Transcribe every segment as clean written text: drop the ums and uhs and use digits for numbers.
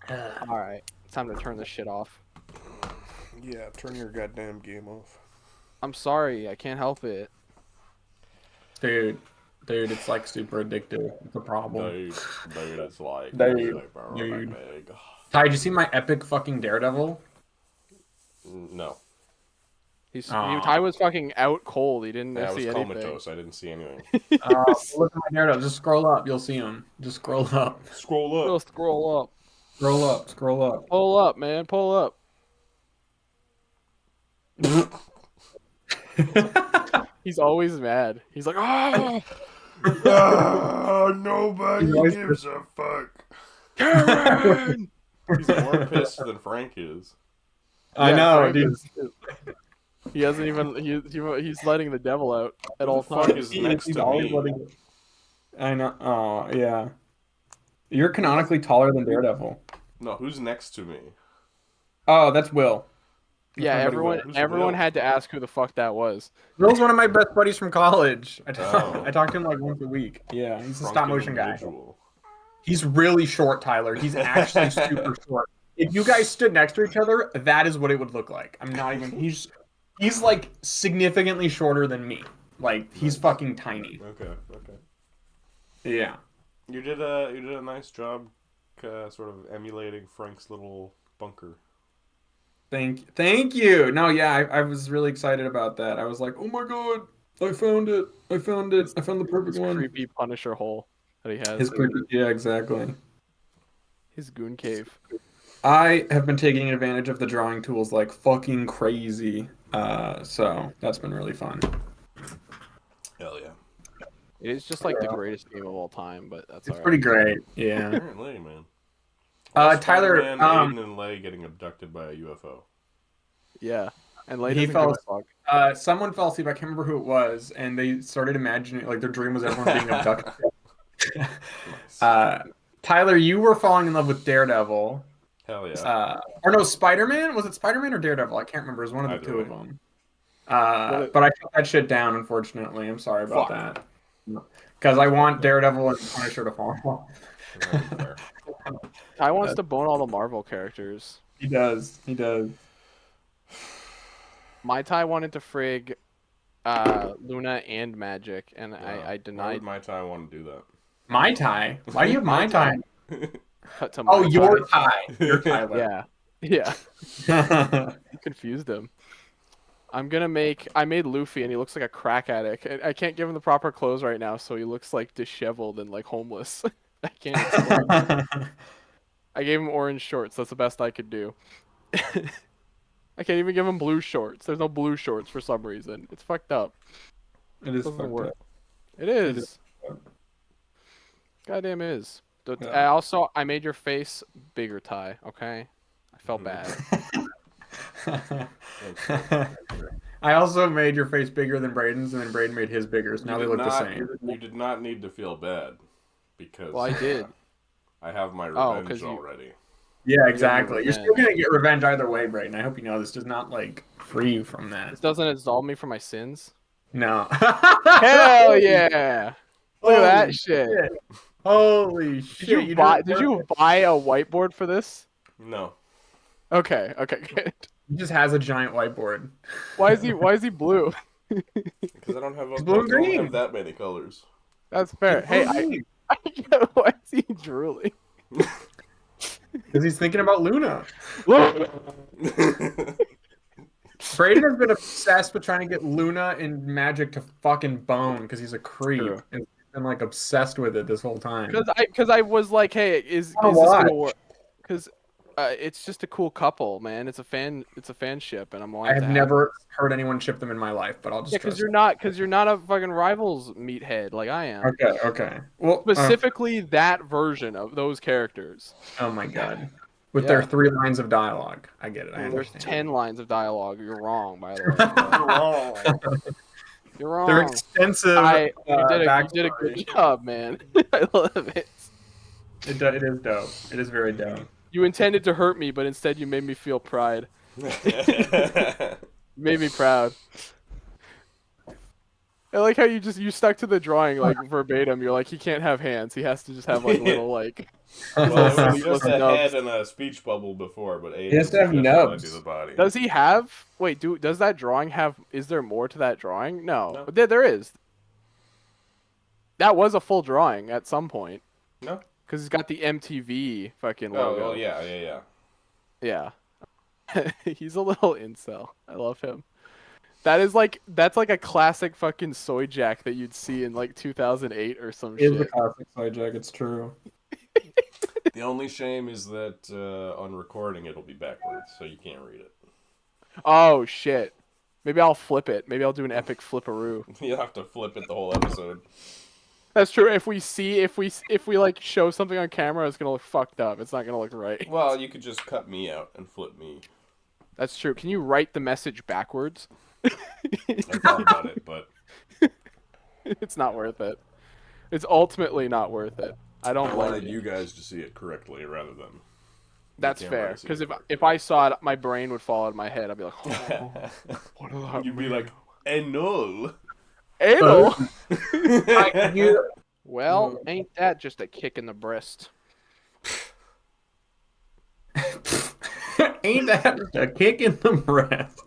All right, it's time to turn this shit off. Yeah, turn your goddamn game off. I'm sorry, I can't help it. Dude, it's like super addictive. It's a problem. Dude, it's like Dude, super dude. big. Ty, did you see my epic fucking Daredevil? No. Ty was fucking out cold. He didn't I was see anything. comatose. I didn't see anything. Look at my Daredevil. Just scroll up. You'll see him. Just scroll up. Scroll up. Just scroll up. Scroll up. Scroll up. Pull up, man. Pull up. He's always mad. He's like, oh, nobody gives a fuck. Karen! He's more pissed than Frank is. I Yeah, know, Frank dude. He hasn't even. He's letting the devil out at all Who the fuck times. is next He's to always me? letting- I know. Oh, yeah. You're canonically taller than Daredevil. No, who's next to me? Oh, that's Will. Yeah, My buddy Will. everyone Will? had to ask who the fuck that was. Will's one of my best buddies from college. I Oh. talk to him like once a week. Yeah, he's a stop motion guy. Individual. He's really short, Tyler. He's actually super short. If you guys stood next to each other, that is what it would look like. I'm not even. He's like significantly shorter than me. Like he's fucking tiny. Okay. Yeah. You did a nice job, sort of emulating Frank's little bunker. Thank you. No, yeah, I was really excited about that. I was like, oh my god, I found it. I found the perfect His one. creepy Punisher hole that he has. His creepy. Yeah, exactly. His goon cave. I have been taking advantage of the drawing tools like fucking crazy. So that's been really fun. Hell yeah. It is just like the greatest game of all time, but that's It's alright. pretty great. Yeah. Apparently, man. Tyler, Spider-Man, Aiden, and Lei getting abducted by a UFO. Yeah, and later He he fell fuck. someone fell asleep. I can't remember who it was, and they started imagining like their dream was everyone being abducted. Nice. Tyler, you were falling in love with Daredevil. Hell yeah. Or no, Spider-Man? Was it Spider-Man or Daredevil? I can't remember. It was one of the Either two way. of them. But I shut that shit down, unfortunately. I'm sorry about that. Because I want Daredevil and Punisher to fall in love. Fair. Ty wants to bone all the Marvel characters. He does. He does. My Ty wanted to frig Luna and Magic, and I Why denied. would my tie want to do that? My tie? Why do you have my tie? Cut to Oh, my your Ty. tie. Your Tyler. Yeah. Yeah. Confused him. I made Luffy and he looks like a crack addict. I can't give him the proper clothes right now, so he looks like disheveled and like homeless. I can't explain. I gave him orange shorts. That's the best I could do. I can't even give him blue shorts. There's no blue shorts for some reason. It's fucked up. It is Doesn't fucked work. up. It is. is fucked up. Goddamn is. Yeah. I made your face bigger, Ty. Okay, I felt bad. I also made your face bigger than Braden's, and then Braden made his bigger, so now they look the same. You did not need to feel bad, because Well, I did. I have my Oh, revenge 'cause you- already. Yeah, exactly. You're still revenge. gonna get revenge either way, Braden. I hope you know this does not like free you from that. This doesn't absolve me from my sins. No. Hell yeah! Look at that shit. Holy Did shit! you buy a whiteboard for this? No. Okay, good. He just has a giant whiteboard. Why is he blue? Because I don't have, It's blue and green. that many colors. That's fair. Hey, I get why is he drooling? Because he's thinking about Luna. Look. Braden has been obsessed with trying to get Luna and Magic to fucking bone because he's a creep. True. And he's been like obsessed with it this whole time. Because I was like, hey, is this why? gonna work? Because it's just a cool couple, man. It's a fanship, and I'm I wanting have to never heard anyone ship them in my life, but I'll just Yeah, because trust you're not a fucking Rivals meathead like I am. it. Okay. Well, Specifically, that version of those characters. oh my god. With their 3 lines of dialogue. I get it. I There's understand. 10 lines of dialogue. You're wrong, by the way. You're wrong. They're extensive. You did a backstory. good job, man. I love it. It is dope. It is very dope. You intended to hurt me, but instead you made me feel pride. Made me proud. I like how you stuck to the drawing like verbatim. You're like, he can't have hands. He has to just have like little like Well, it was Sleepless just a nubs. head and a speech bubble before, but He has to have definitely nubs. do the body. Does he have? Wait, does that drawing have? Is there more to that drawing? No, No. but there is. That was a full drawing at some point. No. Because he's got the MTV fucking Oh, logo. well, yeah. Yeah. He's a little incel. I love him. That's like a classic fucking soy jack that you'd see in like 2008 or some It is a shit. classic side jack. It's true. The only shame is that on recording it'll be backwards, so you can't read it. Oh shit. Maybe I'll flip it. Maybe I'll do an epic flipperoo. You'll have to flip it the whole episode. That's true. If we like show something on camera, it's gonna look fucked up. It's not gonna look right. Well, you could just cut me out and flip me. That's true. Can you write the message backwards? I thought about it, but It's not worth it. It's ultimately not worth it. I don't I blame wanted you. you guys to see it correctly rather than. That's can't fair. really see Because it if I saw it, my brain would fall out of my head. I'd be like, oh, what does that You'd be mean? like, "Anal." Anal. You- Well, ain't that just a kick in the breast? Ain't that just a kick in the breast?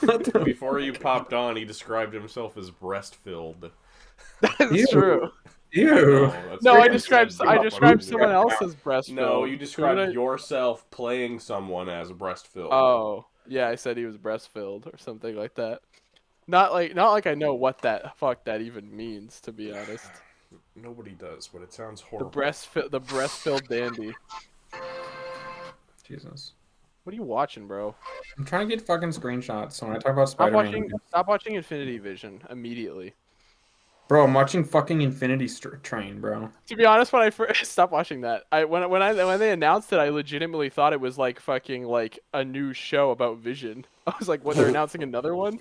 What the Before you popped on, he described himself as breast-filled. That's Ew. true. Ew. that's No, what I you described said. someone else's breast. No, you Who described did I- yourself playing someone as breast-filled. Oh, yeah, I said he was breast filled or something like that. Not like I know what that fuck that even means, to be honest. Nobody does, but it sounds The horrible. breast filled dandy. Jesus. What are you watching, bro? I'm trying to get fucking screenshots. So when I talk about Spider-Man, Stop watching Infinity Vision immediately. bro, I'm watching fucking Infinity Train, bro. To be honest, when I first stopped watching that, when they announced it, I legitimately thought it was like fucking like a new show about Vision. I was like, what? They're announcing another one?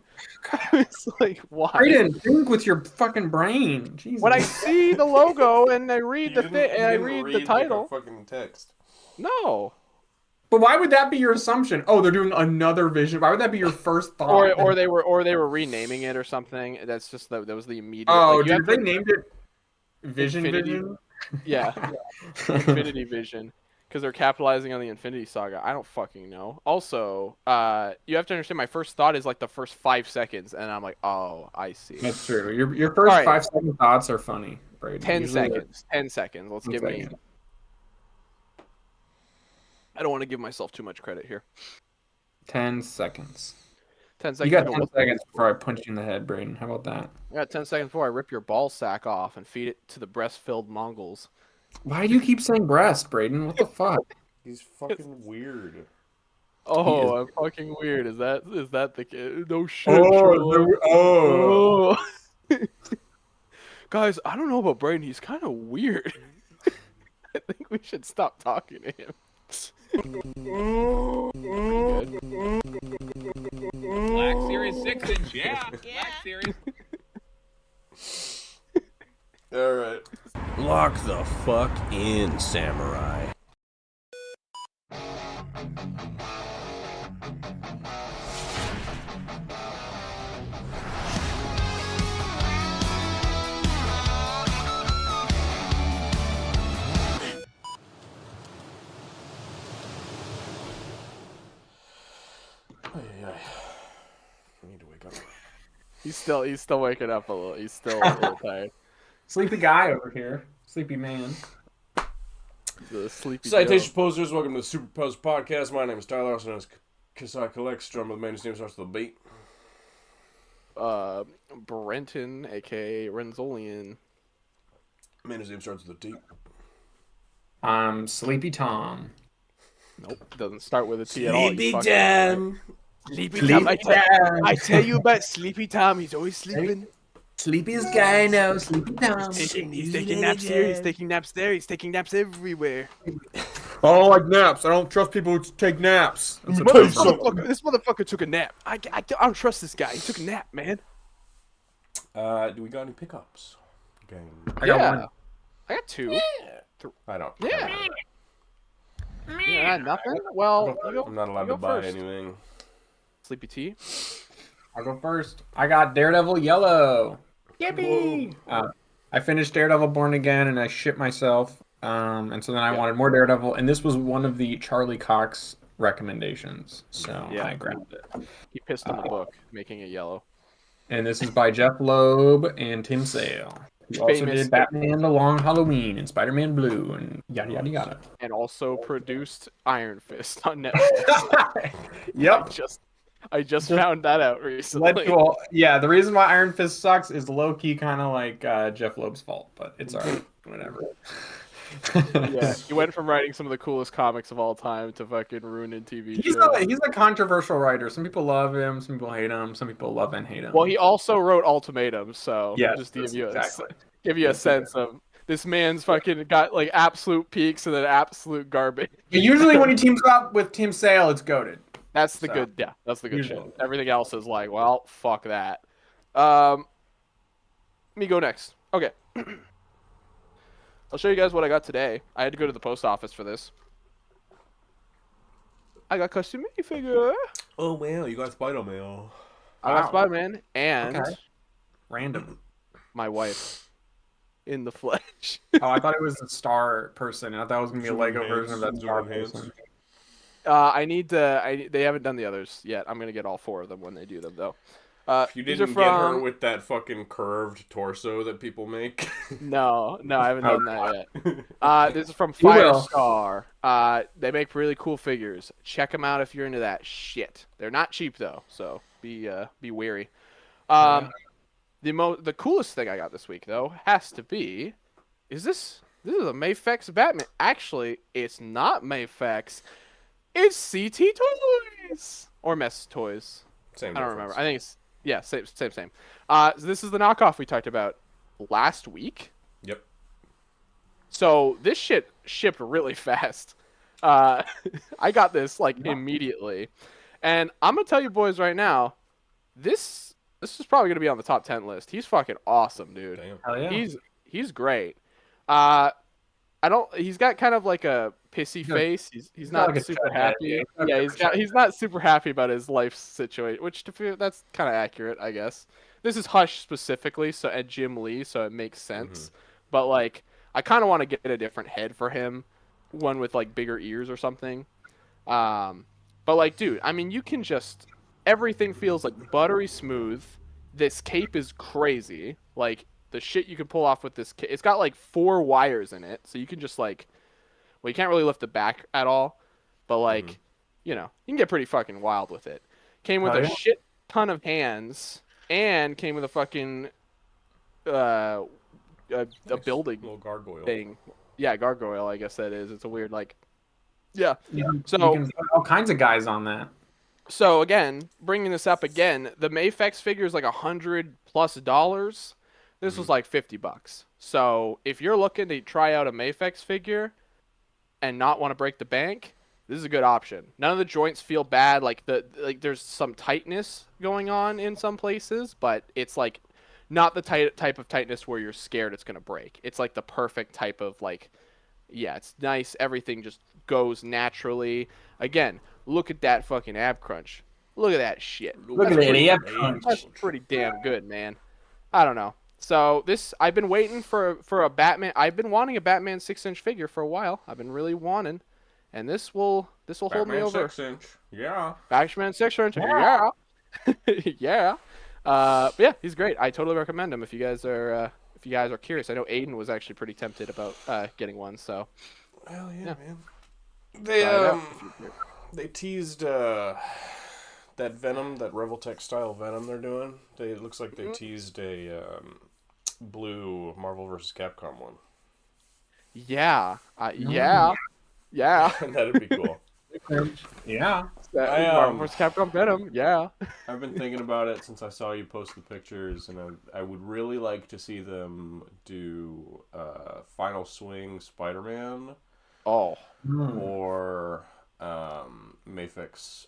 It's like, why? Brayden, think with your fucking brain. Jesus. When I see the logo and I read You the thing and I read the title, fucking text. no. But why would that be your assumption? Oh, they're doing another Vision. Why would that be your first thought? Or they were renaming it or something. That's just that was the immediate. Oh, like, you dude, have they named it Vision Infinity- Vision. Yeah, Infinity Vision, because they're capitalizing on the Infinity Saga. I don't fucking know. Also, you have to understand. My first thought is like the first 5 seconds, and I'm like, oh, I see. That's true. Your first All right. 5-second thoughts are funny, Brayden. 10 Usually seconds. 10 seconds. Let's give me. second. I don't want to give myself too much credit here. 10 seconds. 10 You seconds. got to 10 what- seconds before I punch you in the head, Brayden. How about that? I got 10 seconds before I rip your ball sack off and feed it to the breast-filled Mongols. Why do you keep saying breast, Brayden? What the fuck? He's fucking weird. Oh, He I'm fucking weird. Is that the kid? No shit. Sherlock. oh. Oh. Guys, I don't know about Brayden. He's kind of weird. I think we should stop talking to him. Black Series 6-inch, yeah. Black Series. Alright. Lock the fuck in, samurai. I need to wake up. He's still waking up a little. He's still a little tired. Sleepy guy over here. Sleepy man. He's a sleepy Salutations Posers, welcome to the Super Post Podcast. My name is Tyler, also known as Kasai Collects, drummer of the man whose name starts with a beat. Joe. Brenton, aka Renzolian. Man whose name starts with a T. Sleepy Tom. Nope, doesn't start with a T at all. you Sleepy fucking- time. Sleepy Sleepy Tom. Tom. I tell you about Sleepy Tom. He's always sleeping. Sleepiest guy now. Sleepy Tom. He's taking naps here. He's taking naps there. He's taking naps everywhere. I don't like naps. I don't trust people who take naps. That's This motherfucker took a nap. I don't trust this guy. He took a nap, man. Do we got any pickups? Gang. I got one. I got two. I don't. Yeah. Yeah, nothing. Well, you go, I'm not allowed you go to buy first. anything. Sleepy T. I'll go first. I got Daredevil Yellow. Yippee! I finished Daredevil Born Again and I shit myself. And so then I wanted more Daredevil, and this was one of the Charlie Cox recommendations, so Yeah. I grabbed it. He pissed on the book, making it yellow. And this is by Jeff Loeb and Tim Sale. He also Famous- did Batman: The Long Halloween and Spider-Man Blue and yada yada yada. And also produced Iron Fist on Netflix. Yep. I just found that out recently. Led to all, yeah, the reason why Iron Fist sucks is low-key kind of like Jeff Loeb's fault, but it's alright. Whatever. Yeah, he went from writing some of the coolest comics of all time to fucking ruining TV He's shows. he's a controversial writer. Some people love him, some people hate him, some people love and hate him. Well, he also wrote Ultimatum, so Yeah, just to give you exactly. a sense of this man's fucking got like absolute peaks and then absolute garbage. But usually when he teams up with Tim Sale, it's goated. That's the So, good, yeah, that's the good usually. shit. Everything else is like, well, fuck that. Me go next. Okay. I'll show you guys what I got today. I had to go to the post office for this. I got custom minifigure. Oh wow, you got Spider-Man. I got Wow. Spider-Man and Okay. Random. my wife in the flesh. Oh, I thought it was a Star person, and I thought it was gonna be a Zoom Lego in version of that hands, Star zoom in hands. person. I need to. They haven't done the others yet. I'm gonna get all 4 of them when they do them, though. You these are didn't get her from- with that fucking curved torso that people make. No, I haven't done that yet. This is from You will. Firestar. They make really cool figures. Check them out if you're into that shit. They're not cheap though, so be wary. The coolest thing I got this week though has to be, this is a Mayfex Batman. Actually, it's not Mayfex. It's CT Toys or Mess Toys. Same I don't difference. remember. I think it's same. So this is the knockoff we talked about last week. Yep. So this shit shipped really fast. I got this like immediately, and I'm gonna tell you boys right now, this is probably gonna be on the top 10 list. He's fucking awesome, dude. Damn. Hell yeah. He's great. He's got kind of like a pissy face. He's got not like a super chubhead, happy. yeah. He's not super happy about his life situation, which that's kind of accurate, I guess. This is Hush specifically, so and Jim Lee, so it makes sense. But like, I kind of want to get a different head for him, one with like bigger ears or something. But like, dude, I mean, you can just everything feels like buttery smooth. This cape is crazy. Like the shit you can pull off with this cape. It's got like 4 wires in it, so you can just like, well, you can't really lift the back at all, but like, you know, you can get pretty fucking wild with it. Came with Oh, a yeah? shit ton of hands, and came with a fucking a building Little gargoyle. thing. Yeah, gargoyle, I guess that is. It's a weird like, yeah. Yeah, So- you can put all kinds of guys on that. So again, bringing this up again, the Mayfex figure is like $100+. This was like $50. So if you're looking to try out a Mayfex figure and not want to break the bank, this is a good option. None of the joints feel bad. Like there's some tightness going on in some places, but it's like not the type of tightness where you're scared it's gonna break. It's like the perfect type of like, yeah, it's nice. Everything just goes naturally. Again, look at that fucking ab crunch. Look at that shit. Look at That's that pretty- ab crunch. That's pretty damn good, man. I don't know. So I've been waiting for a Batman. I've been wanting a Batman 6-inch figure for a while. I've been really wanting, and this will hold me Batman over. 6-inch. Yeah. Batman 6-inch, yeah, yeah. But yeah, he's great. I totally recommend him if you guys are curious. I know Aiden was actually pretty tempted about getting one. So Hell yeah, Yeah. man. They try it out if you're curious. they teased that Venom, that Revoltech style Venom they're doing. It looks like they teased a blue Marvel vs. Capcom one. Yeah, yeah. That'd be cool. Yeah. Marvel vs. Capcom Venom. Yeah. I've been thinking about it since I saw you post the pictures, and I would really like to see them do Final Swing Spider-Man Oh, or Mayfix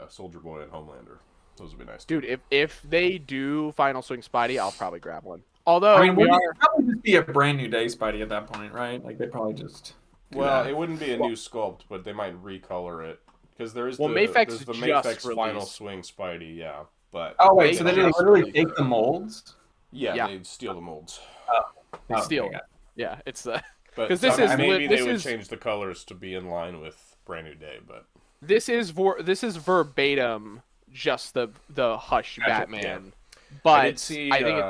Soldier Boy and Homelander. Those would be nice. dude, if they do Final Swing Spidey, I'll probably grab one. Although I mean, we would are, it probably just be a brand new day Spidey at that point, right? Like they probably just. do Well, that. it wouldn't be a new sculpt, but they might recolor it because there is Well, the Mayfex there's the just Mayfex Final released. Swing Spidey, yeah. But Oh wait, They so they just literally released take it. the molds? yeah, Yeah. they steal the molds. They Oh, steal. okay. Yeah, it's But 'Cause this is maybe this they would is- change the colors to be in line with Brand New Day, but This is verbatim just the Hush Gotcha, Batman. But I did see I think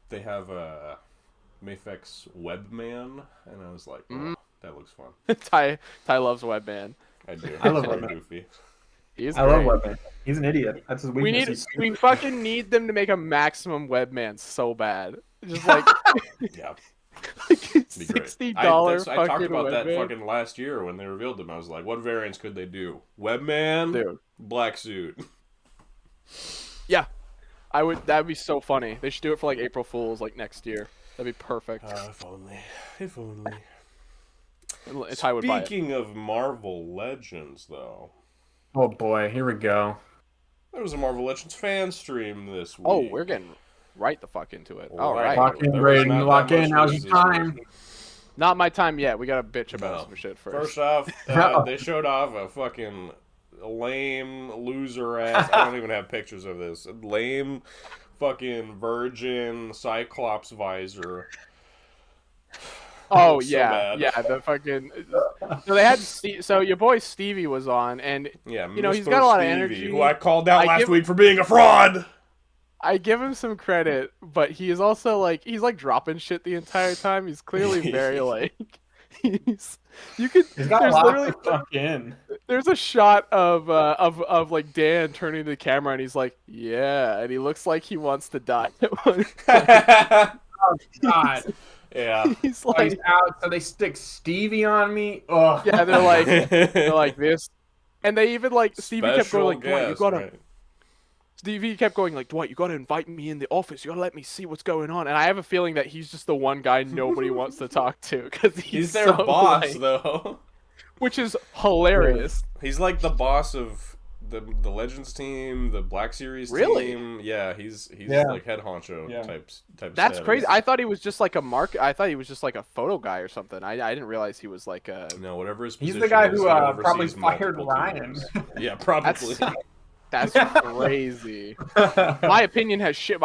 they have a Mafex Webman, and I was like, oh, that looks fun. it's Ty loves Webman. I do. I love It's Webman. Goofy. He's I love great. Webman. He's an idiot. That's his weakness. We fucking need them to make a maximum Webman so bad. Just like Yeah. like Be great. $60 I fucking talked about that Webman. fucking last year when they revealed them. I was like, what variants could they do? Webman, Dude. black suit. Yeah. That'd be so funny. They should do it for like April Fools like next year. That'd be perfect. If only. If only. And Ty would buy it. Speaking of Marvel Legends, though, Oh boy, here we go. there was a Marvel Legends fan stream this week. Oh, we're getting right the fuck into it. All Right. right. Lock in, There was Braden. not Lock that in. much Now's news your this time. week. Not my time yet. We gotta bitch about No. some shit First off, they showed off a fucking lame loser ass. I don't even have pictures of this. Lame fucking virgin Cyclops visor. Oh So yeah, bad. yeah. The fucking. So they had. So your boy Stevie was on, and Yeah, You know, he's Mr. got a lot of Stevie, energy. who I called out I last give- week for being a fraud. I give him some credit, but he is also like he's like dropping shit the entire time. He's clearly very like. You could. He's got a There's lot literally to fuck in. there's a shot of like Dan turning to the camera and he's like, yeah, and he looks like he wants to die. God. Yeah. He's Oh, he's like, out, so they stick Stevie on me. Ugh. yeah, they're like this, and they even like Stevie kept going like, Dwight, you guest, gotta. right. Stevie kept going like, Dwight, you gotta invite me in the office. You gotta let me see what's going on. And I have a feeling that he's just the one guy nobody wants to talk to because He's their so, boss, like- though. which is hilarious. He's like the boss of the Legends team, the Black Series Really? team. Yeah, he's Yeah. like head honcho Yeah. type. That's status. crazy. I thought he was just like a I thought he was just like a photo guy or something. I didn't realize he was like a. No, whatever his He's position the guy is, who he probably oversees fired multiple Ryan. teams. Yeah, probably. That's crazy. My opinion has shit.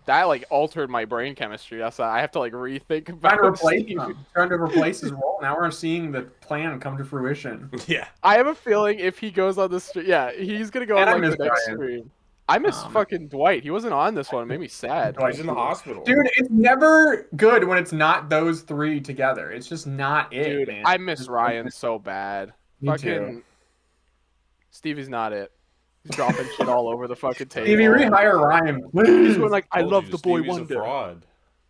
That like altered my brain chemistry. That's why I have to like rethink Trying to about. replace Steve. him. Trying to replace his role. Now we're seeing the plan come to fruition. Yeah. I have a feeling if he goes on this, yeah, he's gonna go And I on like miss the next Ryan. stream. I miss fucking Dwight. He wasn't on this one. It made me sad. Dwight. He's in the hospital. Dude, it's never good when it's not those three together. It's just not it, Dude, man. I miss Ryan so bad. Me fucking too. Stevie's not it. He's dropping shit all over the fucking table. Stevie, rehire Ryan, He's please. going like, I Told love you, the Boy Stevie's a Wonder. fraud.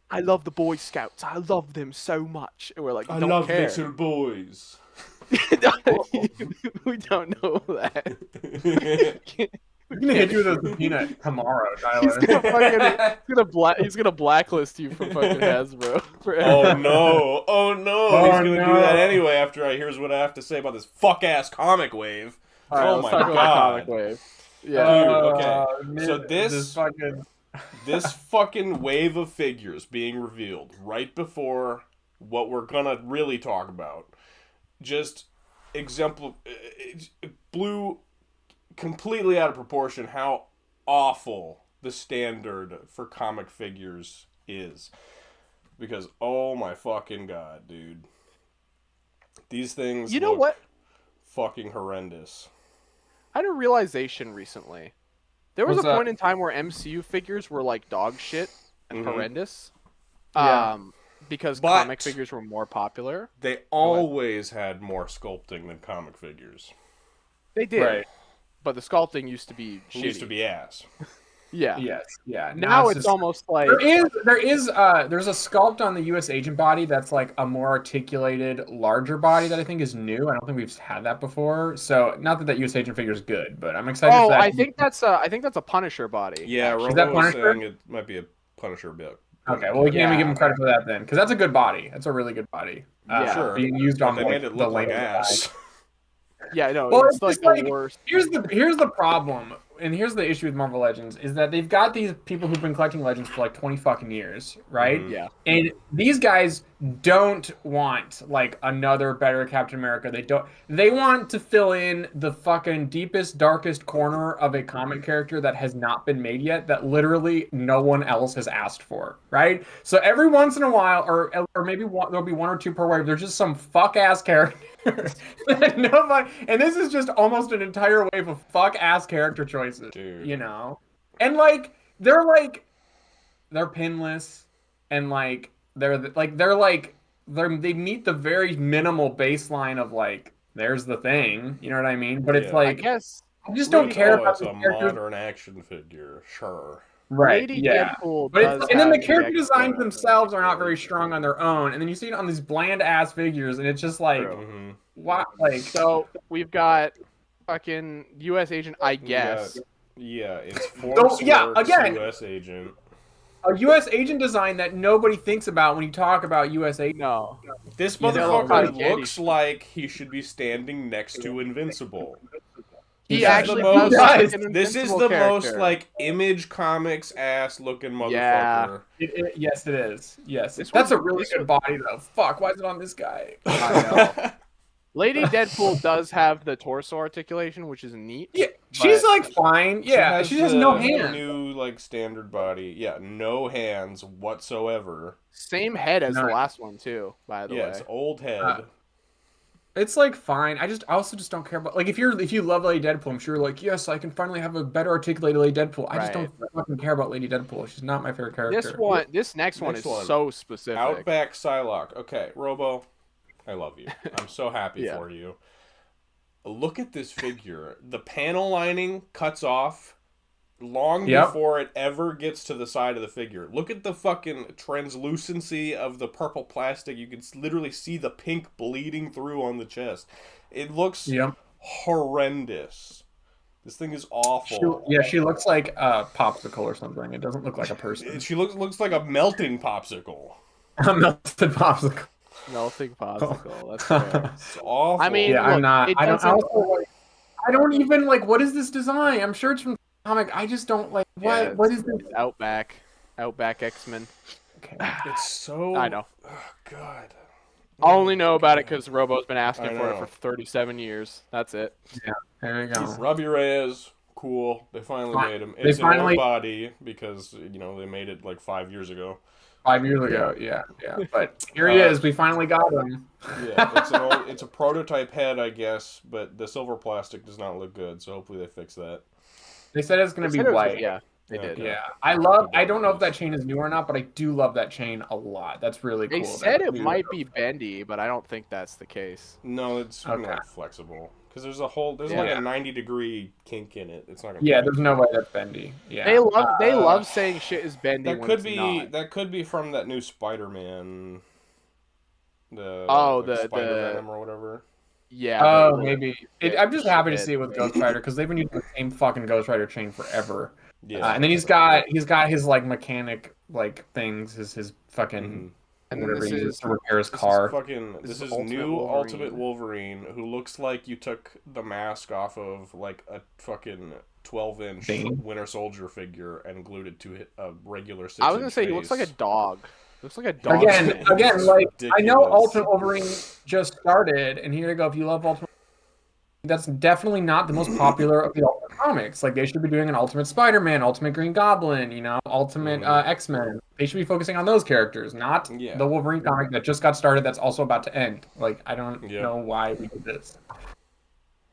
I love the Boy Scouts. I love them so much. And we're like, don't care. little boys. We don't know that. I'm gonna hit you with a peanut tomorrow, He's Tyler. he's gonna blacklist you from fucking Hasbro. Forever. Oh no! Oh no! Oh, He's gonna do that no. anyway after I hears what I have to say about this fuck ass comic wave. All right, Oh let's my talk about god! Comic Wave. Yeah. Dude, okay. So this- fucking This fucking wave of figures being revealed right before what we're gonna really talk about just blew completely out of proportion how awful the standard for comic figures is. Because oh my fucking god, dude, these things You know look what? fucking horrendous. I had a realization recently. There was What's a that? point in time where MCU figures were like dog shit and Mhm. horrendous. Yeah. Because But- comic figures were more popular. They always had more sculpting than comic figures. They did. right. But the sculpting used to be It shitty. used to be ass. Yeah. Yes. Yeah. Now it's just- almost like there's a sculpt on the U.S. agent body that's like a more articulated, larger body that I think is new. I don't think we've had that before. So not that U.S. agent figure is good, but I'm excited for that. I think that's a Punisher body. Yeah, Is Robo that was Punisher? saying it might be a Punisher bit. Okay, well we can't even Yeah. give him credit for that then, because that's a good body. That's a really good body. Yeah. Sure. Being used on They like, made it the look like lane of the ass. guy. Yeah, no, Well, it's it's like just the like- worst. Here's the problem, and here's the issue with Marvel Legends is that they've got these people who've been collecting Legends for like 20 fucking years, right? Mhm. Yeah. And these guys don't want like another better Captain America. They want to fill in the fucking deepest, darkest corner of a comic character that has not been made yet, that literally no one else has asked for, right? So every once in a while, or maybe there'll be one or two per wave, there's just some fuck ass character that nobody, and this is just almost an entire wave of fuck ass character choices, Dude. you know? And they're pinless, and they meet the very minimal baseline of like, there's the thing, you know what I mean? But it's Yeah. I like, guess I just don't care about it's the a characters. modern action figure, sure. Right? Lady Yeah. Deadpool But does and then the have character the designs extra- themselves are not very strong on their own, and then you see it on these bland ass figures, and it's just like, True. Mm-hmm. what? Like, So we've got fucking U.S. agent, I guess. Yeah, it's Force yeah, Works again. U.S. agent. a U.S. agent design that nobody thinks about when you talk about U.S. agent. No. This You know, motherfucker cotton candy. looks like he should be standing next to Invincible. He This is actually the most- does look like an This is Invincible the character. most like Image Comics ass looking motherfucker. Yeah. Yes, it is. Yes, This that's was- a really this good body though. Fuck, why is it on this guy? I know. Lady Deadpool does have the torso articulation, which is neat. Yeah, she's but- like fine. Yeah, she has no hand. New like standard body. Yeah, no hands whatsoever. Same head as the Nice. last one too, by the Yeah, way. it's old head. It's like fine. I also just don't care about like if you love Lady Deadpool, I'm sure like yes, I can finally have a better articulated Lady Deadpool. I just don't fucking care about Lady Deadpool. She's not my favorite character. This next one Next is one. so specific. Outback Psylocke. Okay, Robo, I love you. I'm so happy Yeah. for you. Look at this figure. The panel lining cuts off long Yep. before it ever gets to the side of the figure. Look at the fucking translucency of the purple plastic. You can literally see the pink bleeding through on the chest. It looks Yep. horrendous. This thing is awful. She looks like a popsicle or something. It doesn't look like a person. She looks like a melting popsicle. A melted popsicle. Melting popsicle. That's fair. It's awful. I mean, Yeah, look, I'm not. it I don't. I, doesn't- also, like, I don't even like. What is this design? I'm sure it's from the comic. I just don't like. What? Yeah, What is this? it's Outback X-Men. Okay. it's so. I know. Oh, God. I only know about it because Robo's been I asking for it know. for 37 years. That's it. There you go. Robbie Reyes, cool. They finally Fi- made him. they It's an finally- old body because they made it like 5 years ago. 5 years ago. Yeah. But here he is. We finally got him. Yeah, it's a prototype head, I guess, but the silver plastic does not look good. So hopefully they fix that. They said it's gonna They be said it was- white. Yeah, they Yeah, did. okay. Yeah. I don't know if that chain is new or not, but I do love that chain a lot. That's really cool. They said it might be bendy, but I don't think that's the case. No, it's Okay. not flexible because there's like Yeah. a 90-degree kink in it. It's not gonna. Yeah, be. there's no way that's bendy. Yeah. They love saying shit is bendy. That when could it's be not. that could be from that new Spider-Man. Oh, the Spider-Venom or whatever. Yeah. Oh, but- maybe. Yeah, I'm just happy to shit. see it with Ghost Rider because they've been using the same fucking Ghost Rider chain forever. Yeah. And then he's got his like mechanic like things, his fucking Mhm. And then whatever this he uses is to repair his This car. This is is Ultimate new Wolverine. Ultimate Wolverine who looks like you took the mask off of like a fucking 12-inch Bane? Winter Soldier figure and glued it to a regular 6-inch I was gonna say he looks like a dog. Looks like a dog. Again, It's like I know ridiculous. Ultimate Wolverine just started, and here you go. If you love Ultimate, that's definitely not the most popular of the Ultimate comics. Like they should be doing an Ultimate Spider-Man, Ultimate Green Goblin, Ultimate X-Men. They should be focusing on those characters, not Yeah. the Wolverine comic that just got started. That's also about to end. Like I don't Yeah. know why we did this.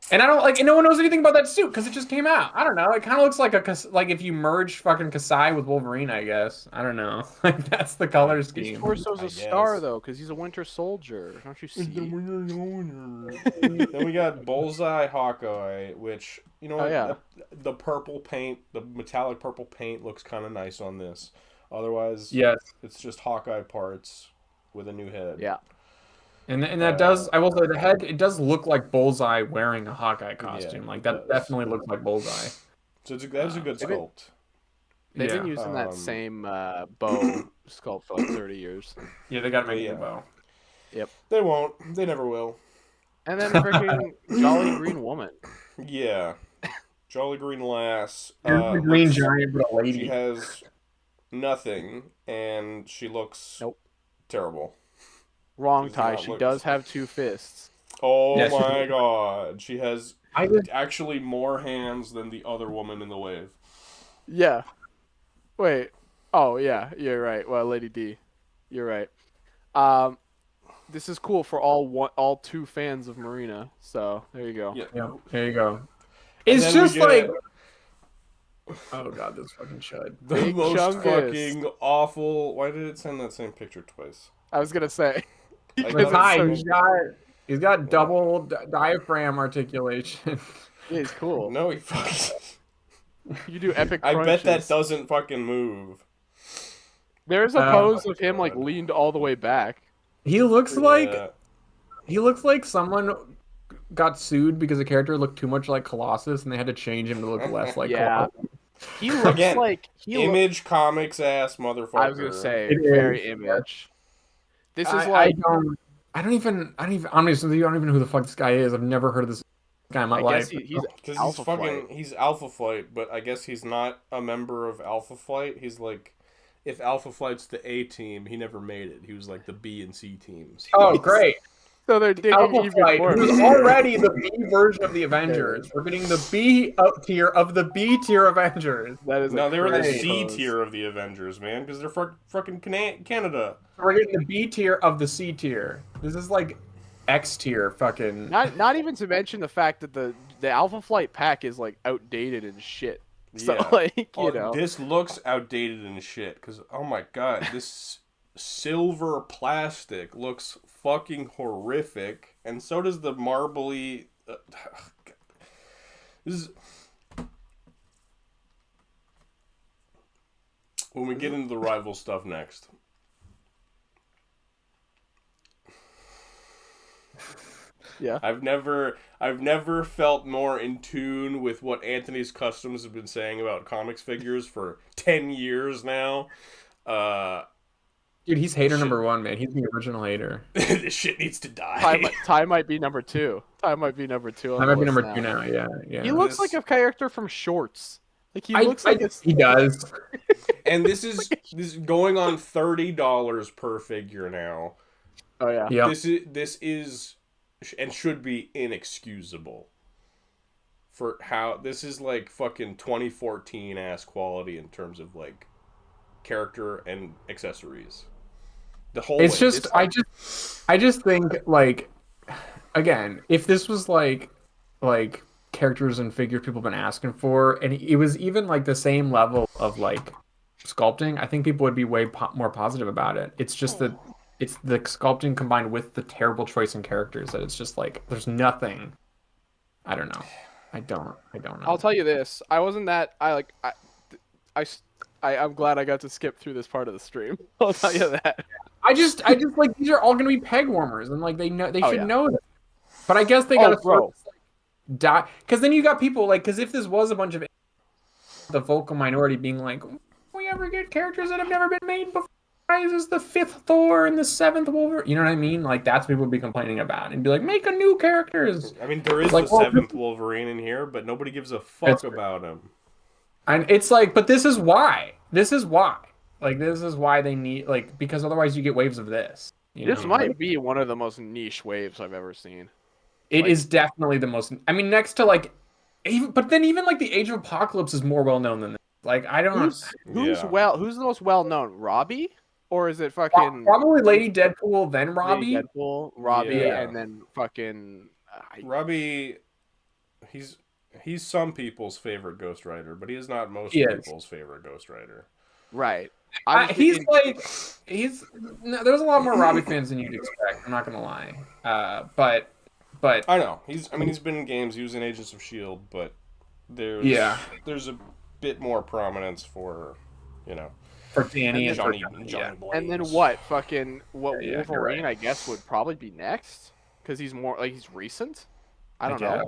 And I don't like, and no one knows anything about that suit because it just came out. I don't know. It kind of looks like like if you merged fucking Kasai with Wolverine, I guess. I don't know. Like that's the color His scheme. torso's I a star guess. though, because he's a Winter Soldier. Don't you see? Then we got Bullseye Hawkeye, which what? yeah. The purple paint, the metallic purple paint looks kind of nice on this. Otherwise, Yes. it's just Hawkeye parts with a new head. Yeah. And that does, I will say, the head, it does look like Bullseye wearing a Hawkeye costume. Yeah, like, it that does. definitely looks like Bullseye. So that's a good Maybe- sculpt. They've Yeah. been using that same bow sculpt for like 30 years. Yeah, they gotta make Yeah. a bow. They won't. They never will. And then freaking Jolly Green Woman. Yeah. Jolly Green Lass. Here's the green looks- giant, but a She lady. has nothing, and she looks Nope. terrible. Wrong, Does Ty. not She look- does have 2 fists. Oh Yeah, she my does. god. She has I just, actually more hands than the other woman in the wave. Yeah. Wait. Oh yeah, you're right. Well, Lady D, you're right. This is cool for all 2 fans of Marina. So there you go. Yeah. yeah, there you go. And It's then we just get like, oh god, this fucking shud. the Big most Chungus. fucking awful. Why did it send that same picture twice? I was gonna say. I But thought Ty, it he's was- got double diaphragm articulation. Yeah, he's cool. No, he fucking. You do epic I bet that crunches. doesn't fucking move. There's a Oh pose my of him like God. leaned all the way back. He looks Yeah. like someone got sued because a character looked too much like Colossus and they had to change him to look less like Yeah. Colossus. He looks Again, like Image Comics ass motherfucker. I was gonna say It very is. Image. This is I like don't even honestly, I don't even know who the fuck this guy is. I've never heard of this guy in my I life. guess he's Because Alpha Flight. he's Alpha Flight, but I guess he's not a member of Alpha Flight. He's like, if Alpha Flight's the A team, he never made it. He was like the B and C teams. Oh, great. So they're digging Alpha even Flight, more. who's already the B version of the Avengers. We're getting the B tier of the B tier Avengers. That is No, they were the crazy C pose. tier of the Avengers, man, because they're fucking Canada. We're getting the B tier of the C tier. This is like X tier fucking. Not even to mention the fact that the Alpha Flight pack is like outdated and shit. So Yeah. like Oh, you know, this looks outdated and shit. Because oh my god, this silver plastic looks fucking horrific, and so does the marbly. This is when we get into the rival stuff next. yeah. I've never felt more in tune with what Anthony's Customs have been saying about comics figures for 10 years now. Dude, he's hater number 1, man. He's the original hater. This shit needs to die. Ty might be number 2. Ty might be number 2. on I the might be list number 2 now. Yeah. He looks This- like a character from Shorts. Like he looks like a he does. And this is going on $30 per figure now. Oh yeah. Yeah. This is and should be inexcusable for how this is like fucking 2014 ass quality in terms of like character and accessories. The whole It's way. just I just think like again, if this was like characters and figures people have been asking for, and it was even like the same level of like sculpting, I think people would be way more positive about it. It's just that it's the sculpting combined with the terrible choice in characters that it's just like there's nothing. I don't know. I don't know. I'll tell you this. I wasn't that. I'm glad I got to skip through this part of the stream. I'll tell you that. I just like these are all gonna be peg warmers, and like they Oh, should yeah. know that. But I guess they Oh, gotta bro. die because then you got people like because if this was a bunch of the vocal minority being like, we ever get characters that have never been made before? Why is this the 5th Thor and the 7th Wolverine? You know what I mean? Like that's what people would be complaining about and be like, make a new characters. I mean, there is Like, the well, 7th Wolverine in here, but nobody gives a fuck That's- about him. And it's like, but this is why. This is why. Like this is why they need like because otherwise you get waves of this. You This know? might be one of the most niche waves I've ever seen. It Like- is definitely the most. I mean, next to like, even but then even like the Age of Apocalypse is more well known than this. Like I don't. Who's Yeah. who's the most well known? Robbie, or is it fucking Probably Lady Deadpool, then Robbie. Lady Deadpool, Robbie, Yeah. and then fucking Robbie, he's some people's favorite Ghost Rider, but he is not most He is. people's favorite Ghost Rider. right. I was He's thinking- like, no, there's a lot more Robbie fans than you'd expect. I'm not gonna lie. But I know he's been in games. He was in Agents of Shield, but there's there's a bit more prominence for for Danny and Johnny for Johnny Blaze. and then what? Fucking what? Yeah, you're Wolverine, right. I guess, would probably be next because he's more like he's recent. I don't know.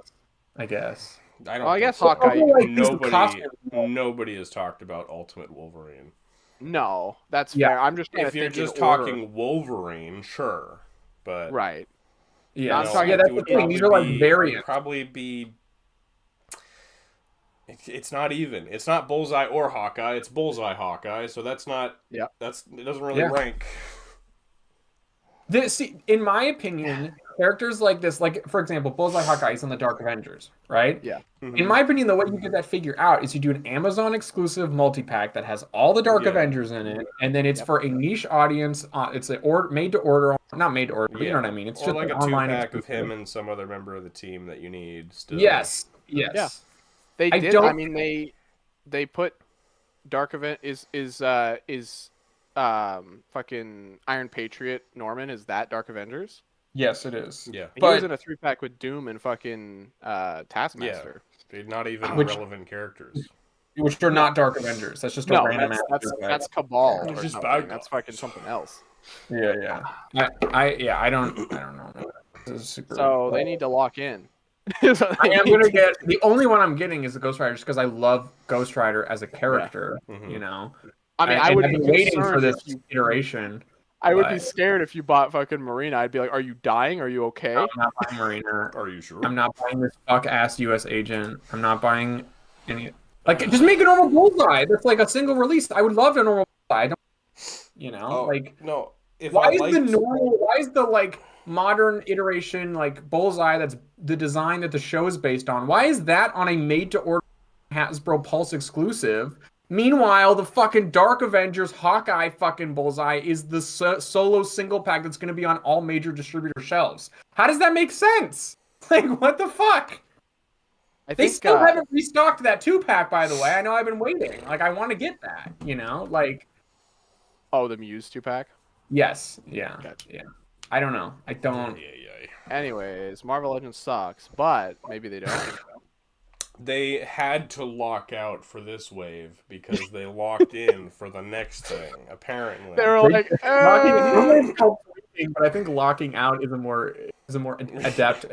I guess. I don't. Well, I think guess so. Hawkeye. Like, he's the Nobody costume. nobody has talked about Ultimate Wolverine. No, that's Yeah. fair. I'm just trying If to you're think in just order. talking Wolverine, sure, but right. Yeah, I'm no, talking- yeah, that's it the would thing. These are probably like be- variants. Probably be. It's not even. It's not Bullseye or Hawkeye. It's Bullseye Hawkeye. So that's not. Yeah. It doesn't really Yeah. rank. In my opinion, characters like this, like for example, Bullseye Hawkeye is in the Dark Avengers, right? Yeah. In my opinion, the way you get that figure out is you do an Amazon exclusive multi-pack that has all the Dark Avengers in it, and then it's for a niche audience. It's made to order, not made to order, but you know what I mean. It's or just like an a online 2-pack of exclusive. him and some other member of the team that you need. Still. Yes. Yeah. They I did. don't- I mean, they put Dark Event is fucking Iron Patriot Norman. Is that Dark Avengers? Yes, it is. Yeah. He But- was in a 3-pack with Doom and fucking Taskmaster. They're not even Which- relevant characters. Which are not Dark Avengers. That's just a No, random that's Cabal. It's Or just something. bad That's guys. fucking something else. Yeah. I don't know. This is super So they need to lock in. I am gonna get the only one I'm getting is the Ghost Rider just because I love Ghost Rider as a character. Mhm. You know, I mean, I would I've be been waiting for concerned this if you- iteration. I would be but- scared if you bought fucking Marina. I'd be like, "Are you dying? Are you okay?" I'm not buying Marina. Are you sure? I'm not buying this fuck ass U.S. agent. I'm not buying any. Like, just make a normal Bullseye. That's like a single release. I would love a normal Bullseye. I don't, Oh, like. no. If Why I is liked... the normal? Why is the like modern iteration like Bullseye? That's the design that the show is based on. Why is that on a made-to-order Hasbro Pulse exclusive? Meanwhile, the fucking Dark Avengers Hawkeye fucking Bullseye is the solo single pack that's going to be on all major distributor shelves. How does that make sense? Like, what the fuck? I They think still haven't restocked that 2-pack, by the way. I know I've been waiting. Like, I want to get that. You know, like. Oh, the Muse 2-pack. Yes. Yeah. Gotcha. Yeah. I don't know. I don't. Anyways, Marvel Legends sucks, but maybe they don't. They had to lock out for this wave because they locked in for the next thing, apparently. They were like, Locking but I think locking out is a more adept.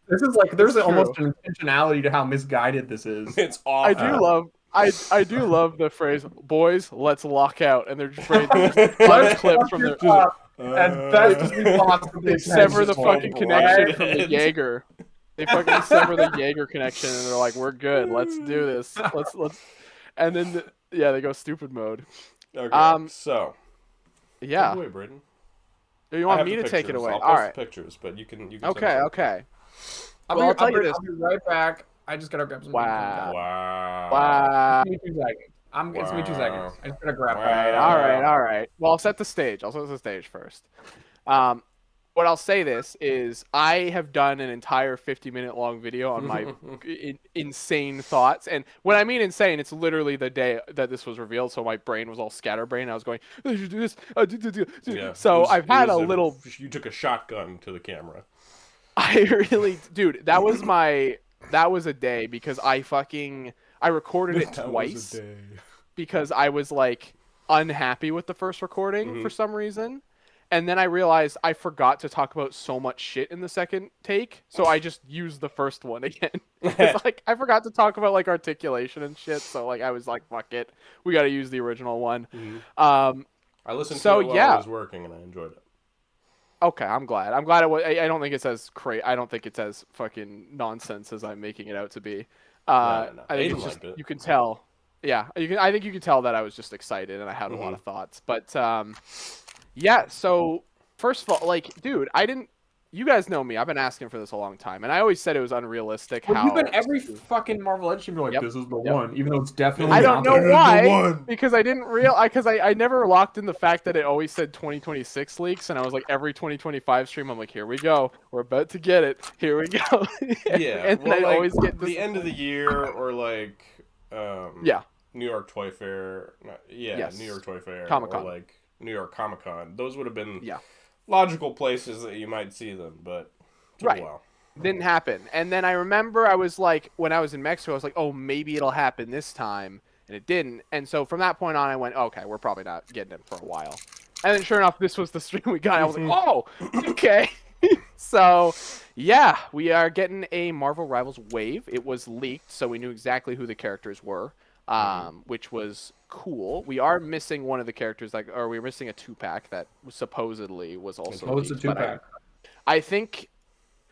This is like there's It's almost an intentionality to how misguided this is. It's awful. I do love the phrase "boys, let's lock out," and they're just clips from their. As best as we possibly They can. sever the fucking connection from the Right. Jaeger. They fucking sever the Jaeger connection, and they're like, "We're good. Let's do this. Let's." And then they go stupid mode. Okay, so Yeah. take it away, Braden. Do you I want have me the to take it pictures. away? I'll All post right. the pictures, but you can. Okay. Okay. I'll Well, I'll tell you be this. I'll be right back. I just gotta grab some. Wow. Wow. Wow. Give me 2 seconds. It's me 2 seconds. I just gotta grab. Wow. All right. Well, I'll set the stage. I'll set the stage first. What I'll say this is I have done an entire 50-minute long video on my insane thoughts. And when I mean insane, it's literally the day that this was revealed. So my brain was all scatterbrained. I was going, I should do this. Yeah, So it I've had was a little. You took a shotgun to the camera. I really, dude, that was a day because I recorded it That was a twice day. because I was like unhappy with the first recording for some reason. And then I realized I forgot to talk about so much shit in the second take, so I just used the first one again. It's like I forgot to talk about like articulation and shit, so like I was like, "Fuck it, we got to use the original one." I listened So, to it while yeah. I was working, and I enjoyed it. Okay, I'm glad. I'm glad it was. I don't think it's as I don't think it's as fucking nonsense as I'm making it out to be. No. I think Aiden it's just liked it. you can tell. Yeah, I think you can tell that I was just excited and I had a lot of thoughts. But yeah. So first of all, like, dude, you guys know me. I've been asking for this a long time, and I always said it was unrealistic. Well, how you've been every fucking Marvel Legends. You're like, Yep. this is the Yep. one, even though it's definitely. I don't not know the- why, because I didn't because I never locked in the fact that it always said 2026 leaks, and I was like, every 2025 stream, I'm like, here we go, we're about to get it, here we go. Yeah, and then well, I like, always get the end of the year or like Yeah. New York Toy Fair. Yes. New York Toy Fair. Comic-Con. Or like New York Comic Con. Those would have been Yeah. logical places that you might see them, but it took Right. a while. Didn't happen. And then I remember I was like, when I was in Mexico, I was like, oh, maybe it'll happen this time, and it didn't. And so from that point on, I went, okay, we're probably not getting it for a while. And then sure enough, this was the stream we got. I was like, oh, okay. So yeah, we are getting a Marvel Rivals wave. It was leaked, so we knew exactly who the characters were, which was cool. We are missing one of the characters, or we're missing a 2-pack that supposedly was also Oh, it's a leaked, but 2-pack. I think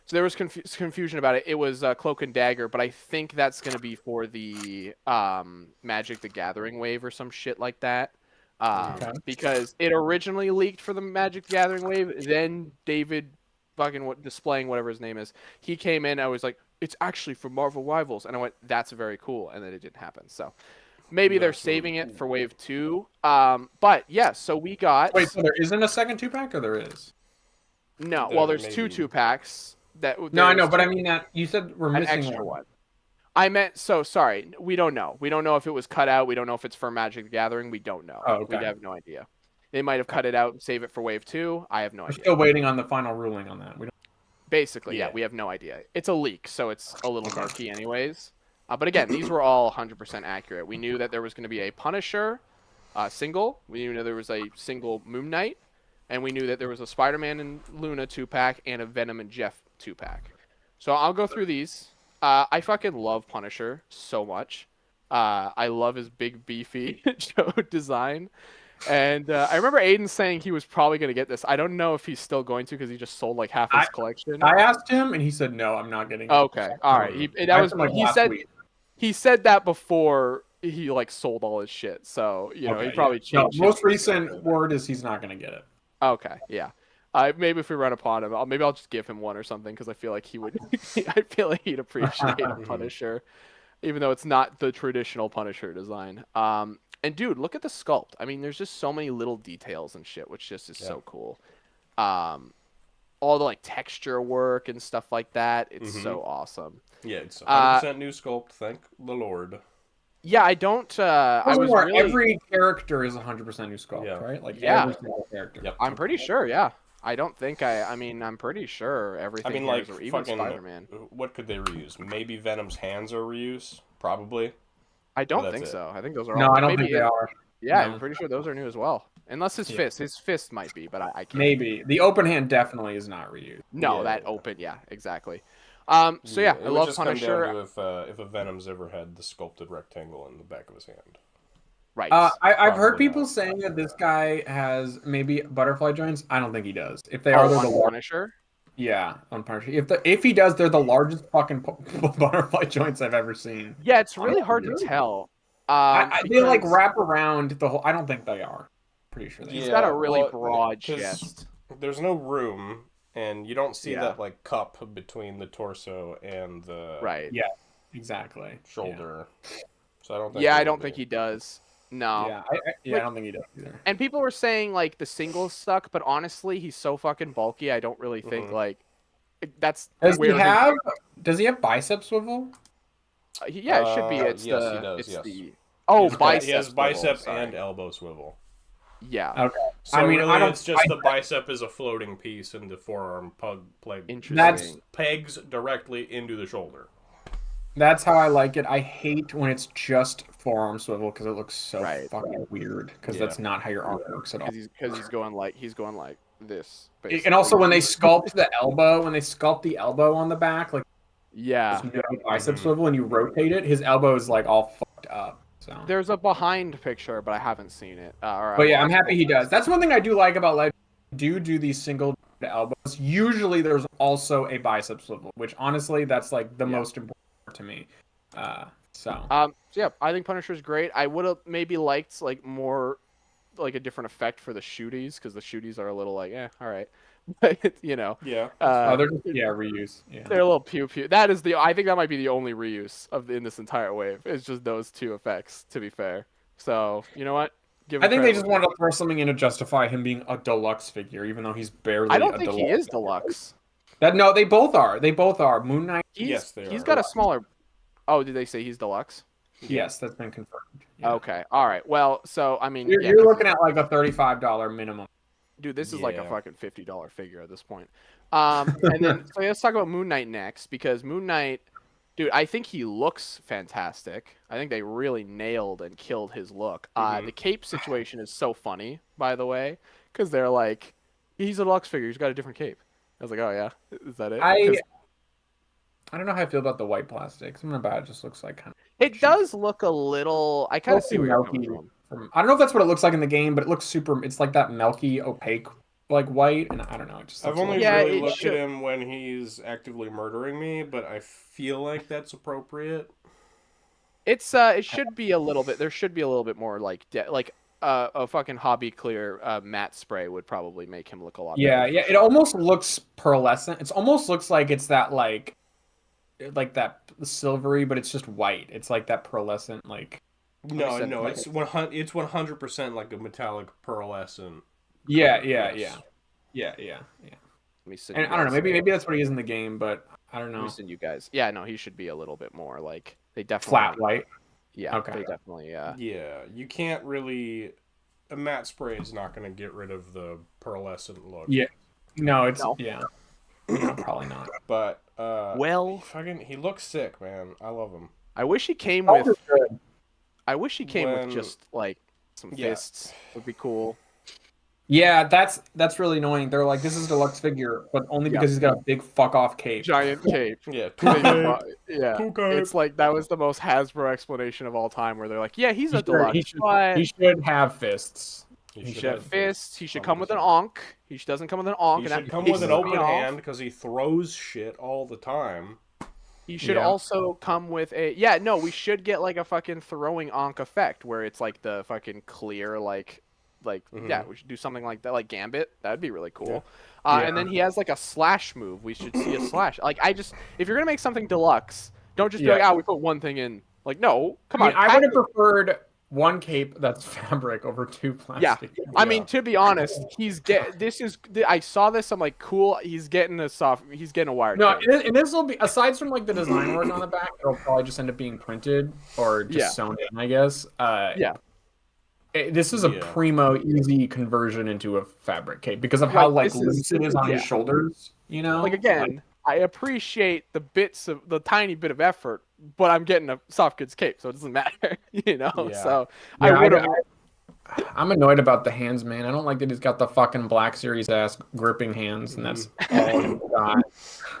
so. There was confusion about it. It was Cloak and Dagger, but I think that's going to be for the Magic the Gathering wave or some shit like that. Okay. Because it originally leaked for the Magic the Gathering wave. Then David, fucking displaying whatever his name is, he came in. I was like, it's actually for Marvel Rivals, and I went, that's very cool. And then it didn't happen. So maybe they're That's really saving it cool. for wave 2. But yeah, so we got Wait, so there isn't a second 2-pack, or there is? no. There Well, there's may two be. 2-packs. No, I know, There's but I two- mean that you said we're an missing extra one. one. I meant so sorry. We don't know. We don't know if it was cut out. We don't know if it's for Magic the Gathering. We don't know. Oh, okay. We have no idea. They might have cut it out and save it for wave 2. I have no We're idea. still waiting on the final ruling on that. We don't... Basically, yeah, Yeah. we have no idea. It's a leak, so it's a little murky, anyways. But again, these were all 100% accurate. We knew that there was going to be a Punisher single. We knew there was a single Moon Knight, and we knew that there was a Spider-Man and Luna 2-pack and a Venom and Jeff 2-pack. So I'll go through these. I fucking love Punisher so much. I love his big beefy Joe design. And I remember Aiden saying he was probably going to get this. I don't know if he's still going to because he just sold like half his collection. I asked him, and he said, "No, I'm not getting it." Okay, all right. He said that before he like sold all his shit. So he probably changed. Most recent word is he's not going to get it. Okay, yeah. Maybe if we run upon him, maybe I'll just give him one or something because I feel like he would. I feel like he'd appreciate a Punisher, even though it's not the traditional Punisher design. And dude, look at the sculpt. I mean, there's just so many little details and shit, which just is so cool. All the like texture work and stuff like that. It's so awesome. Yeah, it's 100% new sculpt. Thank the Lord. Yeah, I don't. I was really... Every character is 100% new sculpt, right? Like every single character. Yep. I'm pretty sure. Yeah. I don't think I mean, I'm pretty sure everything. I mean, like, or even fucking, Spider-Man. what could they reuse? Maybe Venom's hands are reuse? Probably. I don't that's think it. so. I think those are all. No, I don't maybe think they are. Yeah, No. I'm pretty sure those are new as well. Unless his fist. His fist might be, but I can't. Maybe. The open hand definitely is not reused. No, Yeah. that open. Yeah, exactly. So yeah, it I would love just Punisher. come down to if a Venom's ever had the sculpted rectangle in the back of his hand. Right. I've heard Probably people not. saying that this guy has maybe butterfly joints. I don't think he does. If they are, they're the on largest. Punisher. Yeah, on Punisher. If he does, they're the largest fucking butterfly joints I've ever seen. Yeah, it's really hard to tell. They like because wrap around the whole. I don't think they are. Pretty sure they He's are. got a really well, broad 'cause chest. There's no room, and you don't see Yeah. that like cup between the torso and the Right. Yeah, exactly. shoulder. So I don't think. Yeah, they I don't would think be. he does. No. Yeah, I don't think he does either. And people were saying like the singles suck, but honestly, he's so fucking bulky. I don't really think like that's Does where Does he have bicep swivel? yeah, it should be. It's yes, the he does, it's yes. the bicep. He has bicep swivel, and sorry. elbow swivel. Yeah. Okay. So I mean, really, I don't. it's just the bicep is a floating piece, and the forearm Interesting. pegs directly into the shoulder. That's how I like it. I hate when it's just forearm swivel because it looks so fucking weird. Because that's not how your arm works at all. Because he's going like this. And also when they basically. sculpt the elbow on the back, like Yeah. there's no bicep swivel, and you rotate it, his elbow is like all fucked up. So. There's a behind picture, but I haven't seen it. But yeah, I'm happy he does. That's one thing I do like about Legend. Do these single elbows. Usually there's also a bicep swivel, which honestly that's like the most important to me. So yeah, I think Punisher's great. I would have maybe liked like more like a different effect for the shooties because the shooties are a little like all right. But Yeah. they're just, reuse. Yeah. They're a little pew pew. That is I think that might be the only reuse in this entire wave. It's just those two effects, to be fair. So you know what? I think they just wanted to throw something in to justify him being a deluxe figure, even though he's barely. I don't think he is deluxe. No, they both are. They both are. Moon Knight. Yes, they He's are. got a smaller. Oh, did they say he's deluxe? Yes, that's been confirmed. Yeah. Okay. All right. Well, so I mean, You're looking at like a $35 minimum. Dude, this is like a Yeah. fucking $50 figure at this point. And then so let's talk about Moon Knight next because Moon Knight, dude, I think he looks fantastic. I think they really nailed and killed his look. The cape situation is so funny, by the way, because they're like, he's a deluxe figure. He's got a different cape. I was like, oh yeah, is that it? I don't know how I feel about the white plastic. Something about it just looks like kind of. It does look a little. I kind of see where you're coming from. I don't know if that's what it looks like in the game, but it looks super. It's like that milky, opaque, like white, and I don't know. It just. I've looks only like, really it looked should- at him when he's actively murdering me, but I feel like that's appropriate. It should be a little bit. There should be a little bit more like a fucking hobby clear matte spray would probably make him look a lot Yeah, better. yeah. It almost looks pearlescent. It almost looks like it's that like that silvery, but it's just white. It's like that pearlescent like. No, said, no, like- it's 100% like a metallic pearlescent. Yeah, color, yeah, yes. yeah. Let me send And you I don't know. guys- Maybe that's what he is in the game, but I don't let know. me send you guys. Yeah, no, he should be a little bit more like they definitely Flat white. Yeah, Okay. they definitely. Yeah, you can't really. A matte spray is not going to get rid of the pearlescent look. Yeah. No, it's No. yeah. No, probably not. But Well, he looks sick, man. I love him. I wish he came Color's with. good. I wish he came When- with just like some Yeah. fists. Would be cool. Yeah, that's really annoying. They're like, this is a deluxe figure, but only because he's got a big fuck off cape. Giant cape. Yeah, Yeah, Cool cape. it's like that was the most Hasbro explanation of all time, where they're like, "Yeah, he's a He deluxe, should, but he should have fists. he should have fists. He should come with an onk. He doesn't come with an onk. He and should that come with an pisses me open off. hand because he throws shit all the time. He should Yeah. also come with a no. We should get like a fucking throwing onk effect where it's like the fucking clear yeah. We should do something like that, like Gambit. That'd be really cool. Yeah. And then he has like a slash move. We should see a slash. Like if you're gonna make something deluxe, don't just be Yeah. like, we put one thing in. Like no, come I mean, on. I would have pack- preferred one cape that's fabric over two plastic. I mean, to be honest, I saw this. I'm like, cool. He's getting a wired. No, cape. and this will be aside from like the design work on the back, it'll probably just end up being printed or just sewn in, I guess. This is a Yeah. primo easy conversion into a fabric cape because of how like this is- loose it is on his yeah. shoulders. You know, Like again, I appreciate the tiny bit of effort, but I'm getting a soft goods cape, so it doesn't matter, you know. Yeah. So Yeah, I would have. I'm annoyed about the hands, man. I don't like that he's got the fucking Black Series ass gripping hands, and that's all he's got.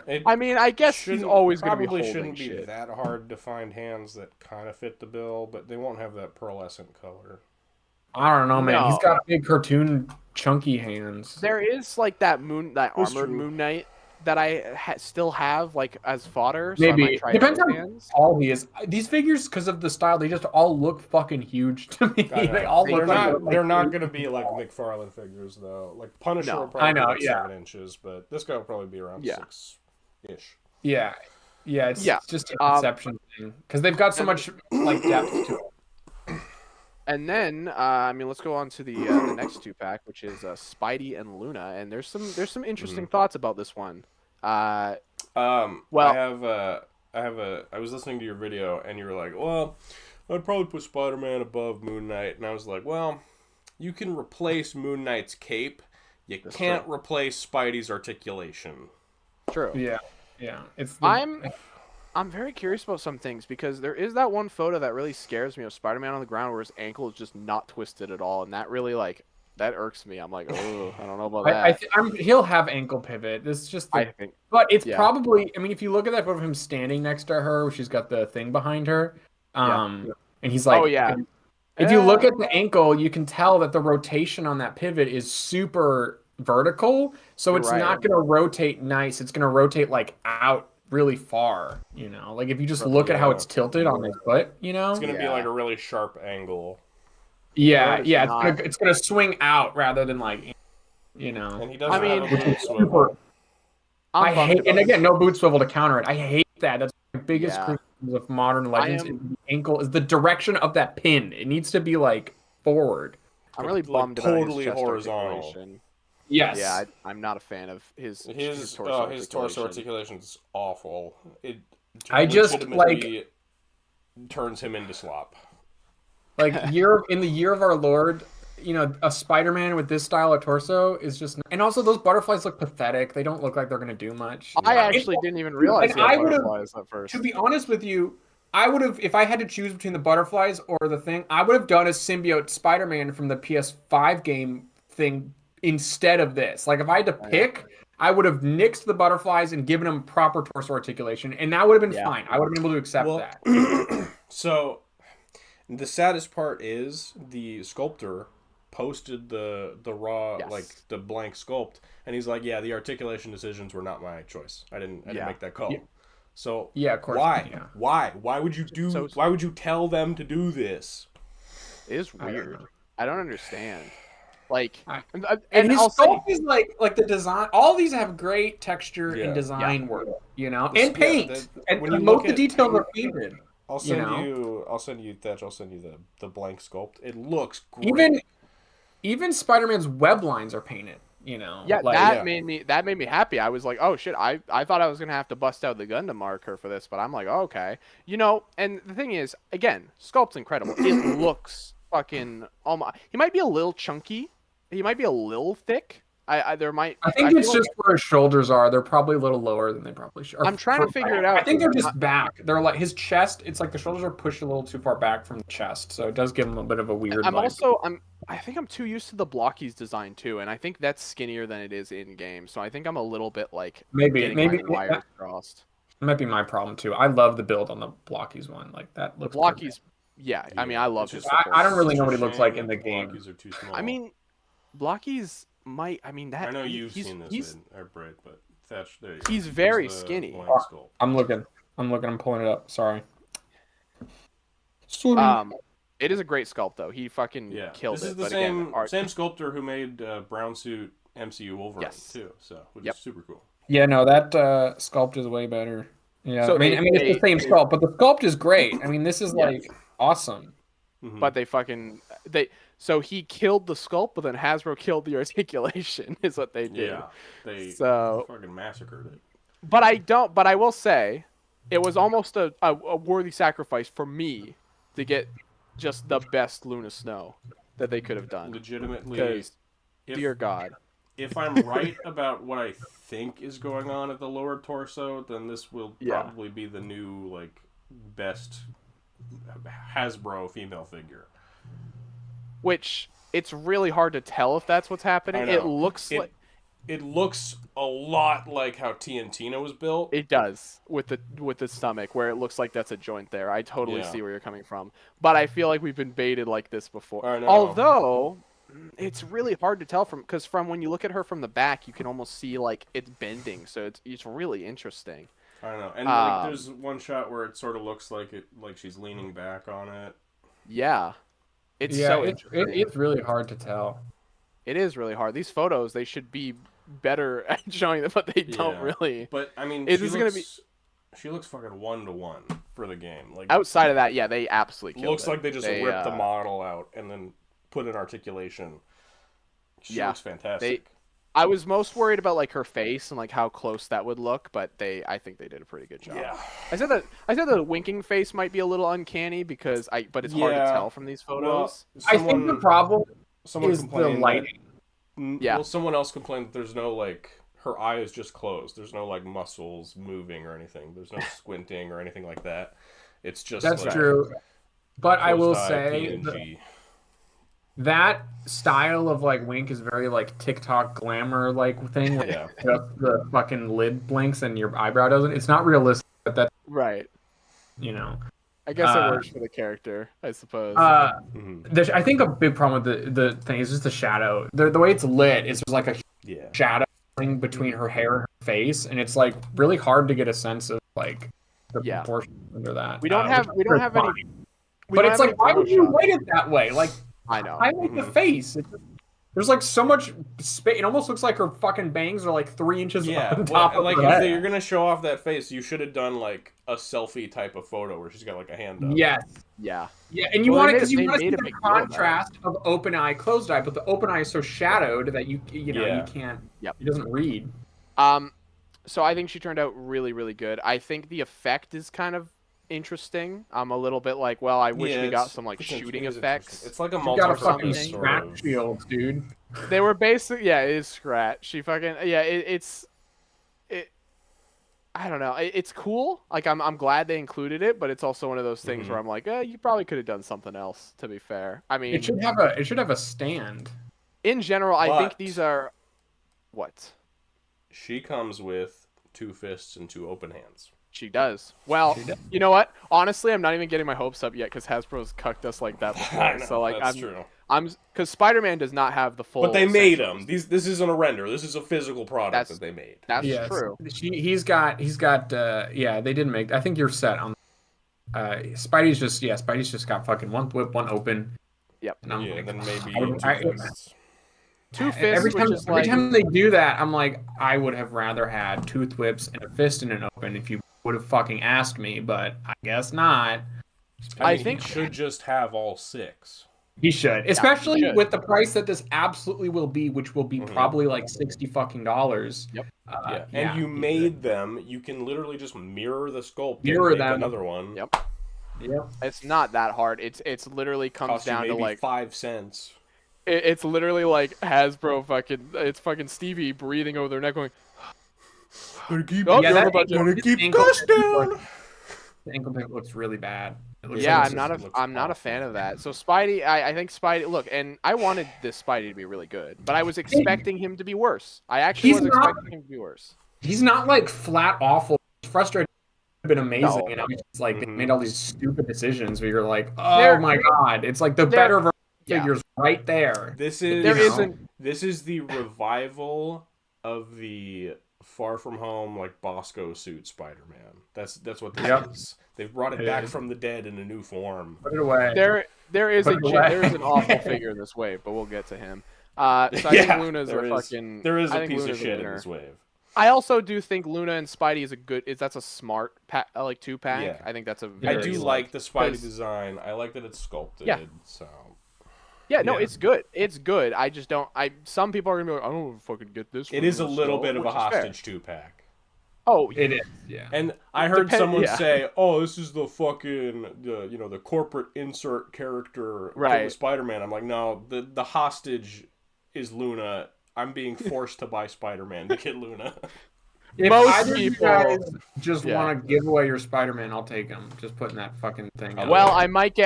It I mean, I guess he's shouldn't- always going to be probably holding shouldn't be shit. that hard to find hands that kind of fit the bill, but they won't have that pearlescent color. I don't know, man. No. He's got big cartoon chunky hands. There is like that That's armored true. Moon Knight that I still have like as fodder. So I Maybe might try depends those on hands. all he is. These figures, because of the style, they just all look fucking huge to me. I know. They all They're look not. like They're not going to be like McFarlane figures though. Like Punisher No. will probably I know, be like yeah. 7 inches, but this guy will probably be around Yeah. 6-ish. Yeah, it's just a Um, conception thing because they've got so much like depth to it. And then, let's go on to the next 2-pack, which is Spidey and Luna. And there's some interesting thoughts about this one. Well- I was listening to your video and you were like, well, I'd probably put Spider-Man above Moon Knight, and I was like, well, you can replace Moon Knight's cape, you can't replace Spidey's articulation. True. Yeah. It's. I'm very curious about some things because there is that one photo that really scares me of Spider-Man on the ground where his ankle is just not twisted at all, and that really that irks me. I'm like, oh, I don't know about that. He'll have ankle pivot. This is just. I think. But it's Yeah. probably. I mean, if you look at that photo of him standing next to her, where she's got the thing behind her, and he's like, Oh, yeah. If you look at the ankle, you can tell that the rotation on that pivot is super vertical, so You're it's right. not going to rotate nice. It's going to rotate like out really far. You know, like if you just look at how it's tilted on his foot, you know, It's going to be Yeah. like a really sharp angle. yeah, It's yeah, not- it's gonna swing out rather than like, you know. And he doesn't I mean, have a boot Super. swivel. I'm I bummed hate, about and this. again, no boot swivel to counter it. I hate that. That's the biggest Yeah. criticism of modern legends. am- Is the ankle is the direction of that pin. It needs to be like forward. I'm really like, bummed about totally his chest horizontal. articulation. Yes. Yeah, I'm not a fan of his His torso torso articulation. articulation is awful. It I just, legitimately turns him into slop. Like in the year of our Lord, you know, a Spider-Man with this style of torso is just, and also those butterflies look pathetic. They don't look like they're gonna do much. I actually didn't even realize And he had I would've- butterflies at first. To be honest with you, I would have, if I had to choose between the butterflies or the thing, I would have done a symbiote Spider-Man from the PS5 game thing instead of this. Like if I had to pick, I would have nixed the butterflies and given him proper torso articulation, and that would have been Yeah. fine. I would have been able to accept Well, that. So, the saddest part is the sculptor posted the raw Yes. like the blank sculpt, and he's like, "Yeah, the articulation decisions were not my choice. I didn't Yeah. make that call." Yeah. So Yeah, of course. why? Yeah. Why would you do? So- Why would you tell them to do this? It is I don't weird. know. I don't understand. Like, I- and And his I'll say, sculpt is like the design. All these have great texture Yeah. and design work, you know, This- and paint. yeah, and when you most look of the at- details are painted. I'll You send know? you, Thatch. I'll send you the blank sculpt. It looks great. Even Spider-Man's web lines are painted. You know, yeah, like, that yeah. made me happy. I was like, oh shit, I thought I was gonna have to bust out the Gundam marker for this, but I'm like, oh, okay, you know. And the thing is, again, sculpt's incredible. It looks fucking almost. He might be a little chunky. He might be a little thick. I think it's feel just where his shoulders are. They're probably a little lower than they probably should. I'm trying to figure it out. I think they're just back. They're like his chest. It's like the shoulders are pushed a little too far back from the chest, so it does give him a bit of a weird. I think I'm too used to the Blocky's design too, and I think that's skinnier than it is in game. So I think I'm a little bit like maybe my that wires crossed. might be my problem too. I love the build on the Blockies one. Like that looks. Blocky's, yeah. I mean, I love It's his. just- I don't really it's know a what he looks shame like in that the game. Blockies are too small. I mean, Blocky's might. I mean that. I know you've he's, seen this, He's Brad, but Thatch, there you go. he's very Here's the skinny. blank sculpt. I'm looking. I'm pulling it up. Sorry. Sorry. It is a great sculpt though. He fucking Yeah, killed this it. is the but same again, art, same sculptor who made Brown Suit MCU Wolverine Yes. too, so which Yep. is super cool. Yeah, no, that sculpt is way better. Yeah, So I mean, it's the same they- sculpt, but the sculpt is great. I mean, this is Yeah. like awesome. Mhm. but so he killed the sculpt, but then Hasbro killed the articulation. Is what they did. yeah, they So- fucking massacred it. But I will say, it was almost a worthy sacrifice for me to get just the best Luna Snow that they could have done. Legitimately, Because, if, dear God, if I'm right about what I think is going on at the lower torso, then this will Yeah. probably be the new like best Hasbro female figure. which it's really hard to tell if that's what's happening. I It know. looks like It looks a lot like how TNTina was built. it does with the stomach, where it looks like that's a joint there. I totally Yeah. see where you're coming from, but I feel like we've been baited like this before. I know. Although it's really hard to tell because from when you look at her from the back, you can almost see like it's bending. So it's really interesting. I don't know. And there's one shot where it sort of looks like she's leaning back on it. Yeah, it's yeah, so it's interesting. it's really hard to tell. It is really hard. These photos, they should be better at showing them, but they don't Yeah. really. But I mean, Is this gonna she looks fucking 1-to-1 for the game. Like Outside of that, yeah, they absolutely killed looks it. like they just ripped the model out and then put an articulation. She Yeah. looks fantastic. I was most worried about like her face and like how close that would look, but I think they did a pretty good job. Yeah. I said that the winking face might be a little uncanny but it's hard to Yeah. tell from these photos. I think the problem someone is the complained that- lighting. Yeah. Well, someone else complained that there's no like her eye is just closed. There's no like muscles moving or anything. There's no squinting or anything like that. It's just That's like, true. But I will closed-eye say PNG. that style of like wink is very like TikTok glamour like thing. Where Yeah. just the fucking lid blinks and your eyebrow doesn't. It's not realistic. But that's Right. you know. I guess it works for the character, I suppose. Mhm. I think a big problem with the thing is just the shadow. The way it's lit is just like a Yeah. shadow thing between her hair and her face, and it's like really hard to get a sense of like the Yeah. proportions under that. we don't have which any. is fine. We But don't it's have like, why any would you Photoshop. light it that way? Like, I know. highlight the face. There's like so much space. It almost looks like her fucking bangs are like 3 inches Yeah, on top well, of like her if head. you're gonna show off that face, you should have done like a selfie type of photo where she's got like a hand up. Yes. Yeah. Yeah, and you Well, want they it because made- you want they to see made a the big deal about it. contrast of open eye, closed eye, but the open eye is so shadowed that you know Yeah. you can't. Yep. It doesn't read. So I think she turned out really, really good. I think the effect is kind of interesting. I'm a little bit like, well, I wish Yeah, we got it's- some like it's shooting interesting. effects. It's like a You got a multi-purpose fucking something. sort scratch of. shield, dude. They were basic. Yeah, it is scratch. She fucking yeah. It's. I don't know. It's cool. Like I'm glad they included it, but it's also one of those things where I'm like, you probably could have done something else. To be fair, I mean, It should have a stand. in general, I think But- these are what She comes with 2 fists and 2 open hands. she does. Well, you know what? Honestly, I'm not even getting my hopes up yet because Hasbro's cucked us like that before. I know, So like, that's true. I'm because Spider-Man does not have the full. But they made sensors. them. This isn't a render. This is a physical product That's- that they made. That's Yes. true. He's got yeah, they did make. I think you're set on. Spidey's just got fucking one whip, one open. Yep. And I'm Yeah, like, then maybe I- Two Fists. Two every fists, time, which is every like time they do that, I'm like, I would have rather had tooth whips and a fist in an open if you would have fucking asked me, but I guess not. I I mean, think- he should just have all 6. He should, especially should. with the price that this absolutely will be, which will be Mhm. probably like $60 fucking dollars. Yep. Yeah, and you made them. You can literally just mirror the sculpt Mirror and make them. another one. Yep. Yep. It's not that hard. It's literally comes Cost you down to maybe like 5 cents. it's literally like Hasbro fucking it's fucking Stevie breathing over their neck going. Gotta keep, Oh, Yeah, you're that over budget. ankle- gotta keep ankle costs tape down. The ankle tape looks really bad. It looks Yeah, like I'm not a fan of that. So Spidey, I think Spidey. Look, and I wanted this Spidey to be really good, but I was expecting him to be worse. I actually He's was not- expecting him to be worse. He's not like flat awful. He's frustrated. Been amazing, No. you know. He's like they Mhm. made all these stupid decisions where you're like, oh There- my god, it's like the there- better version yeah. figures right there. This is There You know? isn't. This is the revival of the Far From Home like Bosco suit Spider-Man. That's what this Yep. is. They've brought it It back is. from the dead in a new form. Put it away. There is Put it away. there is an awful figure this wave, but we'll get to him. So I Yeah, think Luna's there a is. fucking. There is I a think piece Luna's of shit in winner. this wave. I also do think Luna and Spidey is a good. That's a smart like 2-pack. Yeah. I think that's a. I Very, do like the Spidey 'cause- design. I like that it's sculpted. Yeah. So Yeah, no, Yeah. it's good. It's good. I just don't. Some people are gonna be like, I don't fucking get this. it from is a this little stuff," bit of a which is fair. hostage 2-pack. Oh, It is, yeah. And I heard someone yeah. say, "Oh, this is the fucking the corporate insert character Right. to Spider-Man." I'm like, "No, the hostage is Luna. I'm being forced to buy Spider-Man to get Luna." If Most either of you people- guys just Yeah. want to give away your Spider-Man, I'll take him. Just putting that fucking thing. out well, there.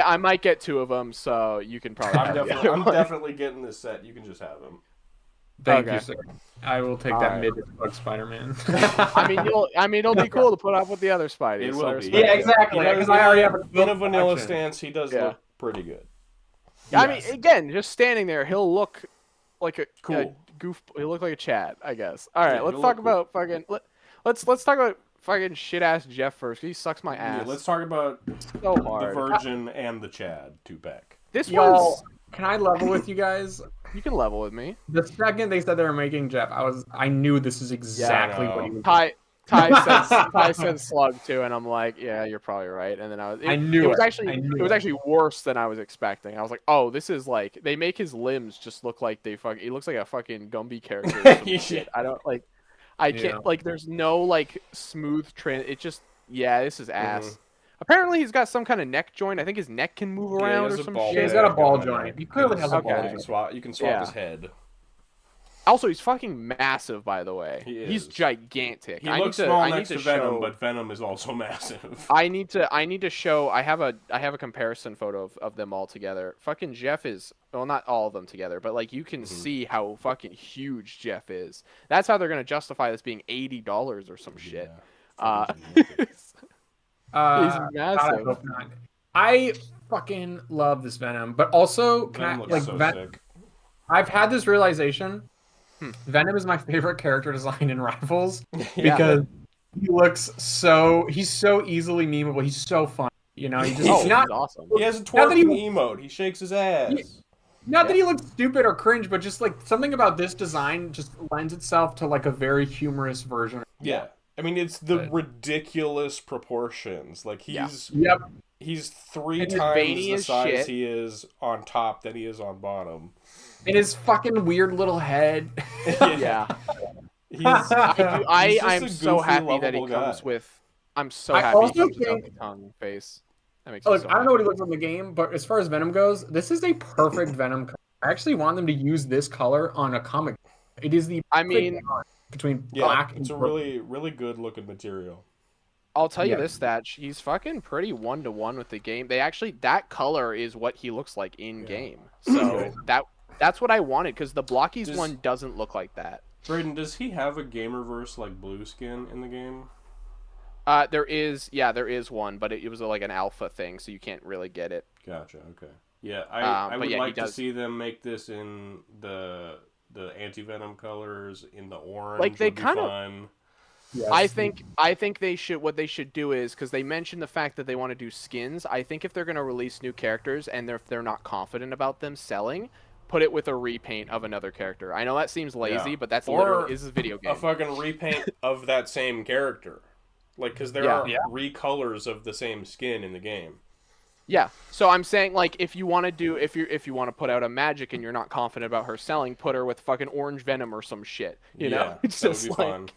I might get 2 of them, so you can probably. have the other I'm one. definitely getting this set. You can just have him. Thank okay. you, sir. I will take All that right. mid-bug Spider-Man. I mean, it'll be cool to put up with the other Spideys. It so I will be. respect Yeah, it. exactly. You know, Because I already have in a vanilla collection. stance, he does Yeah. look pretty good. I Yes. mean, again, just standing there, he'll look like a Cool. goof. He'll look like a Chad, I guess. All right, Yeah, let's he'll talk look cool. about fucking. Let's talk about fucking shit ass Jeff first. He sucks my Yeah, ass. let's talk about so the hard. Virgin and the Chad 2-pack. This Y'all, one's. can I level with you guys? You can level with me. The second they said they were making Jeff, I knew this is exactly know. what he was. Ty said slug too, and I'm like, yeah, you're probably right. And then I knew it was it. actually I knew it was it. actually worse than I was expecting. I was like, oh, this is like they make his limbs just look like they fucking. He looks like a fucking Gumby character. Or some Yeah. shit. I don't like. I can't Yeah. like. There's no like smooth trend. It just this is ass. Mhm. Apparently, he's got some kind of neck joint. I think his neck can move Yeah, he around has or a some ball shit. He's got a bag ball on the joint. neck. He clearly has a Okay. ball You joint. can swap Yeah. his head. Also, he's fucking massive, by the way. He He's is. gigantic. He I looks need to, small I need next to to Venom, show, but Venom is also massive. I need to show. I have a comparison photo of them all together. Fucking Jeff is not all of them together, but like you can see how fucking huge Jeff is. That's how they're gonna justify this being $80 or some shit. He's God, I massive. hope not. I fucking love this Venom, but also can Venom I, looks like so Ven- sick. I've had this realization. Venom is my favorite character design in Rivals Yeah. because he's so easily memeable. He's so fun. You know, he just Oh, not he's awesome. He has a Not that he- twerking emote. He shakes his ass. not that he looks stupid or cringe, but just like something about this design just lends itself to like a very humorous version. Yeah. I mean, it's the But- ridiculous proportions. Like Yep. he's 3 And his times veiny the as size shit. he is on top than he is on bottom. And his fucking weird little head. Yeah. He's I'm just a so goofy, happy that he lovable comes guy. with. I'm so I happy he also comes without think- the tongue face. That makes me Look, so I don't know what he happy. looks like in the game, but as far as Venom goes, this is a perfect Venom color. I actually want them to use this color on a comic. It is the I perfect mean, color between Yeah, black it's a and purple. really good looking material. I'll tell you Yeah. this, that he's fucking pretty 1-to-1 with the game. That color is what he looks like in game. So that's what I wanted because the Blockies Does- one doesn't look like that. Braden, does he have a Gamerverse like Blue Skin in the game? There is one, but it was like an alpha thing, so you can't really get it. Gotcha. Okay. Yeah, I but would yeah, he like to does. see them make this in the anti-venom colors, in the orange. Like, they would be kinda- fun. Yes. I think they should what they should do is because they mentioned the fact that they want to do skins. I think if they're going to release new characters and if they're not confident about them selling, put it with a repaint of another character. I know that seems lazy, Yeah. but that's Or literally is a video game. A fucking repaint of that same character. Like, because there Yeah. are recolors of the same skin in the game. Yeah. So I'm saying like if you want to put out a magic and you're not confident about her selling, put her with fucking orange venom or some shit. You know, it's that just would be like. fun.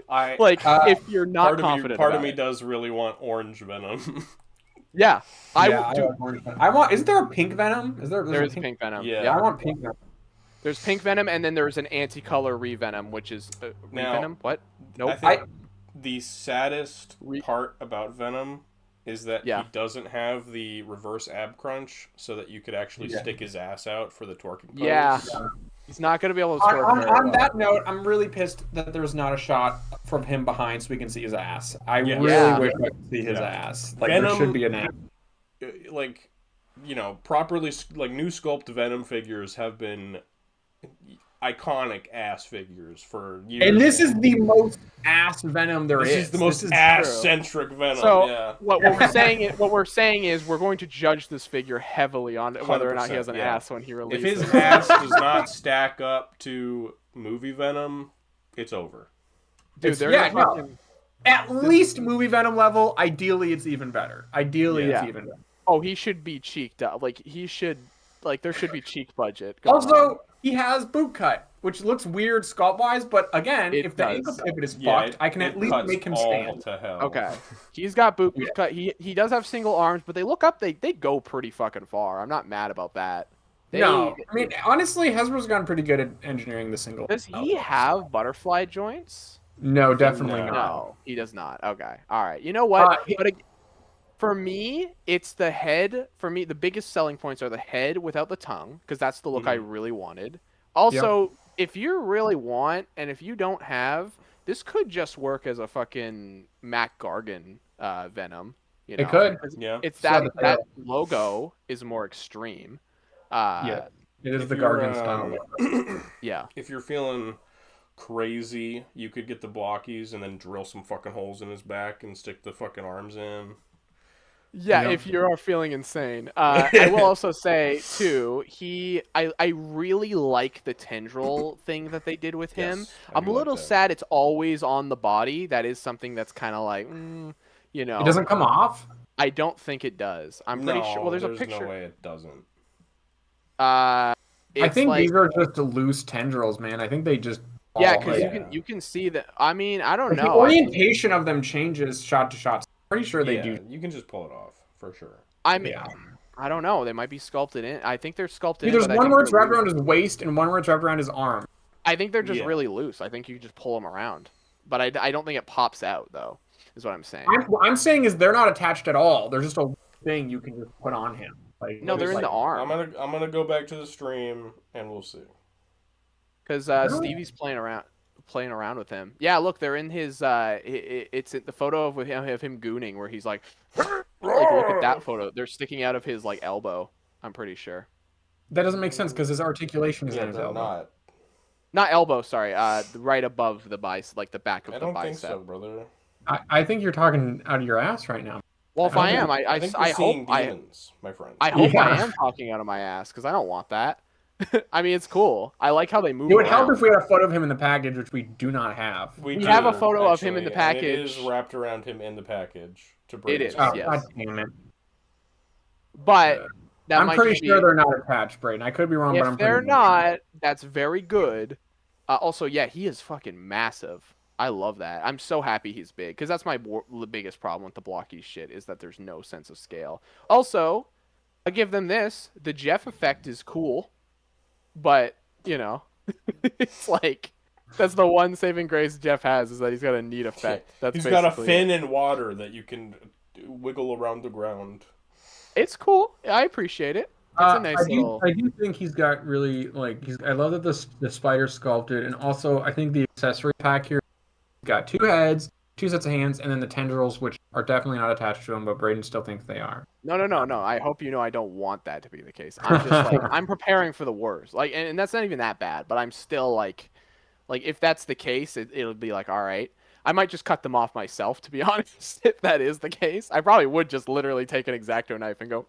I Like if you're not confident, part of about me it. does really want orange venom. Yeah, Isn't there a pink venom? there is pink venom. Yeah. I want pink venom. There's pink venom, and then there's an anti-color revenom, which is Now, revenom. What? Nope. I think the saddest part about Venom is that Yeah. he doesn't have the reverse ab crunch, so that you could actually stick his ass out for the twerking pose. Yeah. He's not gonna be able to twerk On very well. that note, I'm really pissed that there's not a shot from him behind so we can see his ass. I Yeah. really Yeah. wish I could see his Yeah. ass. Like there Venom- should be an ass. Like, properly like new sculpt Venom figures have been iconic ass figures for years. And this is the most ass Venom there This is. is the most This is ass-centric Venom. So yeah. what we're saying is we're going to judge this figure heavily on whether or not he has an 100%, yeah. ass when he If releases. his ass does not stack up to movie Venom, it's over. Dude, they're yeah, gonna no. fucking... At least movie Venom level. Ideally, it's even better. Ideally, Yeah. it's even better. Oh, he should be cheeked up. Like he should. Like there should be cheek budget. going on. Also, he has boot cut, which looks weird sculpt wise, but again, It if the does. ankle pivot is Yeah, fucked, I can it at least cuts make him all stand. to hell. Okay, he's got boot cut. He does have single arms, but they look up. They go pretty fucking far. I'm not mad about that. No, I mean honestly, Hasbro's gotten pretty good at engineering the single. Does he have butterfly joints? No, definitely No. not. No, he does not. Okay, all right. You know what? he- For me, it's the head. For me, the biggest selling points are the head without the tongue, because that's the look I really wanted. Also, if you really want, and if you don't have, this could just work as a fucking Mac Gargan Venom. You know? It could. Yeah. It's Yeah, that logo is more extreme. Yeah, it is If the you're, Gargan style. Yeah. If you're feeling crazy, you could get the blockies and then drill some fucking holes in his back and stick the fucking arms in. Yeah, Yeah. if you are feeling insane. I will also say, too, I really like the tendril thing that they did with him. Yes, I I'm a do like little that. sad it's always on the body. That is something that's kind of like, you know. It doesn't come off. I don't think it does. I'm pretty sure. Well, there's a picture. no way it doesn't. I It's think like, these are just loose tendrils, man. I think they just yeah, fall, because like- you can see that. I mean, I don't the know. orientation of them changes shot to shot. Pretty sure they Yeah, do. you can just pull it off for sure. I mean, Yeah. I don't know. They might be sculpted in. I think they're sculpted. There's in, but I one think where it's they're wrapped loose. around his waist and one where it's wrapped around his arm. I think they're just Yeah. really loose. I think you can just pull them around. But I don't think it pops out though. Is what I'm saying. What I'm saying is they're not attached at all. They're just a thing you can just put on him. Like No, they're in like, the arm. I'm gonna go back to the stream and we'll see. Because Stevie's playing around with him. Yeah, look, they're in his. It's the photo of him gooning where he's like, look at that photo. They're sticking out of his like elbow. I'm pretty sure. That doesn't make sense because his articulation is Yeah, in his they're elbow. Not elbow, sorry. Right above the bicep, like the back of I the don't think bicep. so, brother. I think you're talking out of your ass right now. Well, if I I don't am, I think we're I seeing hope demons, my friend. I hope I Yeah. am talking out of my ass because I don't want that. I mean, it's cool. I like how they move. It would help around. if we had a photo of him in the package, which we do not have. We do, have a photo of him in the actually, and package. it is wrapped around him in the package to It bring is, Oh, yes. God damn it. But that I'm might pretty just sure be, they're not attached, Brayden. I could be wrong, but I'm if pretty they're sure. not, that's very good. Also, yeah, he is fucking massive. I love that. I'm so happy he's big because that's my biggest problem with the blocky shit is that there's no sense of scale. Also, I give them this: the Jeff effect is cool, but you know, it's like that's the one saving grace Jeff has is that he's got a neat effect. That's He's got a basically fin it. in water that you can wiggle around the ground. It's cool. I appreciate it. It's a nice little. I do think he's got really like I love that the spider sculpted, and also I think the accessory pack here got 2 heads, 2 sets of hands, and then the tendrils, which are definitely not attached to him, but Brayden still thinks they are. No. I hope you know I don't want that to be the case. I'm just like I'm preparing for the worst. Like, and that's not even that bad. But I'm still like if that's the case, it'll be like all right. I might just cut them off myself, to be honest, if that is the case. I probably would just literally take an X-Acto knife and go,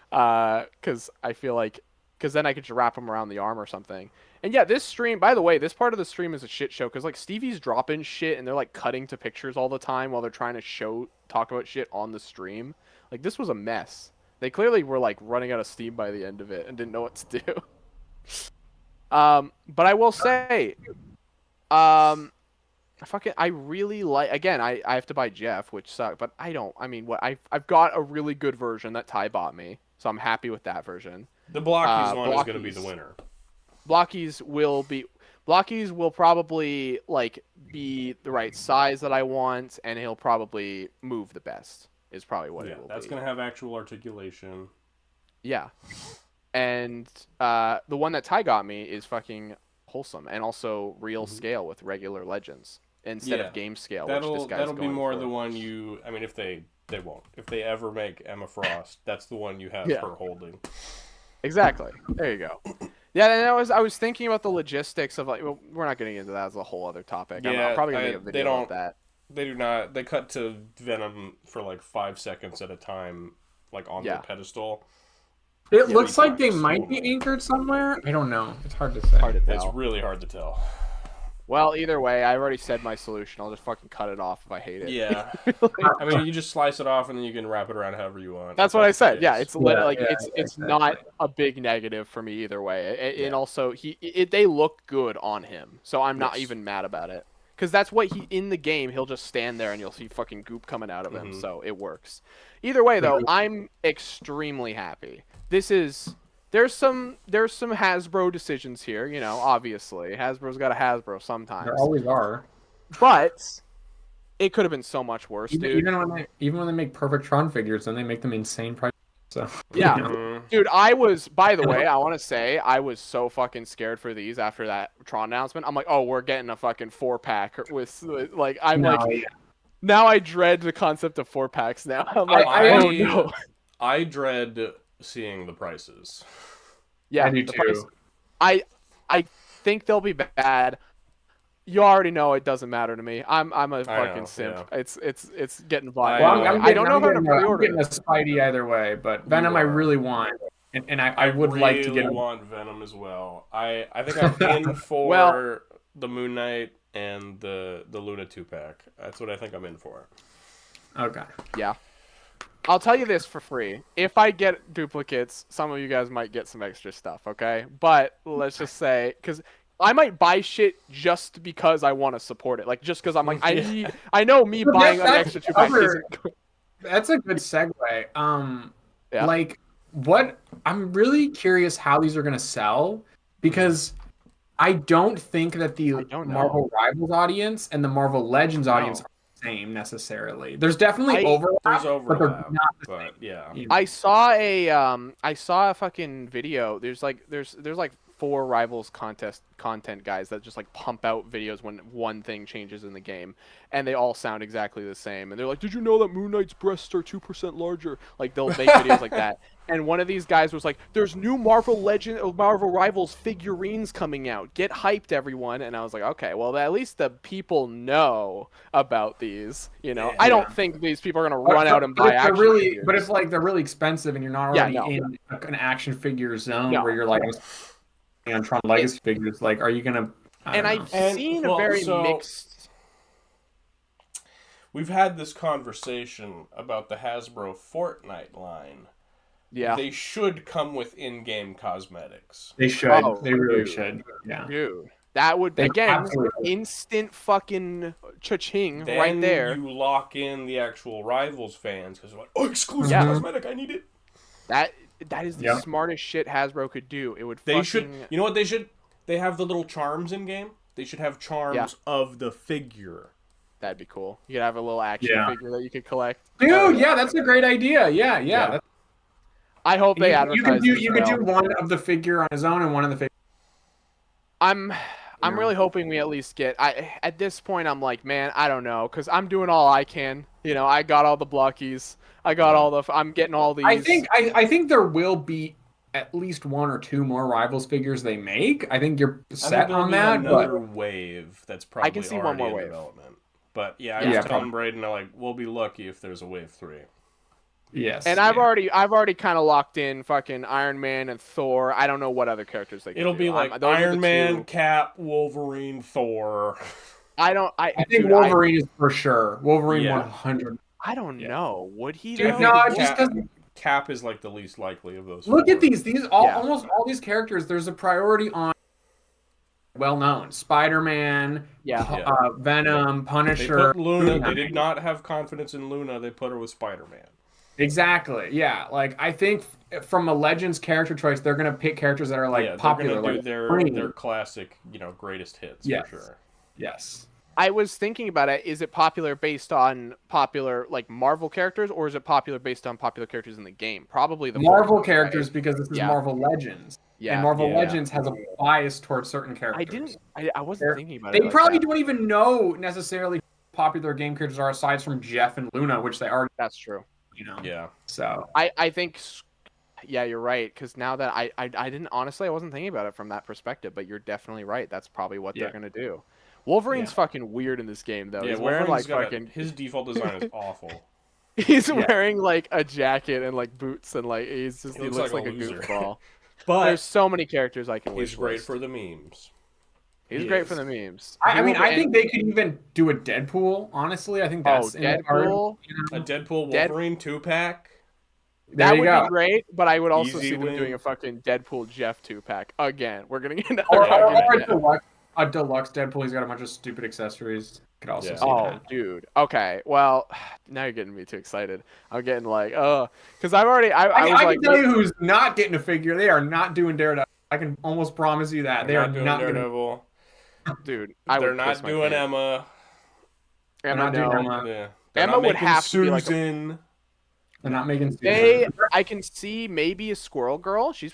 because I feel like, because then I could just wrap them around the arm or something. And yeah, this stream, by the way, this part of the stream is a shit show, because like Stevie's dropping shit and they're like cutting to pictures all the time while they're trying to talk about shit on the stream. Like, this was a mess. They clearly were like running out of steam by the end of it and didn't know what to do. But I will say, I really like, again, I have to buy Jeff, which sucks, but I mean, I've got a really good version that Ty bought me, so I'm happy with that version. The Blockies one is going to be the winner. Blockies will probably like be the right size that I want, and he'll probably move the best. Is probably what it will be. That's going to have actual articulation. Yeah, and the one that Ty got me is fucking wholesome, and also real scale with regular legends instead of game scale. That'll be more the one you. I mean, if they won't. If they ever make Emma Frost, that's the one you have her holding. Exactly. There you go. Yeah, and I was thinking about the logistics of like. Well, we're not getting into that as a whole other topic. Yeah, I'm probably gonna make a video about that. They do not. They cut to Venom for like 5 seconds at a time, like on the pedestal. It looks like they might be anchored somewhere. I don't know. It's hard to say. It's really hard to tell. Well, either way, I've already said my solution. I'll just fucking cut it off if I hate it. Yeah. I mean, you just slice it off and then you can wrap it around however you want. That's what I said. Yeah, it's it's not a big negative for me either way. And also, they look good on him, so I'm not even mad about it. Because that's what in the game, he'll just stand there and you'll see fucking goop coming out of him, so it works. Either way, though, I'm extremely happy. There's some Hasbro decisions here, you know, obviously. Hasbro's got a Hasbro sometimes. There always are. But it could have been so much worse, dude. Even when they make perfect Tron figures, then they make them insane prices. So yeah. Dude, by the way, I want to say, I was so fucking scared for these after that Tron announcement. I'm like, oh, we're getting a fucking 4-pack with, like, now I dread the concept of 4-packs now. I'm like, oh no. I dread seeing the prices. Yeah, I do too. I think they'll be bad. You already know it doesn't matter to me. I'm a fucking simp. Yeah. It's getting violent. I don't know if I'm gonna pre-order. I'm getting a Spidey either way, but Venom I really want, and I would really like to get. I want Venom as well. I think I'm in for the Moon Knight and the Luna 2-pack. That's what I think I'm in for. Okay. Yeah. I'll tell you this for free. If I get duplicates, some of you guys might get some extra stuff, okay? But let's just say, because I might buy shit just because I want to support it. Like, just because I'm like, I know me buying an extra 2-pack isn't good. That's a good segue. Like, I'm really curious how these are going to sell, because I don't think that the Marvel Rivals audience and the Marvel Legends audience are the same necessarily. There's definitely overlap, but they're not the same. Yeah. I saw a fucking video. There's like 4 Rivals content guys that just like pump out videos when one thing changes in the game, and they all sound exactly the same. And they're like, "Did you know that Moon Knight's breasts are 2% larger?" Like, they'll make videos like that. And one of these guys was like, "There's new Marvel Rivals figurines coming out. Get hyped, everyone!" And I was like, "Okay, well, at least the people know about these. You know, I don't think these people are gonna run out and buy action figures. But if like they're really expensive and you're not already in an action figure zone where you're like on Tron Legacy figures, like, are you gonna? I've seen a very mixed. We've had this conversation about the Hasbro Fortnite line. Yeah, they should come with in-game cosmetics. They should. They really should. Yeah, dude, that would instant fucking cha-ching right there. You lock in the actual Rivals fans because they're like, "Oh, exclusive cosmetic, I need it." That is the smartest shit Hasbro could do. It would. You know what they should? They have the little charms in game. They should have charms of the figure. That'd be cool. You could have a little action figure that you could collect. Dude, that's a great idea. Yeah. I hope they advertise. You could do one of the figure on his own and one of the figure. I'm really hoping we at least get. At this point, I'm like, man, I don't know, because I'm doing all I can. You know, I got all the Blockies. I got all the. I'm getting all these. I think there will be at least 1 or 2 more Rivals figures they make. I think you're set on that. Another wave that's probably I can see one more wave. Development. But yeah, I Yeah, was telling Braden, like, we'll be lucky if there's a wave 3. Yes. And I've already kind of locked in fucking Iron Man and Thor. I don't know what other characters they can It'll do. be like those are the Iron Man, two. Cap, Wolverine, Thor. I think dude, Wolverine is for sure. Wolverine Yeah. 100. I don't know. Would he? Dude, though? no, I just think because. Cap is like the least likely of those. Look 4. at these. Almost all these characters. There's a priority on well-known Spider-Man, Yeah. Venom, They Punisher. put Luna. They did not have confidence in Luna. They put her with Spider-Man. Exactly. Yeah. Like I think from a Legends character choice, they're gonna pick characters that are like popular. They're gonna do their classic, greatest hits for sure. Yes. I was thinking about it. Is it popular based on popular like Marvel characters, or is it popular based on popular characters in the game? Probably the Marvel former, characters right? because this is Yeah. Marvel Legends. Yeah. And Marvel Yeah. Legends has a bias towards certain characters. I wasn't thinking about They it. Like probably that. don't even know necessarily who popular game characters are aside from Jeff and Luna, which they already, That's true. Yeah. So I think. Yeah, you're right. Because now that I didn't honestly, I wasn't thinking about it from that perspective. But you're definitely right. That's probably what they're gonna do. Wolverine's fucking weird in this game though. Yeah, He's wearing like fucking. his default design is awful. He's wearing like a jacket and like boots and like he looks like a loser. goofball. But There's so many characters I can wish. he's great for the memes. He's great for the memes. I mean, I think they could even do a Deadpool. Honestly, I think that's in the card, Deadpool. you A know? Deadpool Wolverine 2-pack. There That you would go. be great, but I would also Easy see them win. doing a fucking Deadpool Jeff 2-pack again. We're gonna get another. Or fucking- a deluxe Deadpool. He's got a bunch of stupid accessories. Could also Yeah. see Oh, that. dude. Okay. Well, now you're getting me too excited. I'm getting like, because I've already. I was I like, can tell you who's not getting a figure. They are not doing Daredevil. I can almost promise you that they are doing not going to. Daredevil. dude, They're not doing Emma. Emma. not doing No. Emma. Yeah. They're Emma not would making have to be like a Susan. They're not making. I can see maybe a Squirrel Girl. She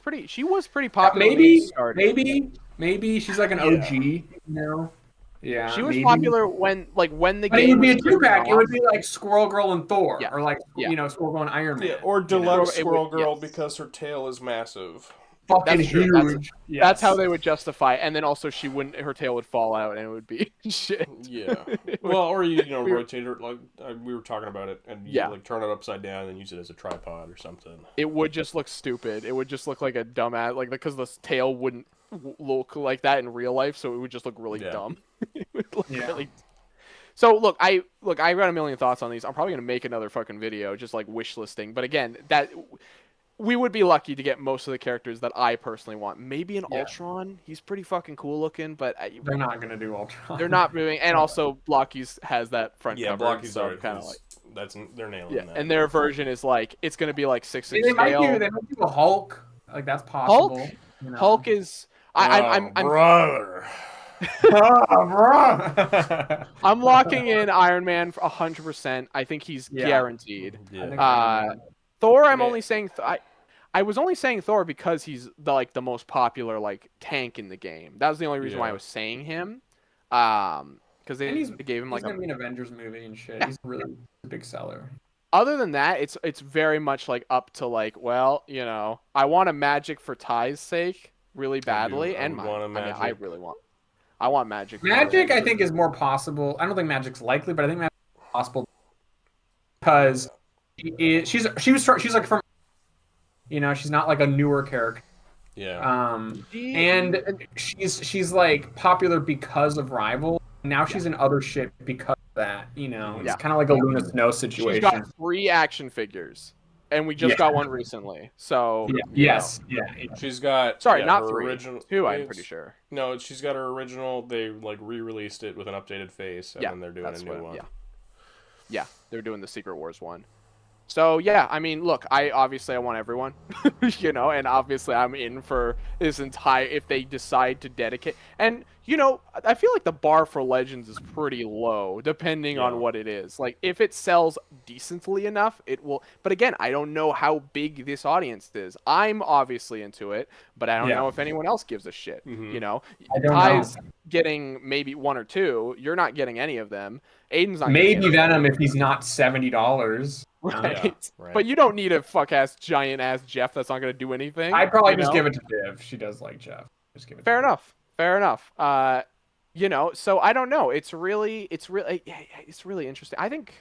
was pretty popular. when maybe, she started. maybe she's like an OG. You know. Yeah. She was maybe. popular when the But it game would be a was kicking 2-pack. It off. would be like Squirrel Girl and Thor, Yeah. or like Yeah. Squirrel Girl and Iron Man. Yeah, or you know? deluxe It would- Squirrel Girl yes. because her tail is massive. Fucking That's true. huge. That's how they would justify, and then also her tail would fall out, and it would be shit. Yeah. Well, or rotate her like we were talking about it, and you Yeah. like turn it upside down and use it as a tripod or something. It would just look stupid. It would just look like a dumbass, like because the tail wouldn't look like that in real life, so it would just look really Yeah. dumb. It would look Yeah. really. So look, I've got a million thoughts on these. I'm probably gonna make another fucking video, just like wish listing. But again, we would be lucky to get most of the characters that I personally want. Maybe an Ultron. He's pretty fucking cool looking, but They're not gonna do Ultron. they're not moving. And also, Blocky's has that front Yeah, cover. Blocky's so already kind of like they're nailing yeah. that. And their version is like it's gonna be like 6-inch They might scale. do a Hulk. Like that's possible. Hulk? You know? Hulk is. I'm brother. I'm locking in Iron Man for 100%. I think he's Yeah. guaranteed. Yeah. Thor, I'm Man. only saying I was only saying Thor because he's the most popular like tank in the game. That was the only reason why I Yeah. was saying him. Because they And gave him like He's gonna be an Avengers movie and shit. Yeah. He's really a big seller. other than that, it's very much like up to like, well, I want a Magic for Ty's sake really badly, I and would mine. want a I mean, I Magic. really want. I want Magic. Magic, I think, is more possible. I don't think Magic's likely, but I think Magic's possible because she's like from, she's not like a newer character. Yeah. And she's like popular because of Rival. Now she's in other shit because of that. It's Yeah. kind of like a Luna Snow She's situation. got 3 action figures, and we just Yeah. got one recently. So Yeah. Yes. Yeah. She's got sorry, yeah, not her 3. original 2. I'm it's- pretty sure. No, she's got her original. They like re-released it with an updated face, and Yeah, then they're doing a that's new what- one. Yeah, they're doing the Secret Wars one. So yeah, I mean, look, I want everyone, and obviously I'm in for this entire. If they decide to dedicate, and I feel like the bar for Legends is pretty low, depending Yeah. on what it is. Like if it sells decently enough, it will. But again, I don't know how big this audience is. I'm obviously into it, but I don't Yeah. know if anyone else gives a shit. Mhm. I don't Ty's know. getting maybe 1 or 2. You're not getting any of them. Aiden's not. getting Maybe any of them. Venom if he's not $70. Right. Yeah, right. But you don't need a fuck ass giant ass Jeff that's not gonna do anything. I'd probably you just know? give it to Viv. She does like Jeff. Just give it. Fair to enough. Fair enough. So I don't know. It's really interesting. I think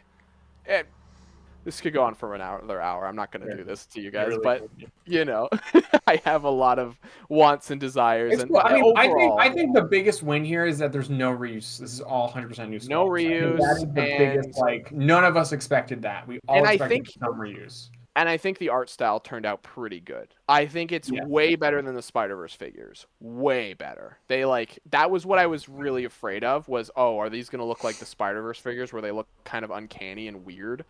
eh, this could go on for another hour. I'm not going to do this to you guys, really but cool. I have a lot of wants and desires. It's And cool. I mean, overall, I think the biggest win here is that there's no reuse. This is all 100% new no sculpts. I think reuse, that is the biggest. Like, none of us expected that. We all And I expected think- some reuse. and I think the art style turned out pretty good. I think it's Yes. way better than the Spider-Verse figures. Way better. That was what I was really afraid of was, are these going to look like the Spider-Verse figures where they look kind of uncanny and weird,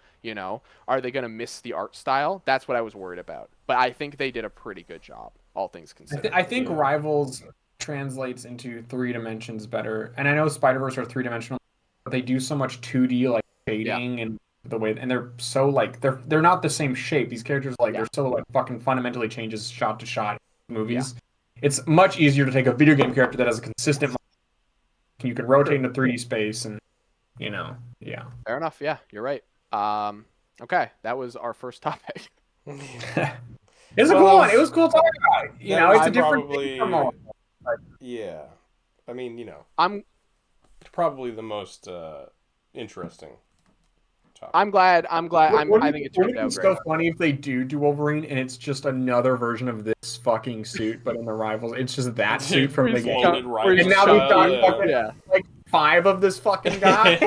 Are they going to miss the art style? That's what I was worried about. But I think they did a pretty good job, all things considered. I think Rivals translates into 3 dimensions better. And I know Spider-Verse are 3-dimensional, but they do so much 2D like shading and the way, and they're so like they're not the same shape. These characters their silhouette fucking fundamentally changes shot to shot in movies. It's much easier to take a video game character that has a consistent you can rotate into 3D space and Fair enough. Yeah, you're right. Okay, that was our first topic. It's a cool one. It was cool talking about it. It's a different thing from all. Yeah. I mean, I'm probably the most interesting topic. I'm glad. I think it turned out It's great. so funny if they do Wolverine and it's just another version of this fucking suit, but in the Rivals, it's just that suit from the game. Loaded And now we've got fucking Yeah. like 5 of this fucking guy.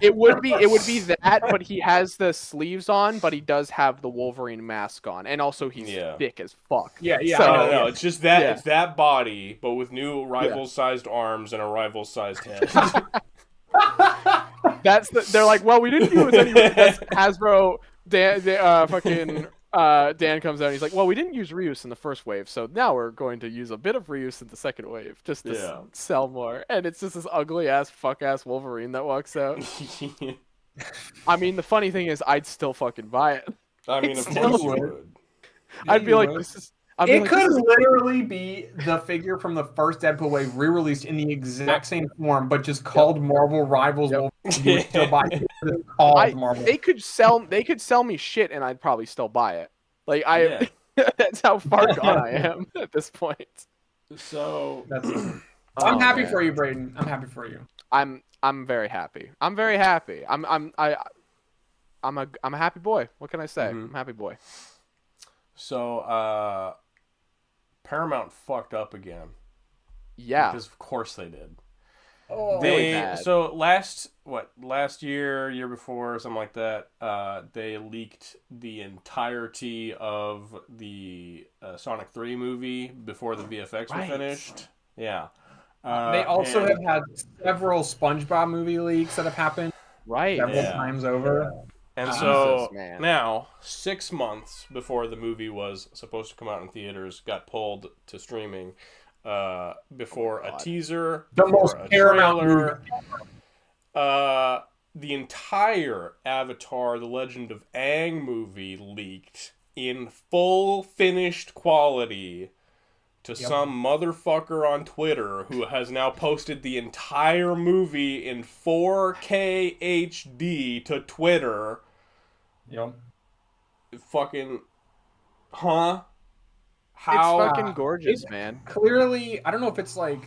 It would be that, but he has the sleeves on, but he does have the Wolverine mask on, and also he's thick as fuck. Yeah. So- No, it's just that it's that body, but with new rival-sized arms and a rival-sized head. They're like, well, we didn't use any. That's Hasbro. Dan comes out and he's like, well, we didn't use reuse in the first wave, so now we're going to use a bit of reuse in the second wave just to sell more. And it's just this ugly ass fuck ass Wolverine that walks out. I mean, the funny thing is, I'd still fucking buy it. I mean, of Still course you would. would. I'd be like, this is. It could literally be the figure from the first Deadpool wave re-released in the exact same form, but just called Marvel Rivals. Wolverine. You would still buy it. It's called Marvel. They could sell me shit, and I'd probably still buy it. Like that's how far gone I am at this point. So I'm happy for you, Braden. I'm happy for you. I'm very happy. I'm very happy. I'm a happy boy. What can I say? I'm a happy boy. So Paramount fucked up again. Yeah. Because of course they did. Oh, really bad. So last year before, something like that, they leaked the entirety of the Sonic 3 movie before the VFX were finished. Yeah. They also have had several SpongeBob movie leaks that have happened several times over. And so now, 6 months before the movie was supposed to come out in theaters, got pulled to streaming. Before a teaser, the most Paramount trailer, the entire Avatar: The Legend of Aang movie leaked in full finished quality to some motherfucker on Twitter who has now posted the entire movie in 4K HD to Twitter. Yep. Fucking, huh? How? It's fucking gorgeous, man. Clearly, I don't know if it's like.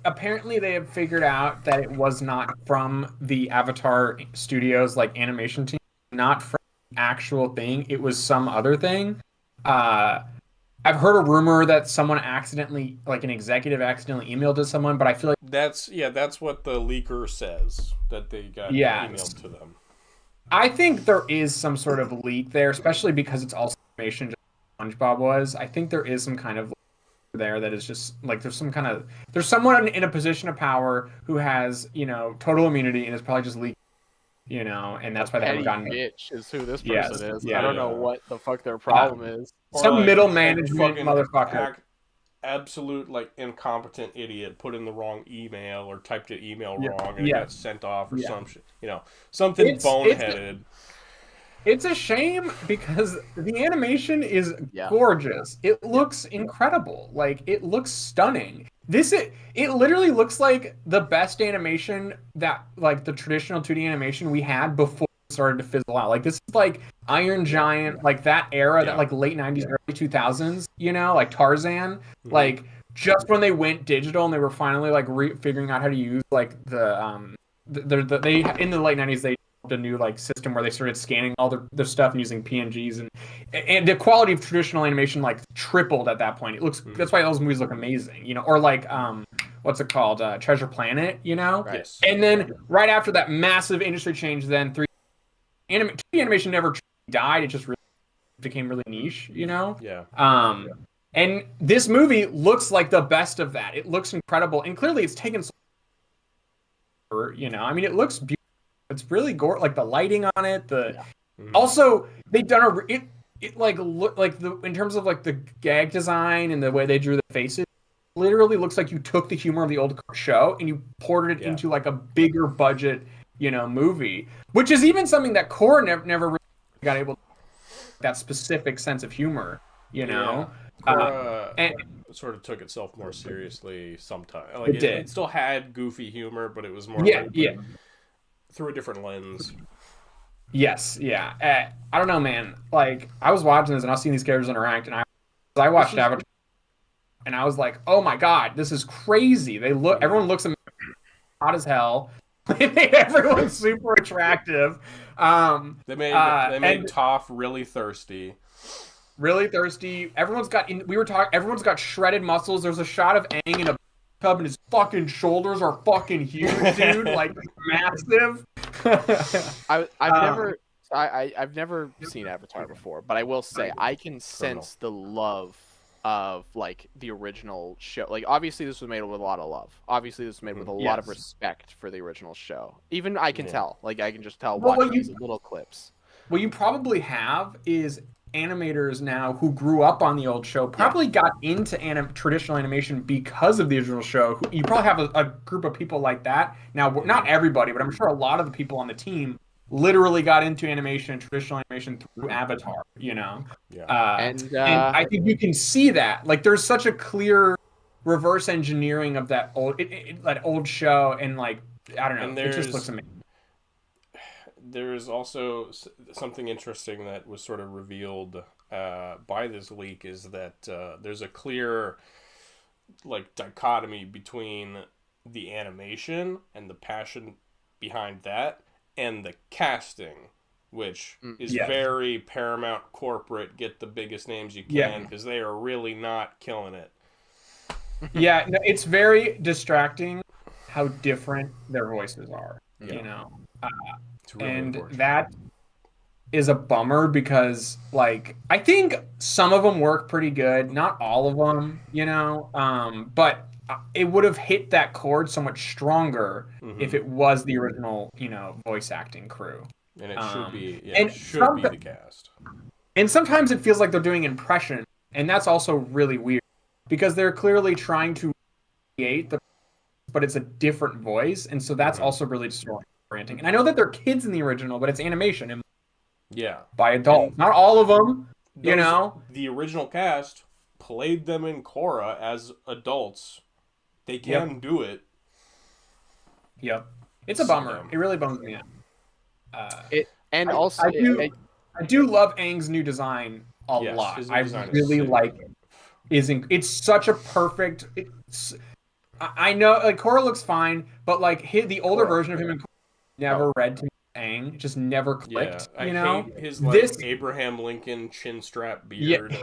Apparently, they have figured out that it was not from the Avatar Studios like animation team, not from the actual thing. It was some other thing. I've heard a rumor that someone accidentally, like an executive, accidentally emailed to someone, but I feel like that's what the leaker says, that they got emailed to them. I think there is some sort of leak there, especially because it's also animation, just like SpongeBob was. I think there is some kind of there that is just like there's someone in a position of power who has total immunity and is probably just leaked, and that's why they haven't gotten bitch is who this person is. I don't know what the fuck their problem is. Some like, middle management motherfucker. Absolute incompetent idiot put in the wrong email or typed an email wrong and it got sent off or some shit. Something boneheaded. It's a shame because the animation is gorgeous. It looks incredible. Like it looks stunning. It literally looks like the best animation that like the traditional 2D animation we had before it started to fizzle out. Like this is like Iron Giant, like that era, that like late 90s, early 2000s, like Tarzan. Like just when they went digital and they were finally like figuring out how to use like they in the late 90s they developed a new like system where they started scanning all their stuff and using PNGs and the quality of traditional animation like tripled at that point. It looks that's why those movies look amazing, you know, or like what's it called, Treasure Planet, you know? Right. Yes. And then right after that massive industry change, then 2D animation never died. It just really became really niche, you know? Yeah. And this movie looks like the best of that. It looks incredible, and clearly it's taken so, you know, I mean, it looks beautiful. It's really like the lighting on it. Also they've done it like look like in terms of like the gag design and the way they drew the faces. Literally looks like you took the humor of the old show and you ported it into like a bigger budget, you know, movie, which is even something that Core never really got able to, that specific sense of humor, you know. And sort of took itself more seriously sometimes. Like it still had goofy humor, but it was more through a different lens. Yes, yeah. I don't know, man. Like I was watching this and I was seeing these characters interact, and I watched Avatar, and I was like, oh my god, this is crazy. Everyone looks hot as hell. They made everyone super attractive. They made Toph really thirsty. Really thirsty. Everyone's got shredded muscles. There's a shot of Aang in a tub and his fucking shoulders are fucking huge, dude. Like massive. I've never seen Avatar before, but I will say I can sense the love of like the original show. Like obviously this was made with a lot of love. Obviously this was made with a lot of respect for the original show. Even I can tell. Like I can just tell watching these little clips. What you probably have is animators now who grew up on the old show probably got into traditional animation because of the original show. You probably have a group of people like that. Now, not everybody, but I'm sure a lot of the people on the team literally got into traditional animation through Avatar, you know? Yeah. And I think you can see that. Like, there's such a clear reverse engineering of that old show, and like, I don't know, it just looks amazing. There's also something interesting that was sort of revealed by this leak, is that there's a clear like dichotomy between the animation and the passion behind that and the casting, which is very Paramount corporate, get the biggest names you can, because they are really not killing it. Yeah, no, it's very distracting how different their voices are, you know? Really and that is a bummer because, like, I think some of them work pretty good, not all of them, you know, but it would have hit that chord so much stronger if it was the original, you know, voice acting crew. And it should be, it should be the cast. And sometimes it feels like they're doing impression, and that's also really weird because they're clearly trying to create but it's a different voice, and so that's also really disorienting. And I know that they're kids in the original, but it's animation and by adults. Not all of them, you know. The original cast played them in Korra as adults. They can do it. Yep. It's a bummer. It really bums me out. I do love Aang's new design a lot. I really like it. It's such a perfect. I know, like, Korra looks fine, but like the older version of him in Korra never read to me. Aang just never clicked. You know, hate his like Abraham Lincoln chin strap beard.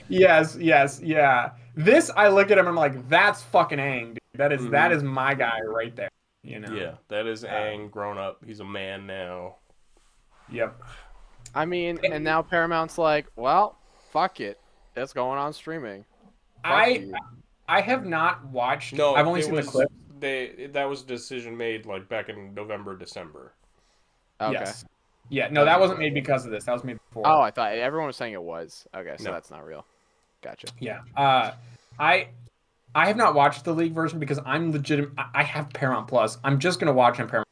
Yes. This, I look at him, I'm like, that's fucking Aang, dude. That is my guy right there. You know. Yeah, that is Aang grown up. He's a man now. Yep. I mean, and now Paramount's like, well, fuck it, it's going on streaming. I have not watched. No, I've only seen the clip. That was a decision made like back in November, December. Okay. Yes. Yeah, no, that wasn't made because of this. That was made before. Oh, I thought everyone was saying it was. Okay, so that's not real. Gotcha. Yeah. I have not watched the League version because I'm legitimate. I have Paramount Plus. I'm just gonna watch on Paramount.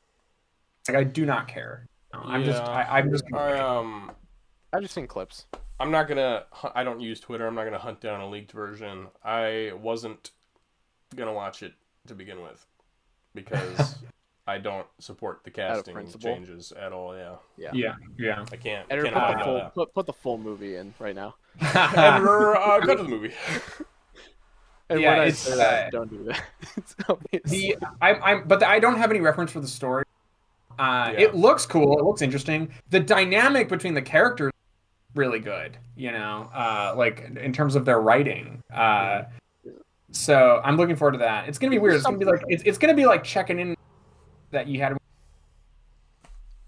Like, I do not care. No, I'm just. I've just seen clips. I'm not gonna. I don't use Twitter. I'm not gonna hunt down a leaked version. I wasn't gonna watch it to begin with because I don't support the casting changes at all. Yeah. I can't. Editor, put the full movie in right now. Editor, cut to the movie. And Yeah, when I it's, say that, don't do that. It's obvious. But I don't have any reference for the story. It looks cool. It looks interesting. The dynamic between the characters is really good. Like in terms of their writing. So I'm looking forward to that. It's gonna be weird. It's gonna be like it's gonna be like checking in that you had.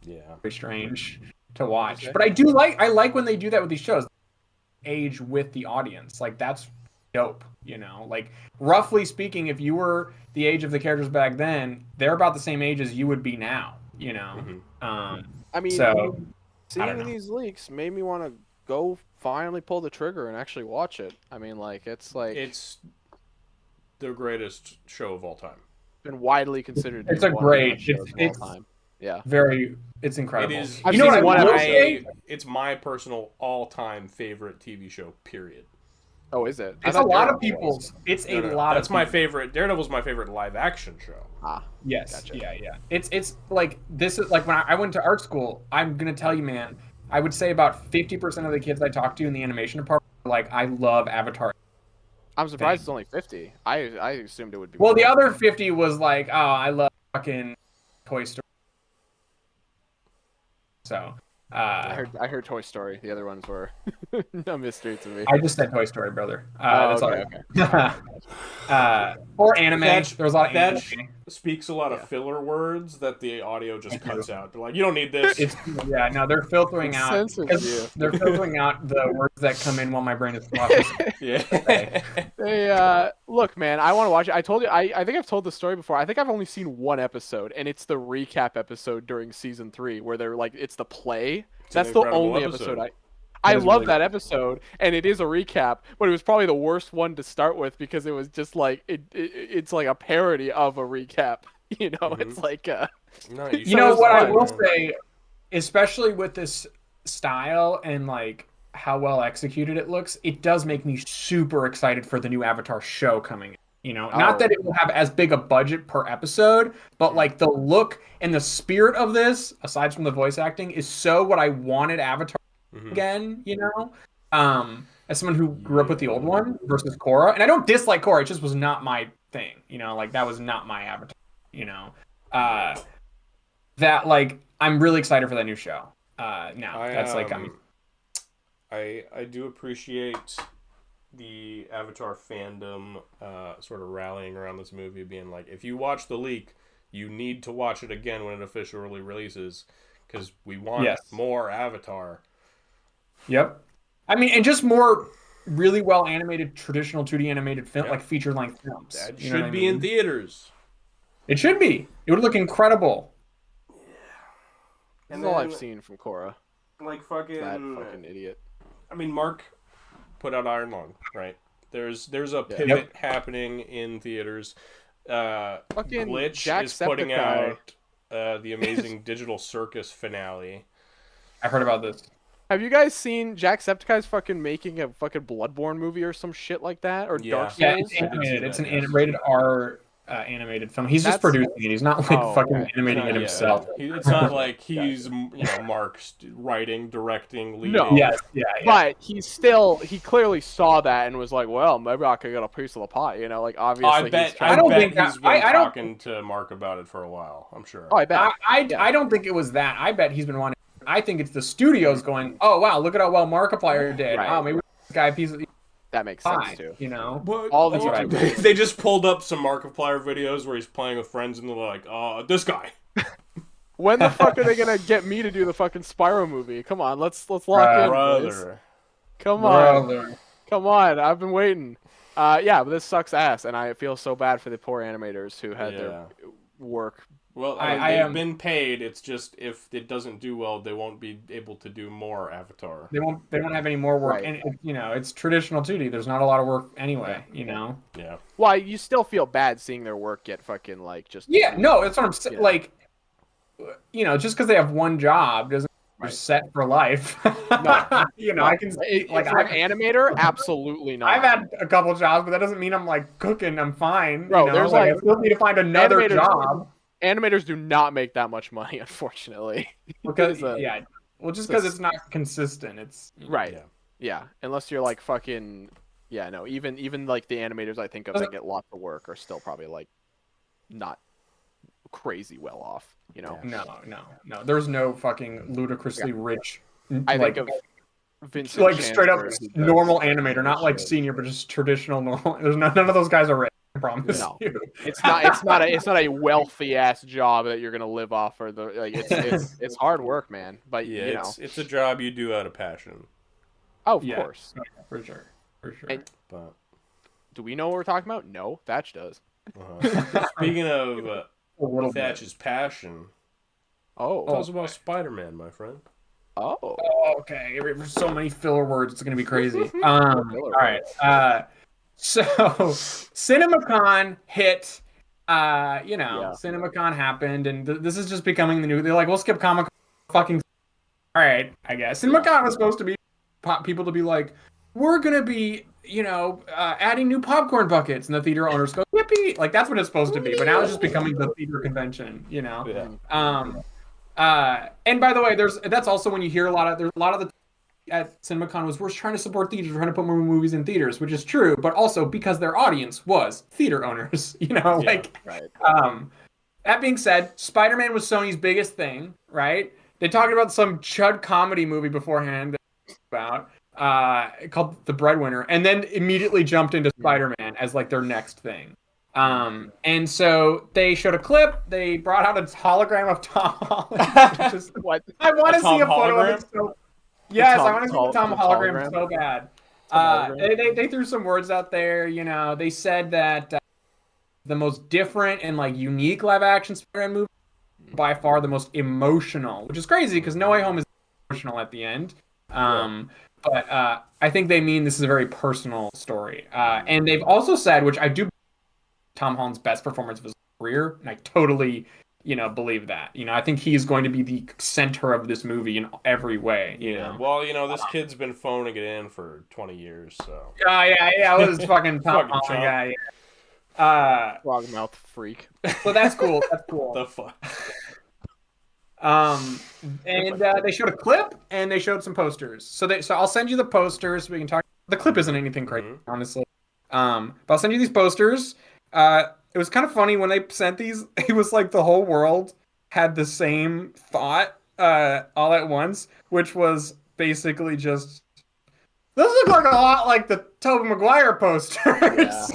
Yeah. Very strange to watch, but I like when they do that with these shows. Age with the audience, like that's dope. Like roughly speaking, if you were the age of the characters back then, they're about the same age as you would be now. I mean, so seeing these leaks made me want to go finally pull the trigger and actually watch it. I mean, like it's the greatest show of all time. Been widely considered. It's a great. It's all time. Yeah, it's incredible. It is. I've seen one episode. It's my personal all-time favorite TV show. Period. Oh, is it? It's a lot of people's. It's a lot. That's my favorite. Daredevil's my favorite live-action show. Yes. Gotcha. Yeah. It's like this is like when I went to art school. I'm gonna tell you, man. I would say about 50% of the kids I talked to in the animation department were like, I love Avatar. I'm surprised it's only 50. I assumed it would be. Well, more. the other 50 was like, oh, I love fucking Toy Story. So, I heard Toy Story. The other ones were a mystery to me. I just said Toy Story, brother. That's okay. Or anime. There was a lot of that anime. Speaks a lot of filler words that the audio just cuts out. They're like, you don't need this. They're filtering out. They're filtering out the words that come in while my brain is processing. Yeah. Look, man, I want to watch it. I told you, I think I've told the story before. I think I've only seen one episode, and it's the recap episode during season 3, where they're like, it's the play. That's the only episode I love really that episode, and it is a recap, but it was probably the worst one to start with because it was just like it's like a parody of a recap. It's like what I will say, especially with this style and like how well executed it looks, it does make me super excited for the new Avatar show coming. Not that it will have as big a budget per episode, but like the look and the spirit of this, aside from the voice acting, is so what I wanted Avatar again, as someone who grew up with the old one versus Korra. And I don't dislike Korra, it just was not my thing, like that was not my Avatar, that like I'm really excited for that new show. I do appreciate the Avatar fandom sort of rallying around this movie, being like, if you watch the leak, you need to watch it again when it officially releases, because we want more Avatar. Yep. I mean, and just more really well animated, traditional 2D animated film, like feature length films. That should be in theaters. It should be. It would look incredible. Yeah. That's all I've seen from Korra. Like fucking that fucking idiot. I mean, Mark put out Iron Lung, right? There's a pivot happening in theaters. Fucking Glitch is putting out the amazing Digital Circus finale. I've heard about this. Have you guys seen Jacksepticeye's fucking making a fucking Bloodborne movie or some shit like that? Or Dark Souls? Yeah, it's animated. It's an rated R animated film. He's just producing it. He's not like fucking animating it himself. It's not like he's Mark's writing, directing, leading. No. Yeah. But he clearly saw that and was like, well, maybe I could get a piece of the pie. Like obviously. I bet he's been talking to Mark about it for a while. I'm sure. Oh, I bet. I don't think it was that. I bet he's been wanting. I think it's the studios going, oh wow, look at how well Markiplier did. Right. Oh, maybe this guy a piece of that makes sense too. All they just pulled up some Markiplier videos where he's playing with friends, and they're like, this guy. When the fuck are they gonna get me to do the fucking Spyro movie? Come on, let's lock in. Brother. Come on, I've been waiting. But this sucks ass, and I feel so bad for the poor animators who had their work. Well, they've been paid. It's just if it doesn't do well, they won't be able to do more Avatar. They won't have any more work, and it's traditional 2D. There's not a lot of work anyway. Yeah. Well, you still feel bad seeing their work get fucking like just. Yeah, no, that's what I'm saying. Like, just because they have one job doesn't mean they're set for life. No, I can say like I'm an animator. Absolutely not. I've had a couple jobs, but that doesn't mean I'm like cooking. I'm fine. Bro, there's I still need to find another job. Animators do not make that much money, unfortunately. Because just because it's not consistent. It's right. Yeah. Unless you're like fucking, Yeah, no, even like the animators I think of that get lots of work are still probably like not crazy well off, you know. No. There's no fucking ludicrously rich, I like, think of Vincent like straight up Chancellor, who does normal animator, not like shit. senior, but just traditional normal. There's none of those guys are rich. I promise No. you. It's not a wealthy ass job that you're gonna live off, or the like. It's hard work, man. But Yeah, you know, it's a job you do out of passion. oh, of Yeah. course. For sure. And But do we know what we're talking about? No, Thatch does. speaking of A little bit. Thatch's passion, Oh, tell us about Spider-Man, my friend. oh, Oh, okay. There's so many filler words. It's gonna be crazy. All right. So CinemaCon hit. CinemaCon happened, and this is just becoming the new. They're like, we'll skip Comic Con. Fucking. All right, I guess. CinemaCon was supposed to be people to be like, we're gonna be, adding new popcorn buckets, and the theater owners go, yippee! Like that's what it's supposed to be. But now it's just becoming the theater convention. Yeah. And by the way, that's also when you hear a lot of the at CinemaCon was we're trying to support theaters, we're trying to put more movies in theaters, which is true, but also because their audience was theater owners, right. That being said, Spider-Man was Sony's biggest thing, right? They talked about some chud comedy movie beforehand about called The Breadwinner, and then immediately jumped into Spider-Man as like their next thing. And so they showed a clip. They brought out a hologram of Tom Holland. What? I want to see a Tom photo of it. Yes, I want to see the Tom hologram hologram? so bad. They threw some words out there. They said that the most different and like unique live action Spider-Man movie, by far the most emotional, which is crazy because No Way Home is emotional at the end. But I think they mean this is a very personal story. And they've also said, which I do, Tom Holland's best performance of his career, and I totally, believe that. I think he's going to be the center of this movie in every way. Well, this kid's been phoning it in for 20 years, so. Yeah. It was fucking Tom Fucking Holland guy. Frogmouth freak. So that's cool. That's cool. The fuck. And they showed a clip and they showed some posters. So I'll send you the posters so we can talk. The clip isn't anything crazy, honestly. But I'll send you these posters. It was kind of funny when they sent these. It was like the whole world had the same thought all at once, which was basically just, those look like a lot like the Tobey Maguire posters,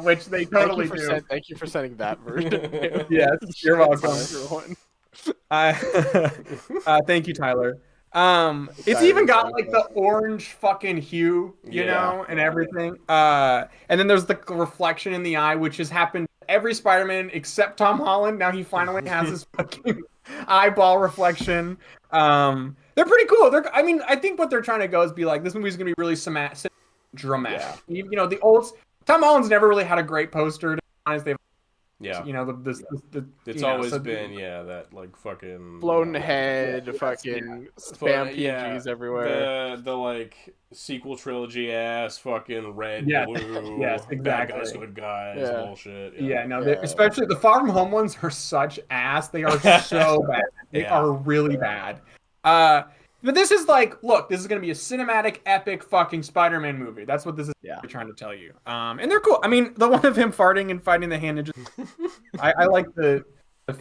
which they totally do. Thank you for sending that version. Yes, you're welcome. Everyone. Thank you, Tyler. It's even got like the orange fucking hue, and everything. And then there's the reflection in the eye, which has happened to every Spider-Man except Tom Holland. Now he finally has his fucking eyeball reflection. They're pretty cool. I think what they're trying to go is be like, this movie's gonna be really dramatic. Yeah. The old Tom Holland's never really had a great poster. To be honest, they've Yeah. It's always been that like fucking floating head, fucking spam PGs everywhere. The like sequel trilogy ass fucking red, blue, yes, exactly. bad guys, good guys, bullshit. Especially the Far From Home ones are such ass. They are so bad. They are really bad. But this is like, look, this is gonna be a cinematic, epic fucking Spider-Man movie. That's what this is trying to tell you. And they're cool. I mean, the one of him farting and fighting the hand ninjas. I like the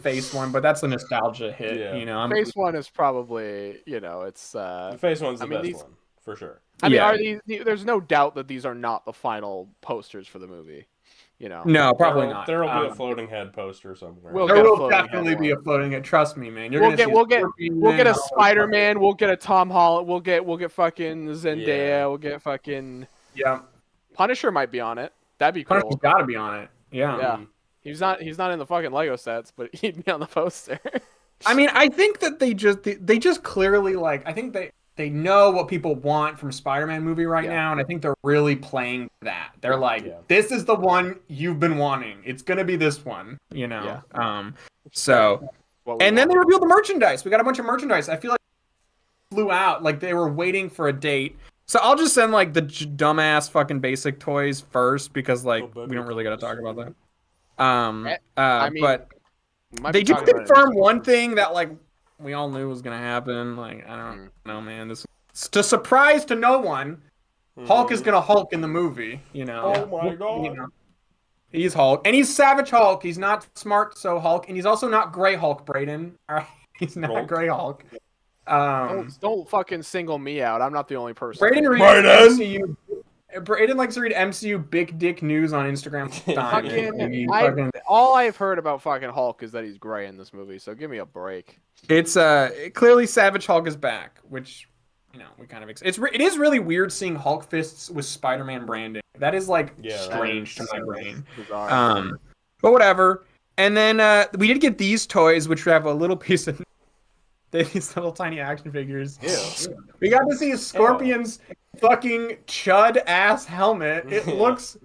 face one, but that's a nostalgia hit. Yeah. Face one is probably, it's the face one's the best one for sure. I mean, are these? There's no doubt that these are not the final posters for the movie. No, probably not. There will be a floating head poster somewhere. There will definitely be a floating head. Trust me, man. We'll get a Spider-Man. We'll get a Tom Holland. We'll get fucking Zendaya. Yeah. We'll get fucking Punisher might be on it. That'd be cool. Punisher's got to be on it. Yeah. He's not in the fucking Lego sets, but he'd be on the poster. I mean, I think that they just clearly like. I think they know what people want from Spider-Man movie right now, and I think they're really playing that. They're like, this is the one you've been wanting. It's gonna be this one, So, and then they revealed the merchandise. We got a bunch of merchandise. I feel like flew out, like they were waiting for a date. So I'll just send like the dumbass fucking basic toys first because like we don't really got to talk about that. But they did confirm one thing that like we all knew was gonna happen. Like I don't know, man. This to surprise to no one. Hulk is gonna Hulk in the movie. You know. Oh my god. You know. He's Hulk, and he's Savage Hulk. He's not smart, so Hulk, and he's also not Gray Hulk. Braden, all right, he's not Hulk. Gray Hulk. Don't fucking single me out. I'm not the only person. Braden reads MCU. Braden likes to read MCU big dick news on Instagram. All I've heard about fucking Hulk is that he's gray in this movie. So give me a break. It's clearly Savage Hulk is back, which we kind of it is really weird seeing Hulk fists with Spider-Man branding. That is strange to my brain. Bizarre. But whatever. And then we did get these toys, which have a little piece of these little tiny action figures. Ew. We got to see Scorpion's fucking chud ass helmet. It looks.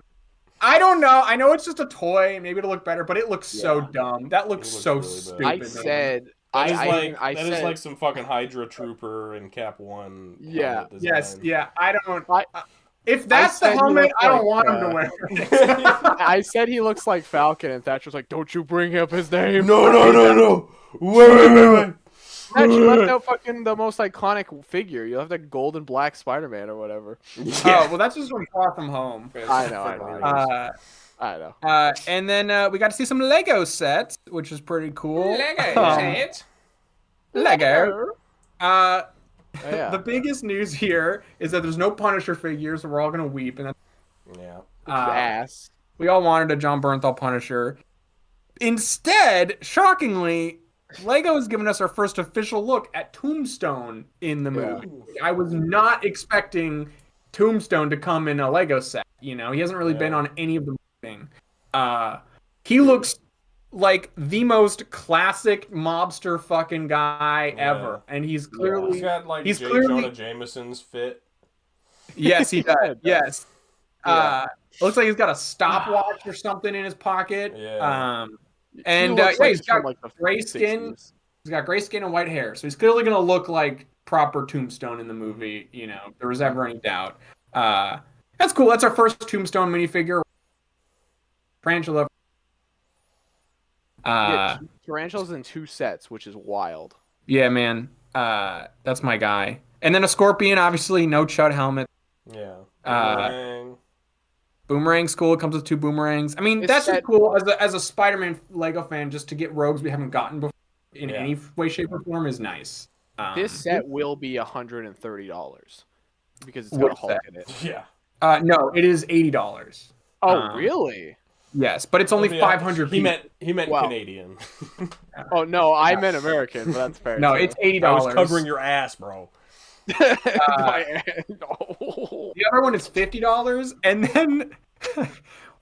I don't know. I know it's just a toy. Maybe it'll look better, but it looks so dumb. That looks so really bad. stupid. That is like some fucking Hydra Trooper in Cap 1. Yeah. Yes. Yeah. I don't. If that's the helmet, I don't want him to wear it. I said he looks like Falcon, and Thatcher's like, "Don't you bring up his name." No. Wait. Thatcher, you left out fucking the most iconic figure. You left that gold and black Spider-Man or whatever. Oh, well, that's just from Far From Home. I know. I know. And then we got to see some Lego sets, which is pretty cool. Lego. Yeah. The biggest news here is that there's no Punisher figures, so we're all gonna weep. And ass. We all wanted a John Bernthal Punisher. Instead, shockingly, Lego has given us our first official look at Tombstone in the movie. I was not expecting Tombstone to come in a Lego set. He hasn't really been on any of the movie. He looks like the most classic mobster fucking guy ever, and he's clearly he's got like Jonah Jameson's fit. Yes, he does. Yes. Looks like he's got a stopwatch or something in his pocket. Yeah. He's got gray skin. He's got gray skin and white hair, so he's clearly gonna look like proper Tombstone in the movie. If there was ever any doubt. That's cool. That's our first Tombstone minifigure. Tarantula. Tarantula's in 2 sets, which is wild. Yeah, man. That's my guy. And then a Scorpion, obviously, no chud helmet. Yeah. Boomerang's cool. It comes with 2 boomerangs. I mean, that's just cool as a Spider-Man Lego fan. Just to get rogues we haven't gotten before in any way, shape, or form is nice. This set will be $130 because it's got a Hulk in it. Yeah. No, it is $80. Oh, really? Yes, but it's only 500. He meant Canadian. Oh no, I meant American, but that's fair. No, it's $80. I was covering your ass, bro. The other one is $50, and then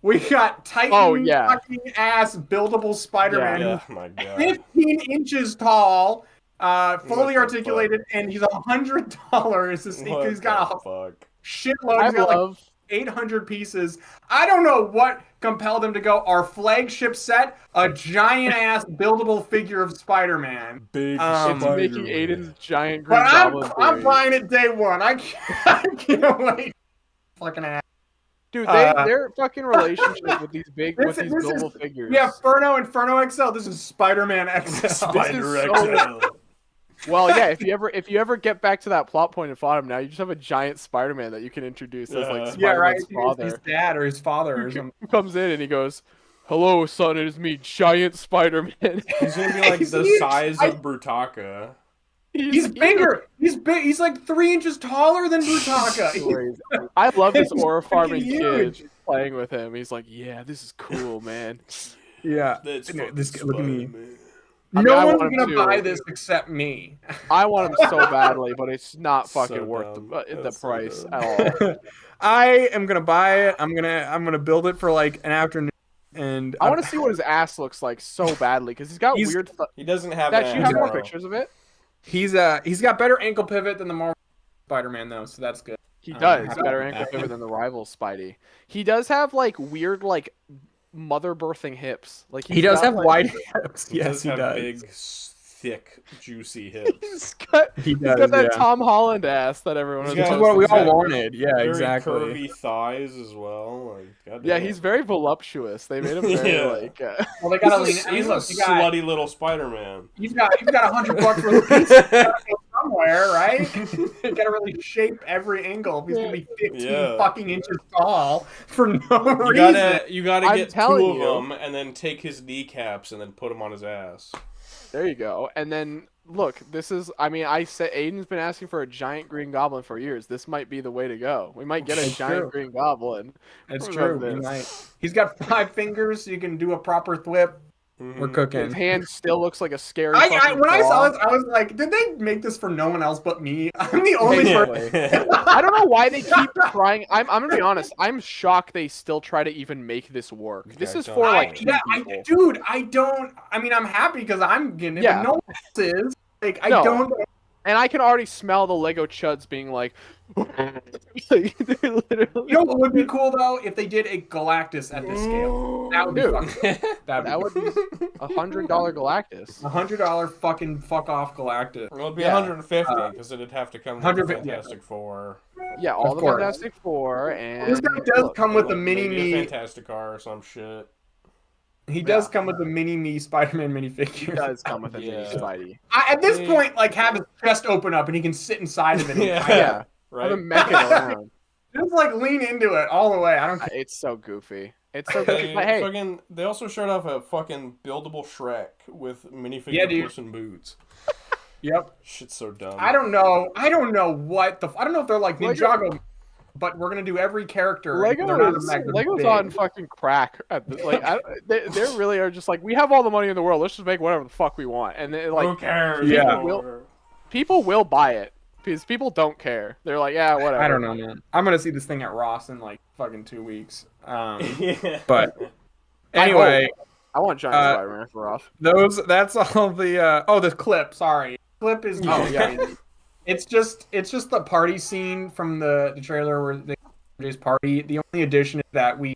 we got Titan fucking ass buildable Spider-Man. Yeah, my God. 15 inches tall, fully articulated, and he's $100. He's got a shitload. He's got like 800 pieces. I don't know what compelled him to go. Our flagship set, a giant ass buildable figure of Spider-Man. Big making Aiden's giant green but goblin. I'm buying it day one. I can't wait. Fucking ass. Dude, their fucking relationship with these buildable figures. We have Inferno XL. This is Spider-Man XL. Spider XL. Well, yeah. If you ever get back to that plot point in Autumn, now you just have a giant Spider-Man that you can introduce as like Spider-Man's father. His dad or his father or something. Who comes in and he goes, "Hello, son. It is me, giant Spider-Man." He's gonna be like the size of Brutaka. He's bigger. He's big. He's like 3 inches taller than Brutaka. I love this aura farming kid playing with him. He's like, "Yeah, this is cool, man." Yeah. Look at me. No one's gonna buy this except me. I want him so badly, but it's not fucking worth the price at all. I am gonna buy it. I'm gonna build it for like an afternoon, and I want to see what his ass looks like so badly because he's got weird. He doesn't have. You have more pictures of it. He's got better ankle pivot than the Marvel Spider-Man though, so that's good. He does better ankle pivot than the rival Spidey. He does have like weird like mother birthing hips. Like he does have wide hips. Yes, he does. Big, thick, juicy hips. He's got that Tom Holland ass that everyone was. Which is what we all wanted. Yeah, very exactly. Curvy thighs as well. Yeah, he's very voluptuous. They made him very like. Well, they gotta he's a slutty little Spider-Man. You've got $100 for the pizza. somewhere, right? You gotta really shape every angle if he's gonna be 15 fucking inches tall for no reason. You gotta I'm get 2 telling of you. them and then take his kneecaps and then put them on his ass. There you go. And then look, this is. I mean, I said Aiden's been asking for a giant green goblin for years. This might be the way to go. We might get a giant green goblin. It's true. He might. He's got 5 fingers, so you can do a proper thwip. We're cooking. His hand still looks like a scary. When I saw this, I was like, did they make this for no one else but me? I'm the only person. I don't know why they keep trying. I'm gonna be honest. I'm shocked they still try to even make this work. Okay, This is don't. for like two people. Dude, I don't. I mean, I'm happy because I'm getting it, Yeah. but no one else is. Like, I No. don't. And I can already smell the Lego chuds being like, like they're literally. You know what would be cool though if they did a Galactus at this scale? That would be Dude. fucking cool. That would be $100 Galactus. $100 fucking fuck off Galactus. It would be Yeah. 150 because it'd have to come with the 150, Fantastic Four. Yeah, all Of the course. Fantastic Four and. This guy does come with the Maybe mini a me. Fantastic Car or some shit. He does come with the mini me Spider-Man minifigure. He does come with a mini Yeah. Spidey. At this point, like, have his chest open up and he can sit inside of it. And Yeah. Right? I'm mech it around. Just like lean into it all the way. I don't care. It's so goofy. It's so goofy. But hey, They also showed off a fucking buildable Shrek with minifigure Yeah, dude. Puss in Boots. Yep. Shit's so dumb. I don't know what the. I don't know if they're like Ninjago, but we're gonna do every character. They're not a mega Lego's big. on fucking crack. At the, like, they really are just like, we have all the money in the world. Let's just make whatever the fuck we want. And then, like, Who cares? Yeah. people will buy it because people don't care. They're like, yeah, whatever. I don't know, man. I'm gonna see this thing at Ross in like fucking 2 weeks. Yeah. But anyway, I want Giant Spider-Man for off. that's all the. Oh, the clip. Sorry, clip is. Oh, yeah. It's just the party scene from the trailer where they his party. The only addition is that we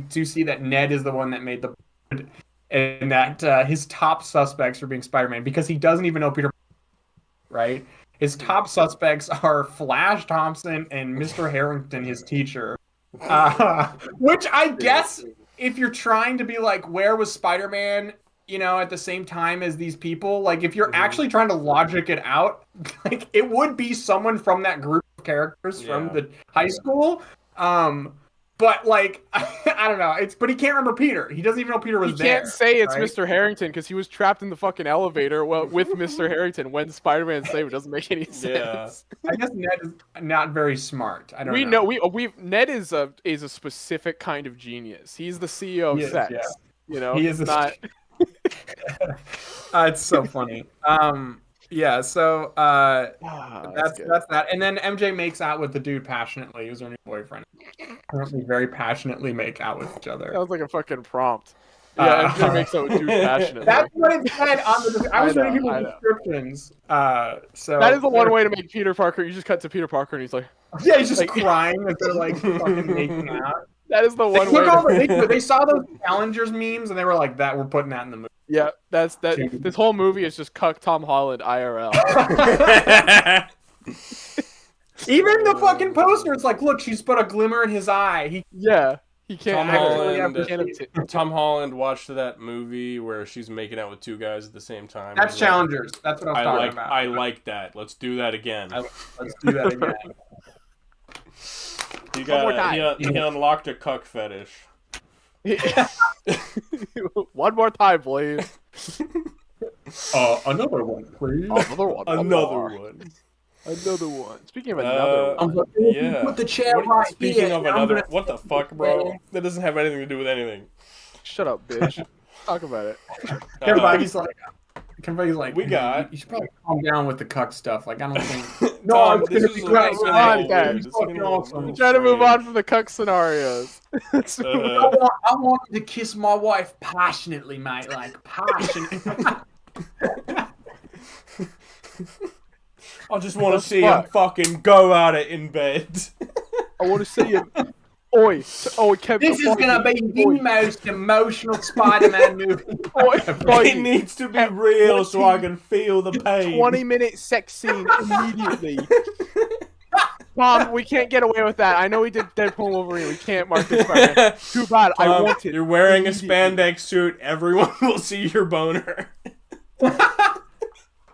do see that Ned is the one that made the and that his top suspects are being Spider-Man because he doesn't even know Peter. Right, his top suspects are Flash Thompson and Mr. Harrington, his teacher. Which I guess if you're trying to be like, where was Spider-Man? You know, at the same time as these people, like if you're actually trying to logic it out, like it would be someone from that group of characters from the high school. But like, I don't know. But he can't remember Peter. He doesn't even know Peter was there. He can't say it's right? Mr. Harrington because he was trapped in the fucking elevator with Mr. Harrington when Spider-Man saved him. It doesn't make any sense. Yeah. I guess Ned is not very smart. I don't We know. we Ned is a specific kind of genius. He's the CEO of He is, sex. yeah. You know, He is he's a- not. It's so funny. Yeah. So that's that. And then MJ makes out with the dude passionately, who's her new boyfriend. Apparently, very passionately make out with each other. Sounds like a fucking prompt. Yeah, MJ makes out with dude passionately. That's what it said on the. I was I reading know. people's descriptions. So That is the one way to make Peter Parker. You just cut to Peter Parker and he's like, Yeah, he's just like- crying as they're like fucking making out. that is the They, one way. took all they saw those challengers memes and they were like, "That we're putting that in the movie." Yeah, that's that. This whole movie is just cuck Tom Holland IRL. Even the fucking poster, it's like, look, she's put a glimmer in his eye. He Yeah, he can't. Tom actually Holland. Tom Holland watched that movie where she's making out with 2 guys at the same time. That's He's like, challengers. That's what I was talking about. I like that. Let's do that again. Let's do that again. more time. He unlocked a cuck fetish. One more time, please. Another one, please. Another one. Another one. Speaking of another one. Yeah. Put the chair What- right Speaking here. of another, what the fuck, bro? That doesn't have anything to do with anything. Shut up, bitch. Talk about it. Everybody's like, We got- You should probably calm down with the cuck stuff. Like, I don't think. No, Tom, I'm this gonna is be a great. little Come on, strange. guys. This is Fucking getting a little awesome. I'm trying to move strange. on from the cuck scenarios. I want to kiss my wife passionately, mate. Like, passionately. I just want The to see him fuck? fucking go at it in bed. I want to see him. Oi, Kevin. This is gonna be the most emotional Spider-Man movie. It needs to be real so I can feel the pain. 20-minute sex scene immediately. Mom, we can't get away with that. I know we did Deadpool Wolverine. We can't mark this Spider-Man. Too bad. I want it. You're wearing a immediately. spandex suit. Everyone will see your boner.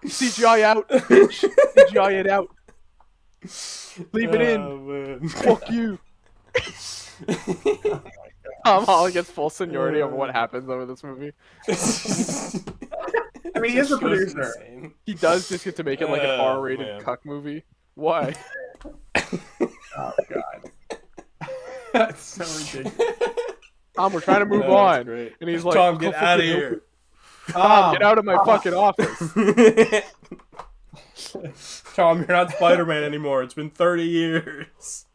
CGI out, bitch. CGI it out. Leave it in. Man. Fuck you. Tom Holland gets full seniority over what happens over this movie. I mean, he is the This show's producer. insane. He does just get to make it like an Oh, R-rated man. cuck movie. Why? Oh god. That's so ridiculous. Tom, we're trying to move No, that's on. great. And he's like, Tom, get "Go out of fucking here. open- Tom, get out of my fucking office." Tom, you're not Spider-Man anymore. It's been 30 years.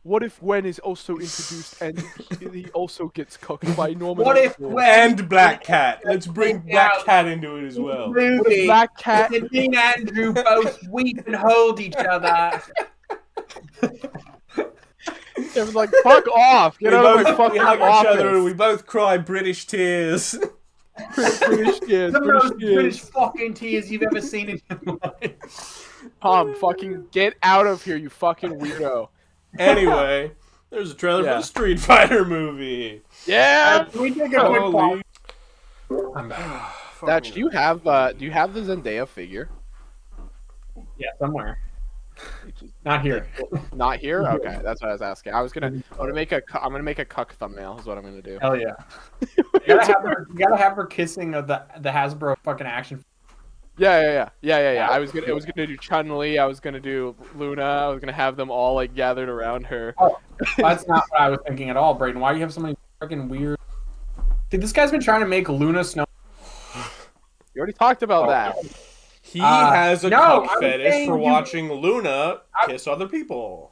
What if Gwen is also introduced and he also gets cooked by Norman? What if Osborn? And Black Cat. Let's bring Black Cat into it as well. What if Movie. Black Cat? And me and Andrew both weep and hold each other. It was like, fuck off! Get out of my we fucking hug each office. other and we both cry British tears. British kids, The British most British kids. fucking tears you've ever seen in your life. Tom, fucking get out of here, you fucking weirdo. Anyway, there's a trailer Yeah. for the Street Fighter movie. Yeah. Can we take a quick Holy pause? I'm back. Thatch, do you have the Zendaya figure? Yeah, somewhere. Not here. Not here. Okay, that's what I was asking. I'm gonna make a cuck thumbnail. Is what I'm gonna do. Hell yeah. You gotta have her kissing of the Hasbro fucking action. Yeah. I was gonna do Chun-Li. I was gonna do Luna. I was gonna have them all like gathered around her. Oh, that's not what I was thinking at all, Brayden. Why do you have so many freaking weird? Dude, this guy's been trying to make Luna Snow. You already talked about that. He has a no, cuck I was fetish saying for you- watching Luna kiss other people.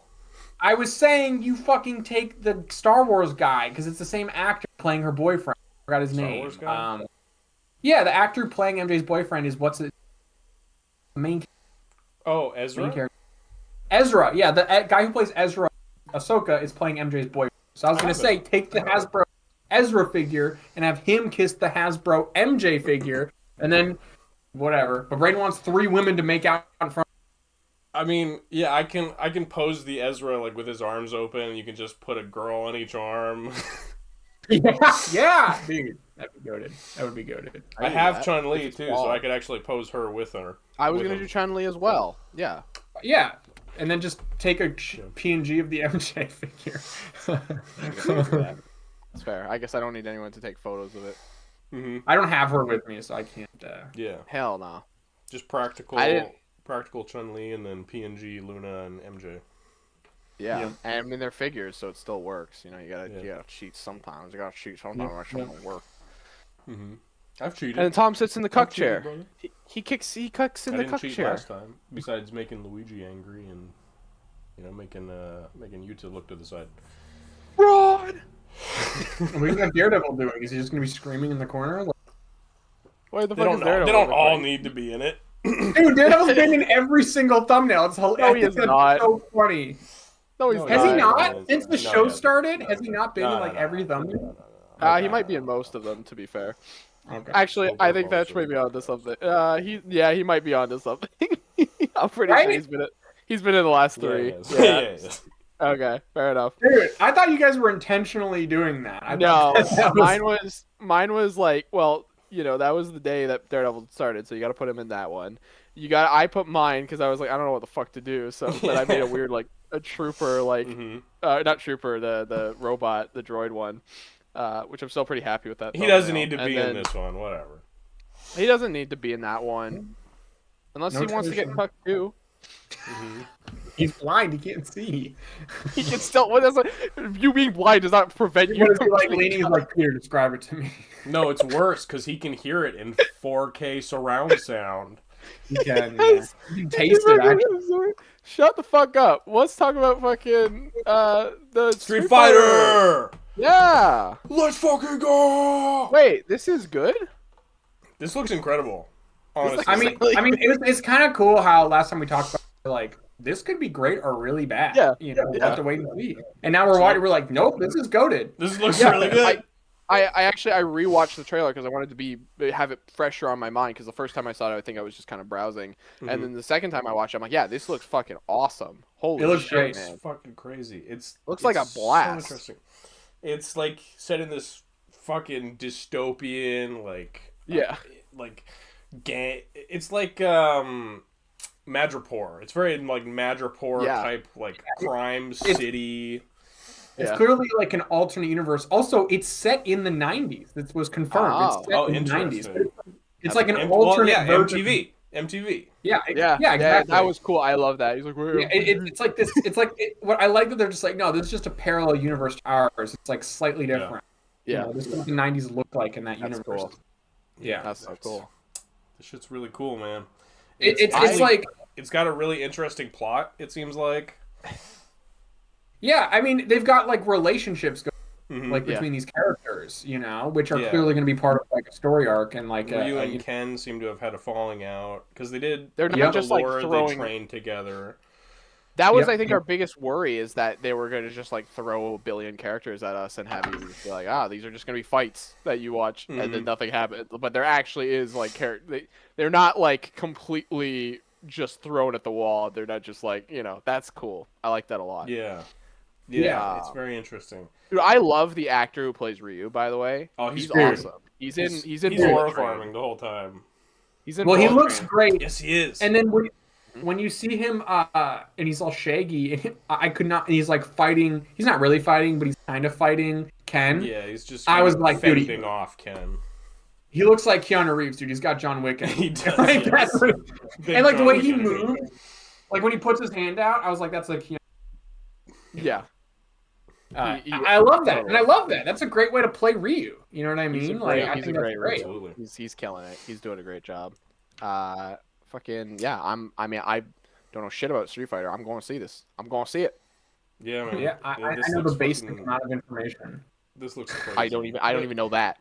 I was saying you fucking take the Star Wars guy because it's the same actor playing her boyfriend. I forgot his Star name. Wars guy? Yeah, the actor playing MJ's boyfriend is the main Oh, Ezra? character. Ezra. Yeah, the guy who plays Ezra Ahsoka is playing MJ's boyfriend. So I was gonna say take the Hasbro Ezra figure and have him kiss the Hasbro MJ figure, and then whatever. But Brayden wants 3 women to make out in front. I mean, yeah, I can pose the Ezra like with his arms open, and you can just put a girl on each arm. Yeah, dude, that'd be goated. That would be goated. I do have that. Chun-Li It's too, small. so I could actually pose her with her. I was with gonna him. do Chun-Li as well. Yeah. Yeah, and then just take a PNG of the MJ figure. That's fair. I guess I don't need anyone to take photos of it. Mm-hmm. I don't have her with me, so I can't. Yeah, Hell no. just practical. I didn't- Practical Chun-Li and then PNG Luna and MJ. Yeah. Yeah. And I mean they're figures, so it still works. You know, you gotta Yeah. cheat sometimes. You gotta cheat sometimes or something will work. Mm-hmm. I've cheated. And then Tom sits in the cuck I've cheated, chair. brother. He cucks in I the didn't cuck cheat chair. last time. Besides making Luigi angry and making you two look to the side. Rod! What is that Daredevil doing? Is he just gonna be screaming in the corner? Why the They fuck don't is there? they don't all need to be in it. Dude, Daredevil's been in every single thumbnail. It's hilarious. No, he is not. So funny. No, he's No, Has he No, not? no, Since the no, show no, started, no, has he not been in like every thumbnail? He might be in most of them, to be fair. Okay. Actually, Well, I we're think that's also- maybe onto something. He might be onto something. I'm pretty Right? sure he's been in the last 3. Yeah, yeah. Okay, fair enough. Dude, I thought you guys were intentionally doing that. I No, thought that mine was like, well, that was the day that Daredevil started, so you got to put him in that one. I put mine because I was like, I don't know what the fuck to do, so but I made a weird like a trooper like Mhm. not trooper, the robot, the droid one, which I'm still pretty happy with that. He doesn't thumbnail. need to And be then- in this one. Whatever. He doesn't need to be in that one, unless No he wants to get tradition. cucked too. he's blind. He can't see. He can still. What is it? You being blind does not prevent you What is from he like getting leaning? He's like, Peter, describe it to me. No, it's worse because he can hear it in 4K surround sound. He can. Yes. You can taste it. Actually. I'm sorry. Shut the fuck up. Let's talk about fucking the Street Fighter! Yeah. Let's fucking go! Wait, this is good. This looks incredible. Honestly. I mean, it's kind of cool how last time we talked about like this could be great or really bad. Yeah. We Yeah. have to wait and see. And now we're like, nope, this is goated. this looks Yeah, really good. I actually rewatched the trailer because I wanted to have it fresher on my mind because the first time I saw it, I think I was just kind of browsing, and then the second time I watched it, I'm like, yeah, this looks fucking awesome. Holy It looks shit, great. man. It's fucking crazy. Looks like a blast. So interesting. It's like set in this fucking dystopian, like Yeah. like gang. It's like Madripoor. It's very like Madripoor Yeah. type like crime city. It's Yeah. clearly like an alternate universe. Also, it's set in the 90s. This was confirmed. Oh. It's set in the Interesting. 90s. It's like an Well, alternate yeah, version. MTV. Yeah, Yeah, exactly. that was cool. I love that. He's like, Yeah, it's like this. It's like what I like that they're just like, no, this is just a parallel universe to ours. It's like slightly different. Yeah. You know, this is what the 90s looked like in that That's universe. cool. Yeah, That's so cool. This shit's really cool, man. it's I- like, It's got a really interesting plot. It seems like. yeah. I mean, they've got like relationships going, Mhm. like Yeah. between these characters, you know, which are Yeah. clearly going to be part of like a story arc and like Ryu a, and Ken seem to have had a falling out because they did. They're not the just, like, lore, throwing- They trained together. That was, Yep. I think, our biggest worry is that they were going to just like throw a billion characters at us and have you be like, these are just going to be fights that you watch, and then Mhm. nothing happens. But there actually is like they're not like completely just thrown at the wall. They're not just like, that's cool. I like that a lot. Yeah. Yeah. It's very interesting. Dude, I love the actor who plays Ryu. By the way, Oh, he's he's great. awesome. He's in He's Bullet horror Train. farming the whole time. He's in. well, he Bullet looks Train. great. Yes, he is. And then when you see him, and he's all shaggy, and I could not. And he's like fighting. He's not really fighting, but he's kind of fighting Ken. yeah, he's just. I was like, dude, fending off Ken. He looks like Keanu Reeves, dude. He's got John Wick in him. He does. Like, yes. that's what- Big and like the John way he Wick. moves, like when he puts his hand out, I was like, that's like Keanu. Yeah. I love that, and I love that. That's a great way to play Ryu. You know what I He's a mean? great- Like, I he's a think that's great great. Absolutely. He's killing it. He's doing a great job. Fucking yeah. I don't know shit about Street Fighter. I'm going to see this. I'm going to see it. Yeah, man. Yeah, I This know the looks basic fucking- amount of information. This looks crazy. I don't even know that.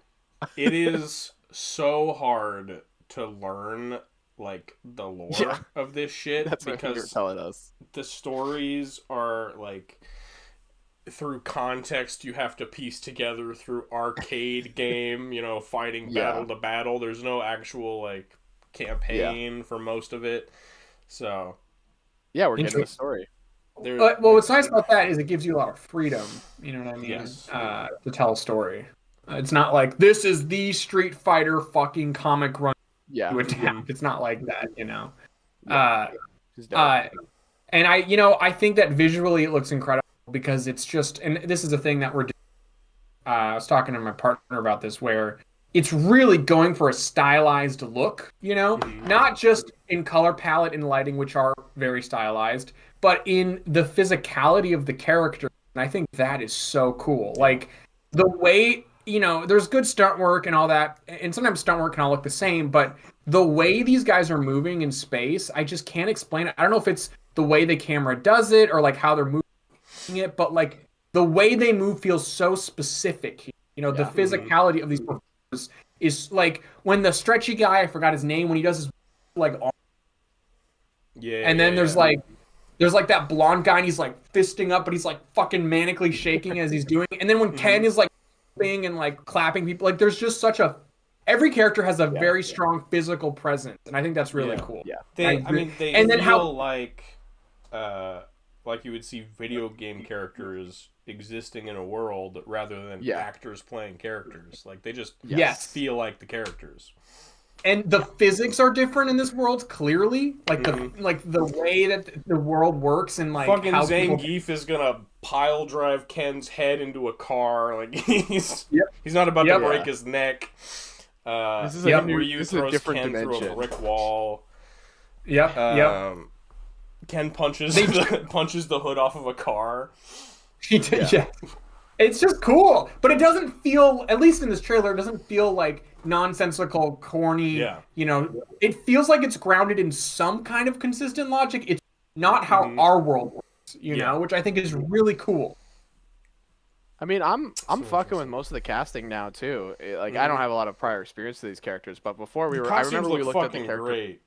It is so hard to learn like the lore Yeah. of this shit That's what you're because telling us. the stories are like through context you have to piece together through arcade game, fighting Yeah. battle to battle. There's no actual like campaign for most of it. So Yeah, we're getting the Interesting. story. there Well, what's nice about that is it gives you a lot of freedom. You know what I mean? Yes. To tell a story. It's not like this is the Street Fighter fucking comic run Yeah. to adapt. It's not like that, you know. He's dope. And I think that visually it looks incredible because it's just, and this is a thing that we're doing. I was talking to my partner about this, where it's really going for a stylized look, not just in color palette and lighting, which are very stylized, but in the physicality of the character. And I think that is so cool. Like the way, there's good stunt work and all that, and sometimes stunt work can all look the same, but the way these guys are moving in space, I just can't explain it. I don't know if it's the way the camera does it or like how they're moving it, but like the way they move feels so specific. The physicality of these performers is like when the stretchy guy, I forgot his name, when he does his like arm, and then there's like that blonde guy and he's like fisting up, but he's like fucking manically shaking as he's doing it. And then when Ken is like and like clapping people, like there's just every character has a very strong physical presence, and I think that's really cool. Yeah. they And then feel how- like you would see video game characters existing in a world rather than actors playing characters. Like they just Yes. feel like the characters. And the physics are different in this world, clearly. Like the way that the world works and like Fucking how Zangief is gonna pile drive Ken's head into a car. Like he's Yep. he's not about Yep. to break his neck. This is a Ryu this is a throws different Ken through a dimension. brick wall. Yep. Ken punches punches the hood off of a car. He did, yeah. It's just cool, but it doesn't feel, at least in this trailer, it doesn't feel like nonsensical, corny. Yeah. It feels like it's grounded in some kind of consistent logic. It's not how our world works, which I think is really cool. I mean, I'm fucking with most of the casting now too. I don't have a lot of prior experience with these characters, but before I Costumes remember we look looked at the fucking character. great.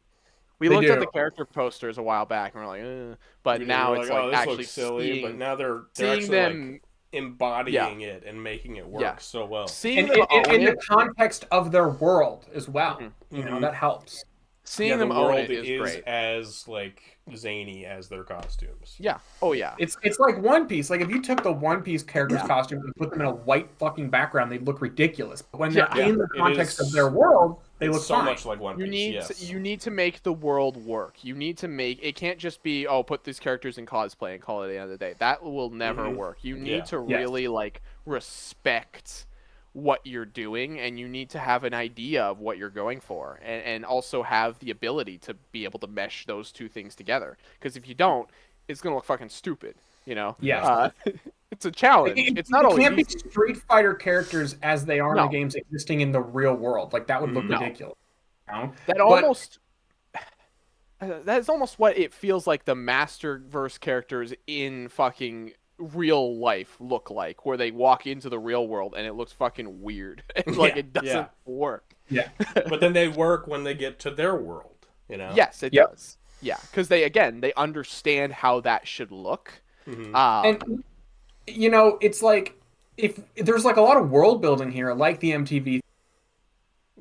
We They looked at do. the character posters a while back, and we're like, but You're now like, it's oh, like this actually looks silly, seeing, but now they're seeing actually them, like embodying it and making it work so well. seeing And them own in the it, context of their world as well. That helps. seeing the them own world it is great. as like zany as their costumes. Yeah. Oh yeah. It's like One Piece. Like if you took the One Piece characters' costumes and put them in a white fucking background, they'd look ridiculous. But when they're in the It context is- of their world, They It's look so fine. much like One Piece. You need to make the world work. You need to make it can't just be put these characters in cosplay and call it the end of the day. That will never work. You need to really like respect what you're doing, and you need to have an idea of what you're going for, and also have the ability to be able to mesh those two things together. Because if you don't, it's gonna look fucking stupid. Yes. It's a challenge. It's not always can't easy. be Street Fighter characters as they are in No. the games existing in the real world. Like that would look No. ridiculous. You know? That's almost what it feels like the Masterverse characters in fucking real life look like, where they walk into the real world and it looks fucking weird. Like it doesn't work. Yeah. But then they work when they get to their world, you know? Yes, it does. Yeah, because they understand how that should look. And it's like if there's like a lot of world building here, like the MTV.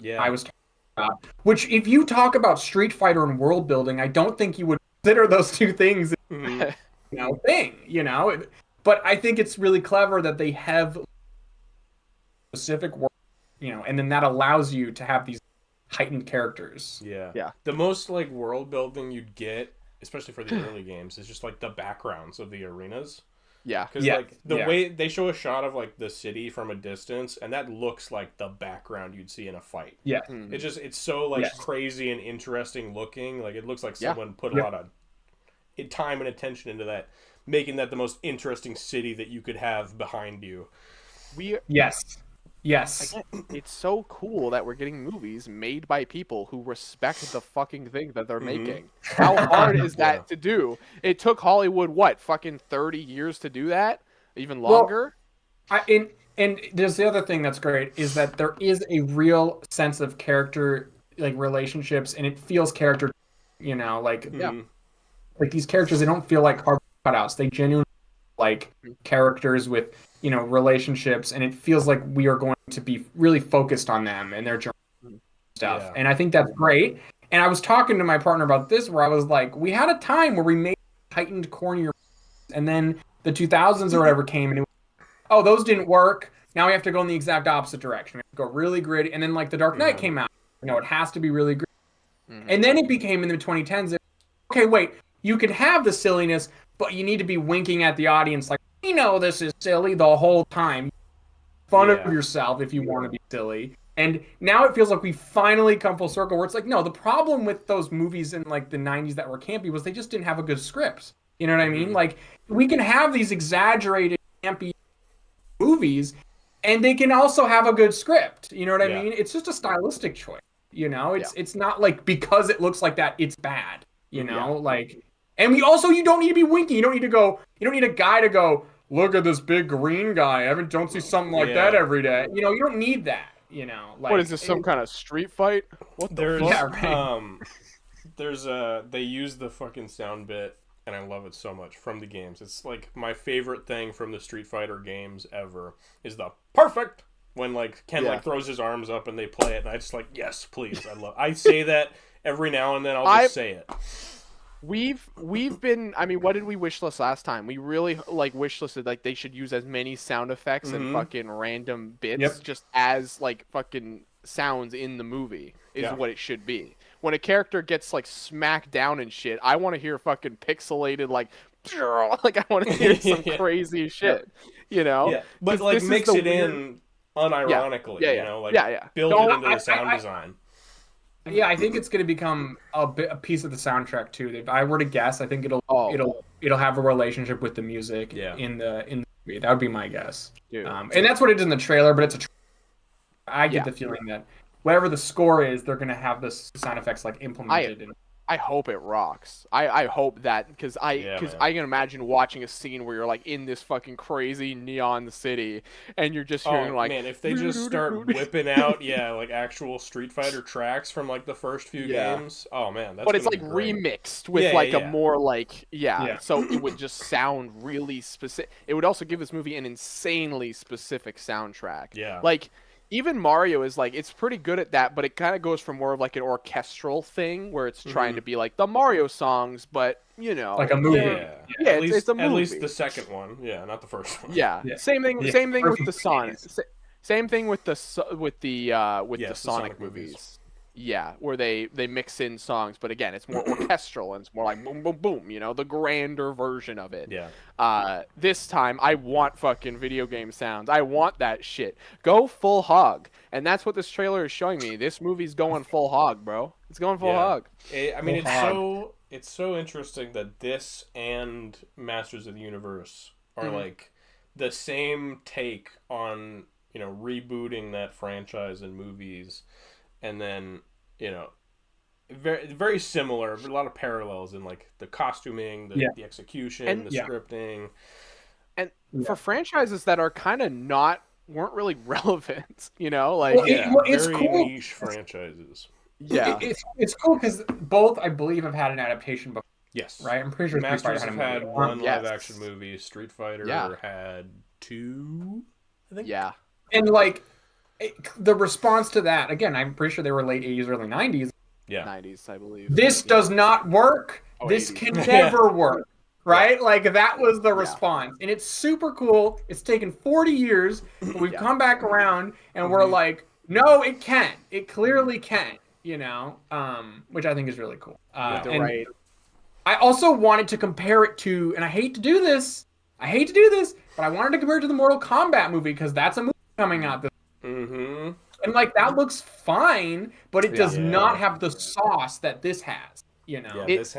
Yeah. I was talking about. Which, if you talk about Street Fighter and world building, I don't think you would consider those two things, thing. But I think it's really clever that they have specific world, and then that allows you to have these heightened characters. Yeah. The most like world building you'd get, especially for the early games, is just like the backgrounds of the arenas. Yeah. Because like the way they show a shot of like the city from a distance, and that looks like the background you'd see in a fight. Yeah. It's so like crazy and interesting looking. Like it looks like someone put a lot of time and attention into that, making that the most interesting city that you could have behind you. Yes. It's so cool that we're getting movies made by people who respect the fucking thing that they're making. How hard is that to do? It took Hollywood, fucking 30 years to do that? Even longer? And there's the other thing that's great is that there is a real sense of character, like relationships, and it feels character, like these characters, they don't feel like hard cutouts. They genuinely like characters with relationships, and it feels like we are going to be really focused on them and their journey stuff. And I think that's great. And I was talking to my partner about this, where I was like, we had a time where we made heightened, cornier, and then the 2000s or whatever came, and it was, those didn't work. Now we have to go in the exact opposite direction. We have to go really gritty. And then like the Dark Knight came out, it has to be really gritty. And then it became in the 2010s, okay, wait, you could have the silliness, but you need to be winking at the audience like, we know this is silly the whole time. Fun of yourself if you want to be silly. And now it feels like we finally come full circle, where it's like, no, the problem with those movies in like the 90s that were campy was they just didn't have a good script. You know what I mean? Like, we can have these exaggerated campy movies, and they can also have a good script. You know what I mean? It's just a stylistic choice. It's not like because it looks like that, it's bad. Like. And you don't need to be winking. You don't need a guy to go, look at this big green guy. I don't see something like that every day. You don't need that. Like, what is this, some kind of street fight? What the fuck? They use the fucking sound bit, and I love it so much, from the games. It's like my favorite thing from the Street Fighter games ever is the perfect, when like Ken like throws his arms up and they play it, and I just like, yes, please. I say that every now and then. I'll just say it. We've been, what did we wishlist last time? We really like wishlisted like they should use as many sound effects and fucking random bits just as like fucking sounds in the movie is what it should be. When a character gets like smacked down and shit, I want to hear fucking pixelated like I want to hear some crazy shit, but like mix it in unironically, build it into the sound design. Yeah, I think it's going to become a piece of the soundtrack too. If I were to guess, I think it'll have a relationship with the music in the movie. That would be my guess. And that's what it is in the trailer. But I get the feeling that whatever the score is, they're going to have the sound effects like implemented. I hope it rocks. I hope that because I can imagine watching a scene where you're like in this fucking crazy neon city and you're just hearing like, man, if they just start whipping out like actual Street Fighter tracks from like the first few games, oh man, that's. But it's like remixed with a more like so it would just sound really specific. It would also give this movie an insanely specific soundtrack. Yeah, like. Even Mario is like, it's pretty good at that, but it kind of goes from more of like an orchestral thing where it's trying to be like the Mario songs, but like a movie. It's a movie. At least the second one, not the first one. Same thing with the Sonic. Same thing with the Sonic movies. Yeah, where they mix in songs, but again, it's more orchestral and it's more like boom, boom, boom. The grander version of it. Yeah. This time I want fucking video game sounds. I want that shit. Go full hog, and that's what this trailer is showing me. This movie's going full hog, bro. It's going full hog. I mean, Full it's so interesting that this and Masters of the Universe are like the same take on rebooting that franchise in movies, and then very very similar. A lot of parallels in like the costuming, the execution, And- the scripting. And for franchises that are kind of weren't really relevant, like Well, it's very cool. niche franchises. yeah, It's cool because both, I believe, have had an adaptation before, Yes. right? I'm pretty sure Street Masters Fighter have had had a movie. one Yes. live action movie. Street Fighter had 2, I think. yeah. And like the response to that, again, I'm pretty sure they were late 80s, early 90s. Yeah. 90s, I believe. This does not work. Oh, This 80s. can never work. Right? Like that was the response. And it's super cool. It's taken 40 years, but we've come back around and we're like, no, it can. It clearly can, which I think is really cool. And right. I also wanted to compare it to, and I hate to do this, but I wanted to compare it to the Mortal Kombat movie because that's a movie coming out this. Mm-hmm. And like that looks fine, but it does not have the sauce that this has. Yeah, This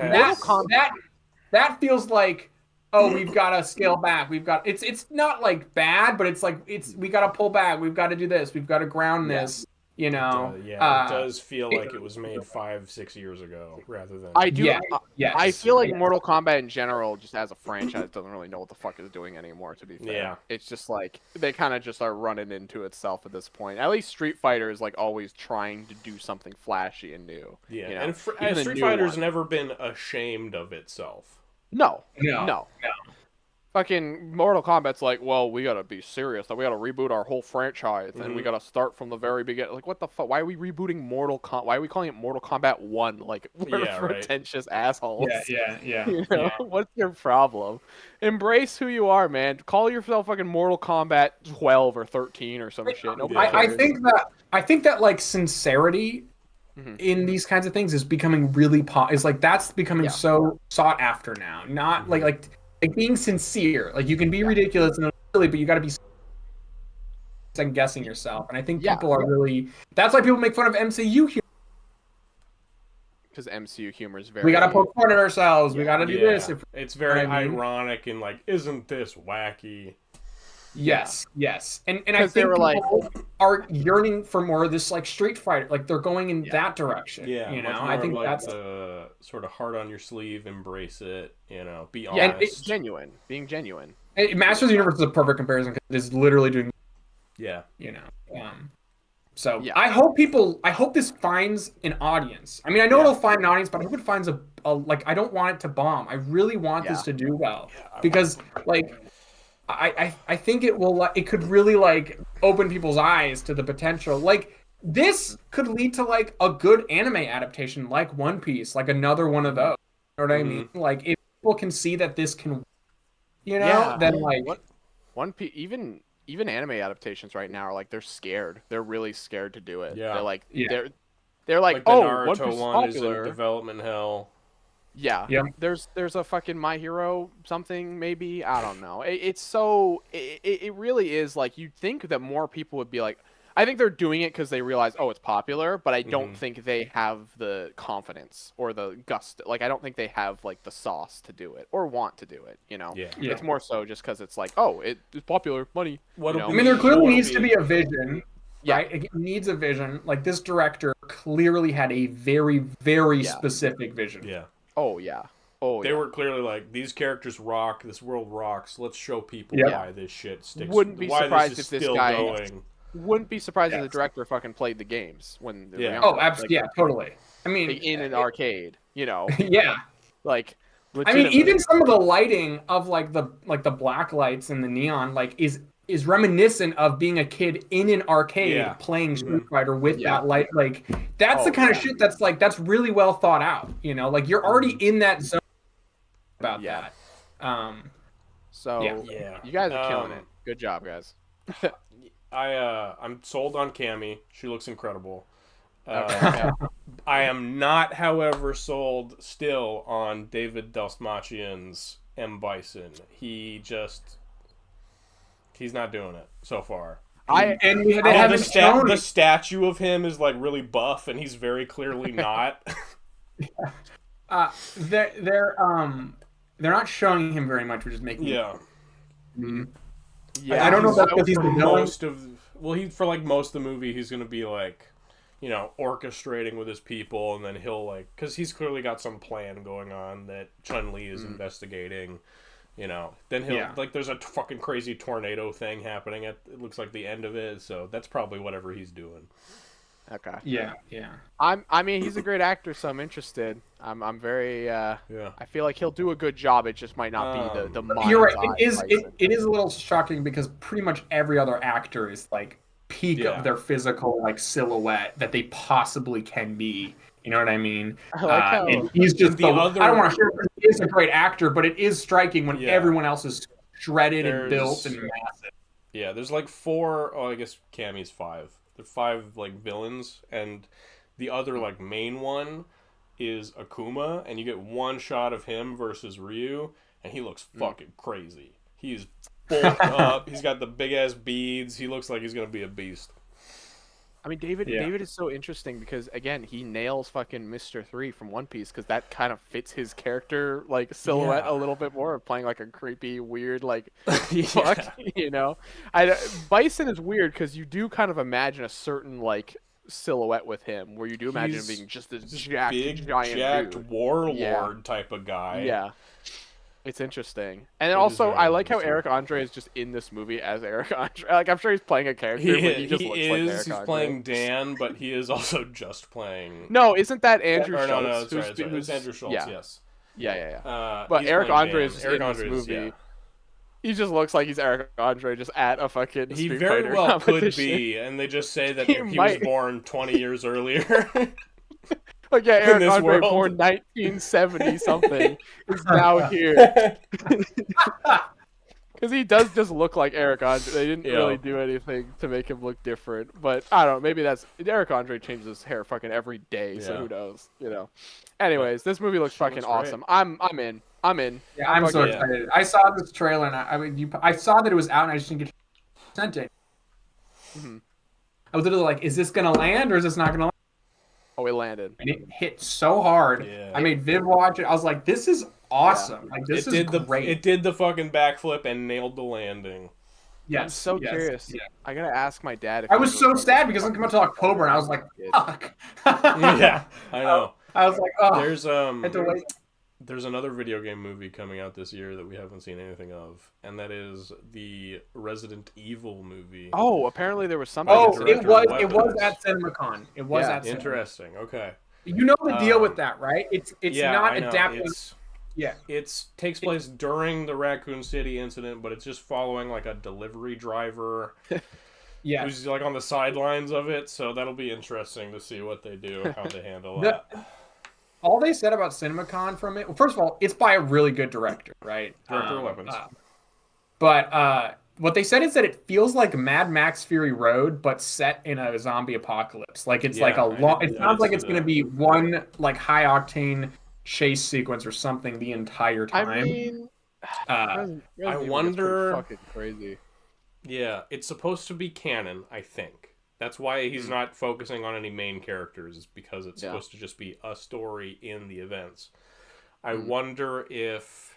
That feels like, oh, we've got to scale back. It's not like bad, but it's like we got to pull back. We've got to do this. We've got to ground this. It does feel like it was made 5-6 years ago rather than. I do. Yes. I feel like Mortal Kombat in general, just as a franchise, doesn't really know what the fuck it's doing anymore. To be fair, Yeah. it's just like they kind of just are running into itself at this point. At least Street Fighter is like always trying to do something flashy and new. Yeah, you know? and Even the Street new Fighter's one. never been ashamed of itself. No. No. Fucking Mortal Kombat's like, well, we gotta be serious. We gotta reboot our whole franchise, and we gotta start from the very beginning. Like, what the fuck? Why are we rebooting Mortal Kombat? Why are we calling it Mortal Kombat 1? Like, we're pretentious assholes. Yeah. What's your problem? Embrace who you are, man. Call yourself fucking Mortal Kombat 12 or 13 or some shit. Nobody I cares. think that like sincerity in these kinds of things is becoming really that's becoming so sought after now. Not like being sincere. Like you can be ridiculous and silly, but you got to be second guessing yourself. And I think people are really. That's why people make fun of MCU humor. Because MCU humor is very. We got to poke fun at ourselves. We got to do this. It's very I mean? ironic and like, isn't this wacky? Yes. And I think they were people are yearning for more of this like Street Fighter. Like they're going in that direction. Yeah, you know. much I more think like that's the sort of heart on your sleeve, embrace it. Be honest. Yeah, it's genuine. Being genuine. Masters of the Universe is a perfect comparison because it is literally doing. Yeah. So I hope this finds an audience. I mean, I know it'll find an audience, but I hope it finds a I don't want it to bomb. I really want this to do well because like I think it will. It could really like open people's eyes to the potential. Like this could lead to like a good anime adaptation, like One Piece, like another one of those. You know what I mean? Like if people can see that this can, then like One Piece, even anime adaptations right now are like they're scared. They're really scared to do it. Yeah. They're like they're like, the oh, Naruto One Piece is one is in popular. development hell. Yeah. Yep. There's a fucking My Hero something maybe. I don't know. It really is like you'd think that more people would be like. I think they're doing it because they realize, oh, it's popular, but I don't think they have the confidence or the gust. Like, I don't think they have like the sauce to do it or want to do it. Yeah. It's more so just because it's like, oh, it's popular, money. What I mean, there clearly needs to be a vision. Yeah. Right? It needs a vision. Like this director clearly had a very, very specific vision. Yeah. Oh yeah. They were clearly like, these characters rock. This world rocks. Let's show people why this shit sticks. Wouldn't be why surprised this is if this still guy. going. Wouldn't be surprised if the director fucking played the games when they were younger. Oh, absolutely. Like, Totally. I mean, like in an arcade, yeah. Like, I mean, even some of the lighting of like the black lights and the neon like is reminiscent of being a kid in an arcade playing Street Fighter with that light. Like that's the kind of shit that's really well thought out. Like you're already in that zone about that. So you guys are killing it. Good job, guys. I'm sold on Cammy. She looks incredible. Okay, yeah. I am not, however, sold still on David Dastmalchian's M. Bison. He's not doing it so far. They Although haven't shown the statue of him is like really buff, and he's very clearly not. they're not showing him very much, which is making Yeah. Yeah, I don't know if that's because he's for the villain. for like most of the movie, he's gonna be like, orchestrating with his people, and then he'll because he's clearly got some plan going on that Chun-Li is investigating. Then he'll there's a fucking crazy tornado thing happening at it looks like the end of it, so that's probably whatever he's doing. Okay. Yeah. I mean, he's a great actor, so I'm interested. I'm very. I feel like he'll do a good job. It just might not be the. You're right. mind's eye It is a little shocking because pretty much every other actor is like peak of their physical like silhouette that they possibly can be. You know what I mean? I like how and he's just the other. I don't want to share. He is a great actor, but it is striking when everyone else is shredded and built and massive. Yeah, there's like 4. Oh, I guess Cammy's 5. There's 5 like villains, and the other like main one is Akuma, and you get one shot of him versus Ryu, and he looks fucking crazy. He's bulked up. He's got the big ass beads. He looks like he's gonna be a beast. I mean, David is so interesting because again, he nails fucking Mr. 3 from One Piece because that kind of fits his character like silhouette a little bit more of playing like a creepy, weird like fuck, Bison is weird because you do kind of imagine a certain like silhouette with him where you do imagine him being just this big, giant jacked dude. warlord type of guy. Yeah. It's interesting. And then also, I like how Eric Andre is just in this movie as Eric Andre. Like, I'm sure he's playing a character, but he just looks like Eric Andre. He's playing Dan, but he is also just playing... No, isn't that Andrew Schultz? No, that's right. It's Andrew Schultz, yes. Yeah. But Eric Andre is in this movie. Yeah. He just looks like he's Eric Andre just at a fucking He Street very Fighter well could competition. be, and they just say that he was born 20 years earlier. Like, yeah, Eric Andre, world. born 1970 something, is now here. Because he does just look like Eric Andre. They didn't really do anything to make him look different. But I don't know. Maybe that's Eric Andre changes his hair fucking every day. So who knows? Anyways, this movie looks fucking awesome. I'm in. Yeah, I'm so excited. I saw this trailer and I saw that it was out and I just didn't get sent it. I was literally like, is this gonna land or is this not gonna land? Oh, it landed. And it hit so hard. Yeah. I made Viv watch it. I was like, this is awesome. Like this is great. It did the fucking backflip and nailed the landing. Yes. I'm so curious. Yeah. I gotta ask my dad. I was so sad because I'm coming to October and I was like, fuck. Yeah, I know. I was like, oh. There's another video game movie coming out this year that we haven't seen anything of, and that is the Resident Evil movie. Oh, apparently there was something. Oh, it was at CinemaCon. It was at CinemaCon. Interesting. Okay. You know the deal with that, right? It's not adapting. It takes place during the Raccoon City incident, but it's just following like a delivery driver. Who's like on the sidelines of it, so that'll be interesting to see what they do, how they handle that. All they said about CinemaCon from it, well, first of all, it's by a really good director, right? Director of Weapons. But what they said is that it feels like Mad Max Fury Road, but set in a zombie apocalypse. Like it's like a long. It sounds like it's going to be one like high octane chase sequence or something the entire time. I mean, I wonder. Fucking crazy. Yeah, it's supposed to be canon, I think. That's why he's not focusing on any main characters, is because it's supposed to just be a story in the events. I wonder if,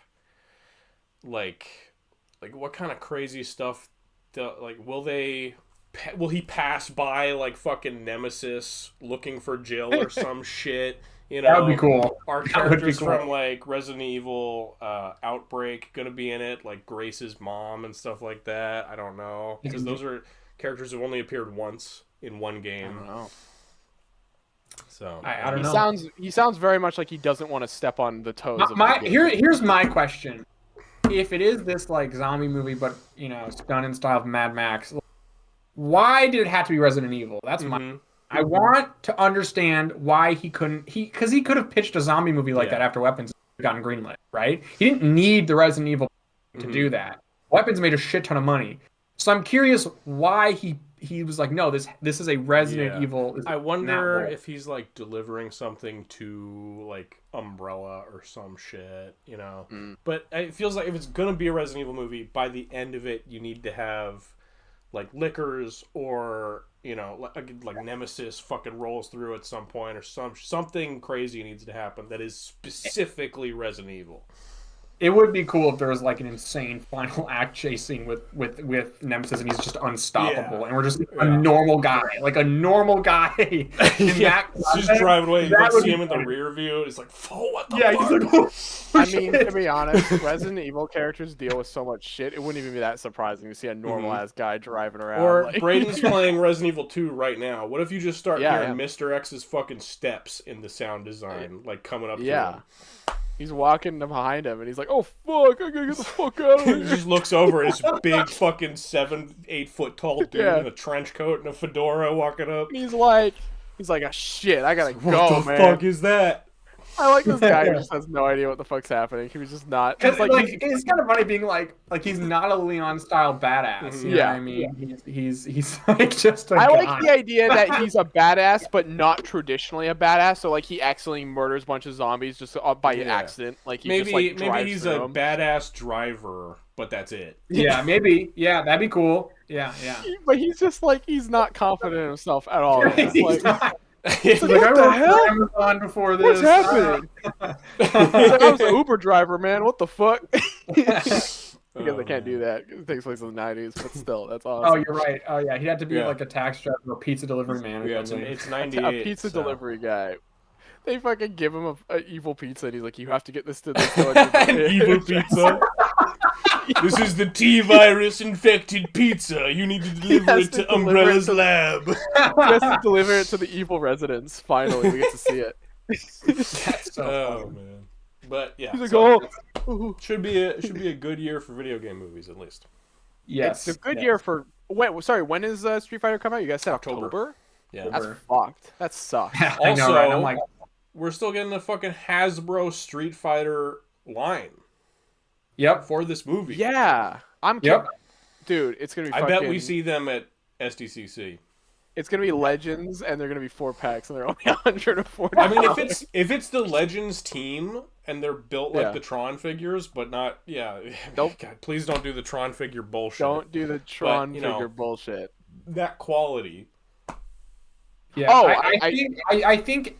like what kind of crazy stuff, will he pass by like fucking Nemesis looking for Jill or some shit? That would be cool. Are characters from like Resident Evil Outbreak gonna be in it, like Grace's mom and stuff like that? I don't know, because those are characters who only appeared once in one game. I don't know. So I don't know. He sounds very much like he doesn't want to step on the toes. Here's my question: if it is this like zombie movie, but done in style of Mad Max, why did it have to be Resident Evil? That's my. I want to understand why he couldn't. Because he could have pitched a zombie movie like that after Weapons gotten greenlit, right? He didn't need the Resident Evil to do that. Weapons made a shit ton of money. So I'm curious why he he was like, no, this is a Resident Yeah. Evil. I wonder world. if he's like delivering something to like Umbrella or some shit, you know. But it feels like if it's gonna be a Resident Evil movie, by the end of it, you need to have like Lickers or you know like Nemesis fucking rolls through at some point or something crazy needs to happen that is specifically Resident Evil. It would be cool if there was like an insane final act chasing with Nemesis and he's just unstoppable Yeah. and we're just a normal guy, like a normal guy. In Yeah, that just driving away. You that can would see be him in the funny. rear view. It's like, oh, what the Yeah, fuck? he's like, oh, I mean, shit. to be honest, Resident Evil characters deal with so much shit. It wouldn't even be that surprising to see a normal ass guy driving around. Or like... Braden's playing Resident Evil 2 right now. What if you just start Yeah, hearing Mr. X's fucking steps in the sound design, like coming up to him? He's walking behind him, and he's like, "Oh fuck, I gotta get the fuck out of He here." just looks over at this big fucking 7-8 foot tall dude in a trench coat and a fedora walking up. He's like, "Ah, shit, I gotta What go, the man." fuck is that? I like this guy who just has no idea what the fuck's happening. He was just not. Because Like, it's kind of funny being like he's not a Leon style badass. You know Yeah. what I mean, he's like just a I guy. like the idea that he's a badass, but not traditionally a badass. So like he accidentally murders a bunch of zombies just by accident. Like he just like drives maybe he's through a 'em. badass driver, but that's it. Yeah, maybe. Yeah, that'd be cool. Yeah. But he's just like he's not confident in himself at all. It's He's like, not- it's like, Like, I what the worked hell? for Amazon before this. What's happening? He's like, I was an Uber driver, man. What the fuck? Because they can't do that. It takes place in the 90s, but still, that's awesome. Oh, you're right. Oh, yeah. He'd have to be Yeah. like a tax driver or pizza delivery man. Or Yeah, something. it's A 98. pizza so. delivery guy. They fucking give him a evil pizza, and he's like, "You have to get this to this." An evil pizza. This is the T-virus infected pizza. You need to deliver has it to to deliver Umbrella's it to- lab. He has to deliver it to the evil residents. Finally, we get to see it. That's so Oh funny. man. But yeah, He's like, so "Oh, should be a good year for video game movies at least. Yes. it's a good yes. year for." Wait, sorry. When is Street Fighter come out? You guys said October. October? Yeah. That's fucked. That sucks. I know, right? I'm like, We're still getting the fucking Hasbro Street Fighter line yep. for this movie. Yeah, I'm. Yep. Dude, it's gonna be. I Fucking, bet we see them at SDCC. It's gonna be Legends, and they're gonna be 4-packs, and they're only 140. I mean, if it's the Legends team and they're built like Yeah. the Tron figures, but not Nope. God, please don't do the Tron figure bullshit. Don't do the Tron you know, figure bullshit. that quality. Yeah. Oh, I think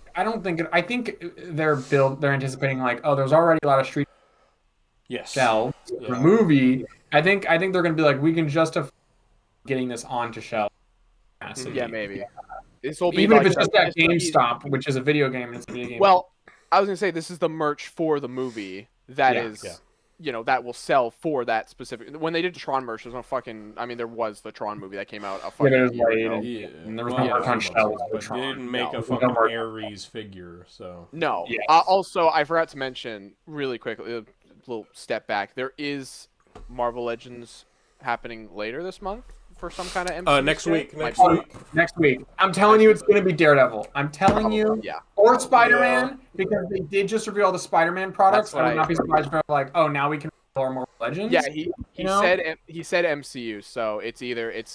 they're anticipating like, oh, there's already a lot of street Yes. shelves Yeah. for the movie. I think they're gonna be like, we can justify getting this onto shelves. Yeah, maybe. This will be Even if like it's just at this will be- GameStop, which is a video game, and it's a video game. Well, I was gonna say this is the merch for the movie that is, Yeah. you know, that will sell for that specific. When they did the Tron merch, there's no fucking. I mean, there was the Tron movie that came out a fucking there's year like- ago. Yeah. And there was Well, no merch on yeah, shelves for but Tron. they didn't make No. a There's no fucking merch. Ares figure, so No. Yes. Also, I forgot to mention really quickly. A little step back. There is Marvel Legends happening later this month for some kind of MCU next shit. week. Might Next be- week. Next week. I'm telling you, it's going to be Daredevil. I'm telling you. Yeah. Or Spider-Man, because they did just reveal all the Spider-Man products. That's what I would not be surprised if they're like, oh, now we can explore more Legends. Yeah, he You know? said MCU, so it's either I It's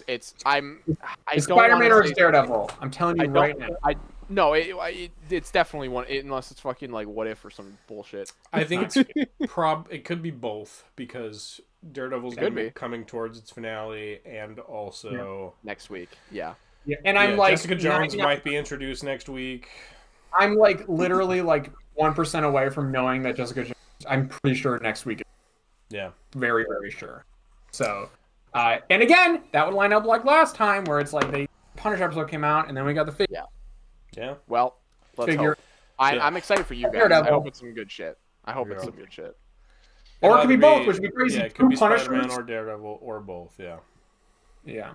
don't Spider-Man wanna or it's say- Daredevil. I'm telling you I right don't. now. No, it's definitely one. Unless it's fucking like What If or some bullshit. I think it's it could be both because Daredevil's Could gonna be be. coming towards its finale, and also Next week. Yeah. Yeah, and I'm like, Jessica Jones 99 might be introduced next week. I'm like literally like 1% away from knowing that Jessica Jones. I'm pretty sure next week. Yeah. Very, very sure. So, and again, that would line up like last time, where it's like the Punisher episode came out, and then we got the figure. Yeah. Well, let's Figure- hope. I'm excited for you guys. Daredevil. I hope it's some good shit. I hope it's Yeah. some good shit. Or it could be It'll both, either which would be crazy. Yeah, it could be Two Punishers. Spider-Man or Daredevil or both. Yeah. Yeah.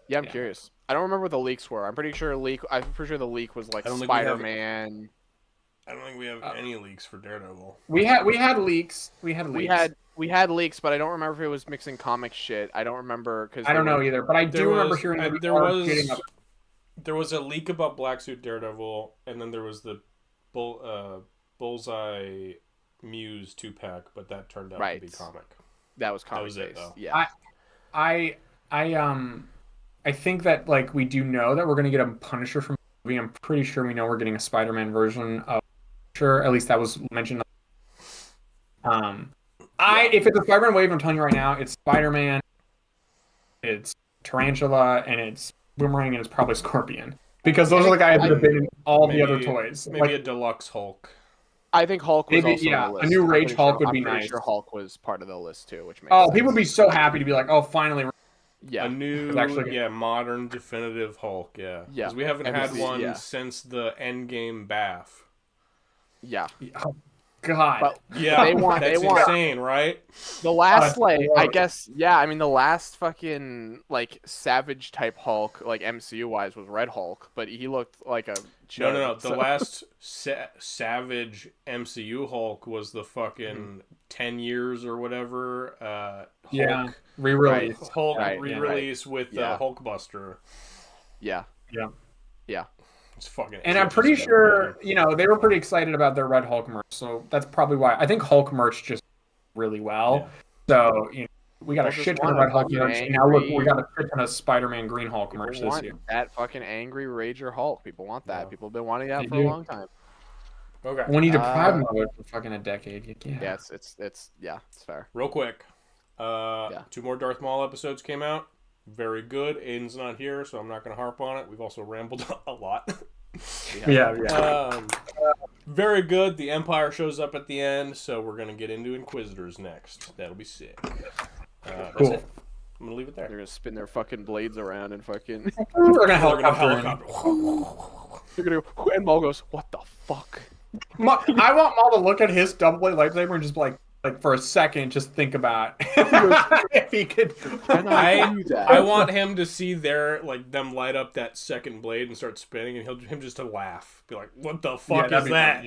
Yeah, I'm Yeah. curious. I don't remember what the leaks were. I'm pretty sure the leak was like I don't think we have- Spider-Man. I don't think we have any leaks for Daredevil. We had leaks. We had leaks, but I don't remember if it was mixing comic shit. I don't remember because I don't know either, but I do remember hearing that there was a leak about Black Suit Daredevil, and then there was the Bullseye Muse 2-pack, but that turned out to be comic. That was That comic was it, based. though. Yeah. I think that like we do know that we're gonna get a Punisher from the movie. I'm pretty sure we know we're getting a Spider-Man version of Punisher. At least that was mentioned. If it's a Spider-Man wave, I'm telling you right now, it's Spider-Man, it's Tarantula, and it's Boomerang, and it's probably Scorpion. Because those are the guys that have been in all the other toys. Maybe a deluxe Hulk. I think Hulk was Maybe, also on the list. a new Rage Hulk would be I'm pretty nice. sure Hulk was part of the list too, which makes Oh, sense. people would be so happy to be like, oh, finally. Yeah. A new, modern, definitive Hulk, yeah. Yeah. Because we haven't had one yeah. since the Endgame Bath. Yeah. Oh, God. But Yeah, that's insane, right? The last, I guess, yeah, I mean, the last fucking, like, Savage type Hulk, like, MCU-wise, was Red Hulk, but he looked like a chud. No. The last Savage MCU Hulk was the fucking 10 years or whatever Hulk. Re-release. Hulk re-release with Hulkbuster. Yeah. It's fucking. And I'm pretty sure, they were pretty excited about their Red Hulk merch, so that's probably why. I think Hulk merch just really well. Yeah. So, we got a shit ton of Red Hulk merch, and now look, we got a shit ton of Spider-Man Green Hulk merch this year. That fucking angry Rager Hulk. People want that. Yeah. People have been wanting that for a long time. Okay. When you deprive them of it for fucking a decade, you can't. Yeah, it's fair. Real quick, 2 more Darth Maul episodes came out. Very good. Aiden's not here, so I'm not going to harp on it. We've also rambled a lot. Yeah. Very good. The Empire shows up at the end, so we're going to get into Inquisitors next. That'll be sick. That's it. I'm going to leave it there. They're going to spin their fucking blades around and fucking... They're going to helicopter. They're going to go... And Maul goes, what the fuck? I want Maul to look at his double blade lightsaber and just like for a second, just think about if he could. I want him to see them light up that second blade and start spinning, and him just to laugh, be like, "What the fuck is that?"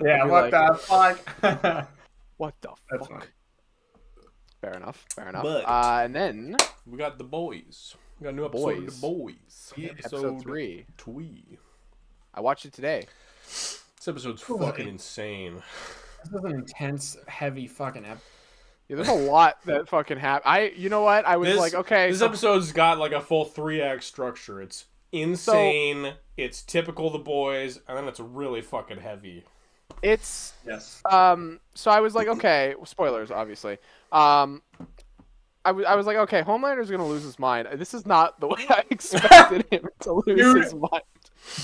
Yeah, what the fuck? What the fuck? Fair enough. But, and then we got the boys. We got a new episode of the boys. Episode 3. I watched it today. This episode's fucking insane. This is an intense, heavy fucking episode. Yeah, there's a lot that fucking happened. You know what? I was like, okay. This episode's got like a full 3-act structure. It's insane. It's typical The Boys, and then it's really fucking heavy. It's yes. So I was like, okay. Spoilers, obviously. I was like, okay, Homelander's gonna lose his mind. This is not the way I expected him to lose his mind.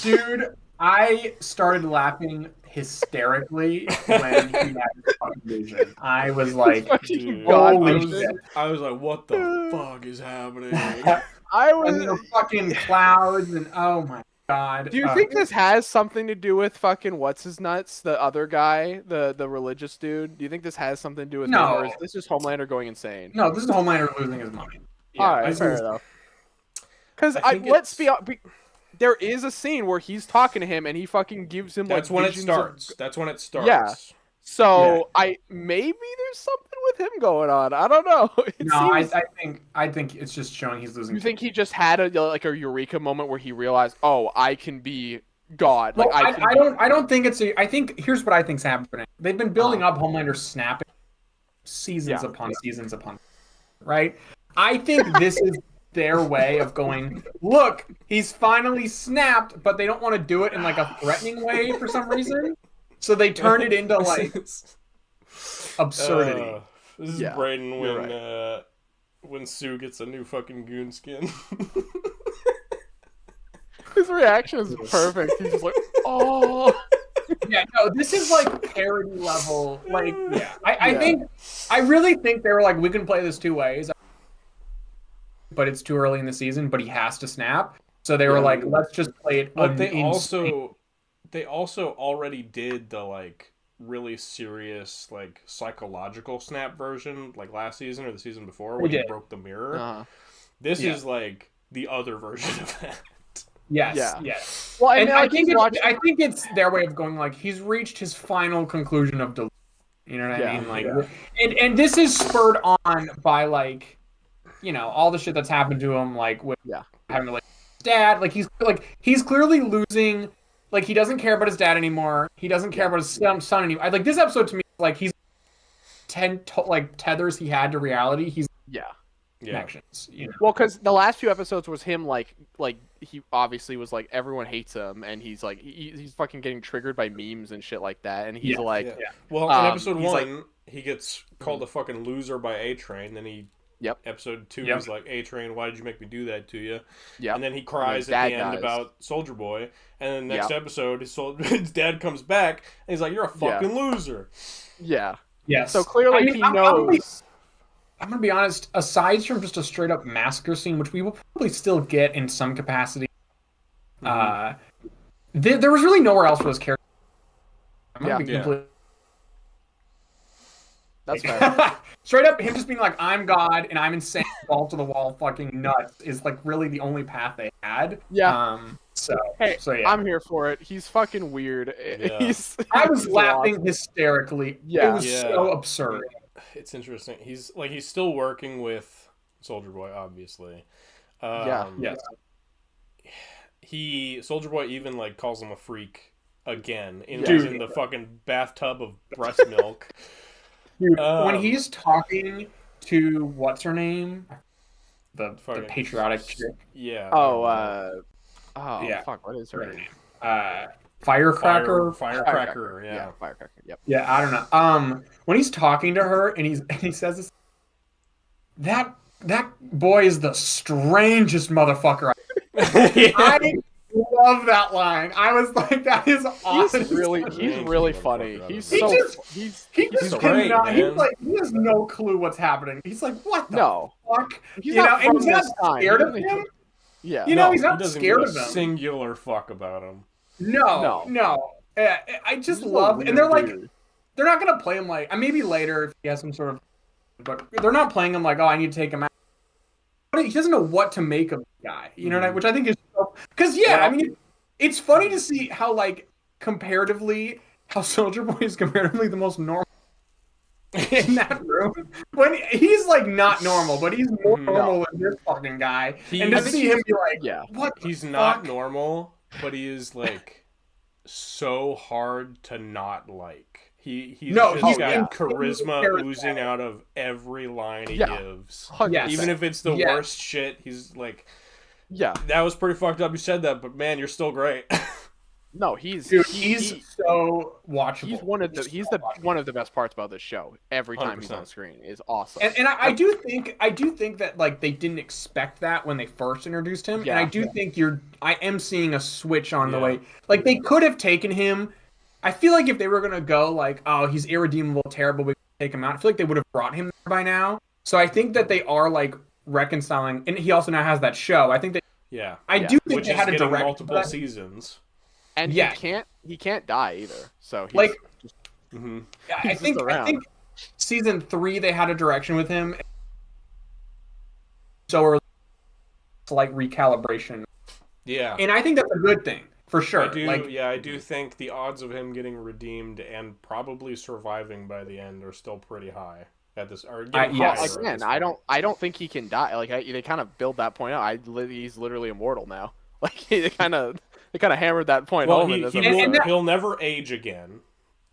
Dude, I started laughing hysterically when he had his fucking vision. I was like, holy shit. I was like, what the fuck is happening? And the fucking clouds and oh my god. Do you think this has something to do with fucking what's his nuts, the other guy, the religious dude? Do you think this has something to do with him, or is this just Homelander going insane? No, this is Homelander losing his mind. Yeah, all right, fair enough. Because let's be. There is a scene where he's talking to him and he fucking gives him That's when it starts. That's when it starts. Yeah. So maybe there's something with him going on. I don't know. I think it's just showing he's losing. You think he just had a eureka moment where he realized, oh, I can be God. Well, I don't think it's I think here's what I think's happening. They've been building up Homelander snapping seasons upon seasons upon, right? I think this is their way of going, look, he's finally snapped, but they don't want to do it in like a threatening way for some reason. So they turn it into like absurdity. This is Brayden when Sue gets a new fucking goon skin. His reaction is perfect. He's just like, oh. Yeah, no, this is like parody level. Like, I really think they were like, we can play this 2 ways. But it's too early in the season, but he has to snap. So they were like, let's just play it. But they also already did the like really serious like psychological snap version like last season or the season before when he broke the mirror. This is like the other version of that. Yes. Well, I think it's their way of going like he's reached his final conclusion of delusion. You know what I mean? Like, and this is spurred on by like, all the shit that's happened to him, like with having to like his dad. Like he's clearly losing. Like he doesn't care about his dad anymore. He doesn't care about his son anymore. Like this episode to me, like he's tethers he had to reality. connections. You know? Well, because the last few episodes was him like he obviously was like everyone hates him, and he's like he's fucking getting triggered by memes and shit like that, and he's like, Well, in episode he's 1, he gets called a fucking loser by A-Train. Then he, episode 2, he's like, A-Train, why did you make me do that to you? Yeah. And then he cries at the end about Soldier Boy. And then the next episode, his dad comes back and he's like, "You're a fucking loser." Yeah. Yes. So clearly he knows. I'm gonna be honest. Aside from just a straight up massacre scene, which we will probably still get in some capacity, there was really nowhere else for this character. I'm gonna be completely... That's fair. Straight up, him just being like, "I'm God and I'm insane, ball to the wall, fucking nuts," is like really the only path they had. Yeah. So yeah. I'm here for it. He's fucking weird. Yeah. I was laughing hysterically. Yeah. It was so absurd. It's interesting. He's still working with Soldier Boy, obviously. Yes. Soldier Boy even like calls him a freak again in the fucking bathtub of breast milk. Dude, when he's talking to what's her name, the patriotic chick. Yeah. Fuck, what is her name? Firecracker. Firecracker. Yeah. Yeah, Firecracker. Yep. Yeah, I don't know. When he's talking to her and he says this, that boy is the strangest motherfucker. I love that line. I was like, that is awesome. He's really funny. He's great, man. He has no clue what's happening. He's like, what the fuck? He's not and he's not scared of him. Yeah. You know, he's not he doesn't scared give of a him. singular fuck about him. No. I just love, and they're like, they're not gonna play him like, maybe later if he has some sort of, but they're not playing him like, oh, I need to take him out. But he doesn't know what to make of the guy, you know what I mean? Which I think is, because I mean, it's funny to see how like how Soldier Boy is comparatively the most normal in that room. When he's like not normal, but he's more normal than this fucking guy. And to see him be like, what? He's not normal, but he is like so hard to not like. He's got charisma oozing out of every line he gives. Even if it's the worst shit, he's like, that was pretty fucked up. You said that, but man, you're still great. No, he's so watchable. He's one of the best parts about this show. Every time 100%. He's on screen is awesome. And I do think that like they didn't expect that when they first introduced him. And I do think I am seeing a switch on the way. Like they could have taken him. I feel like if they were gonna go like, oh, he's irredeemable, terrible, we take him out. I feel like they would have brought him there by now. So I think that they are like reconciling, and he also now has that show. I think that I do think which they had a direct multiple seasons. And he can't die either. So he's like, just, I think season 3 they had a direction with him. So or slight recalibration. Yeah, and I think that's a good thing for sure. I do think the odds of him getting redeemed and probably surviving by the end are still pretty high at this. Again, I don't think he can die. Like they kind of build that point out. He's literally immortal now. Like they kind of hammered that point home. He'll never age again.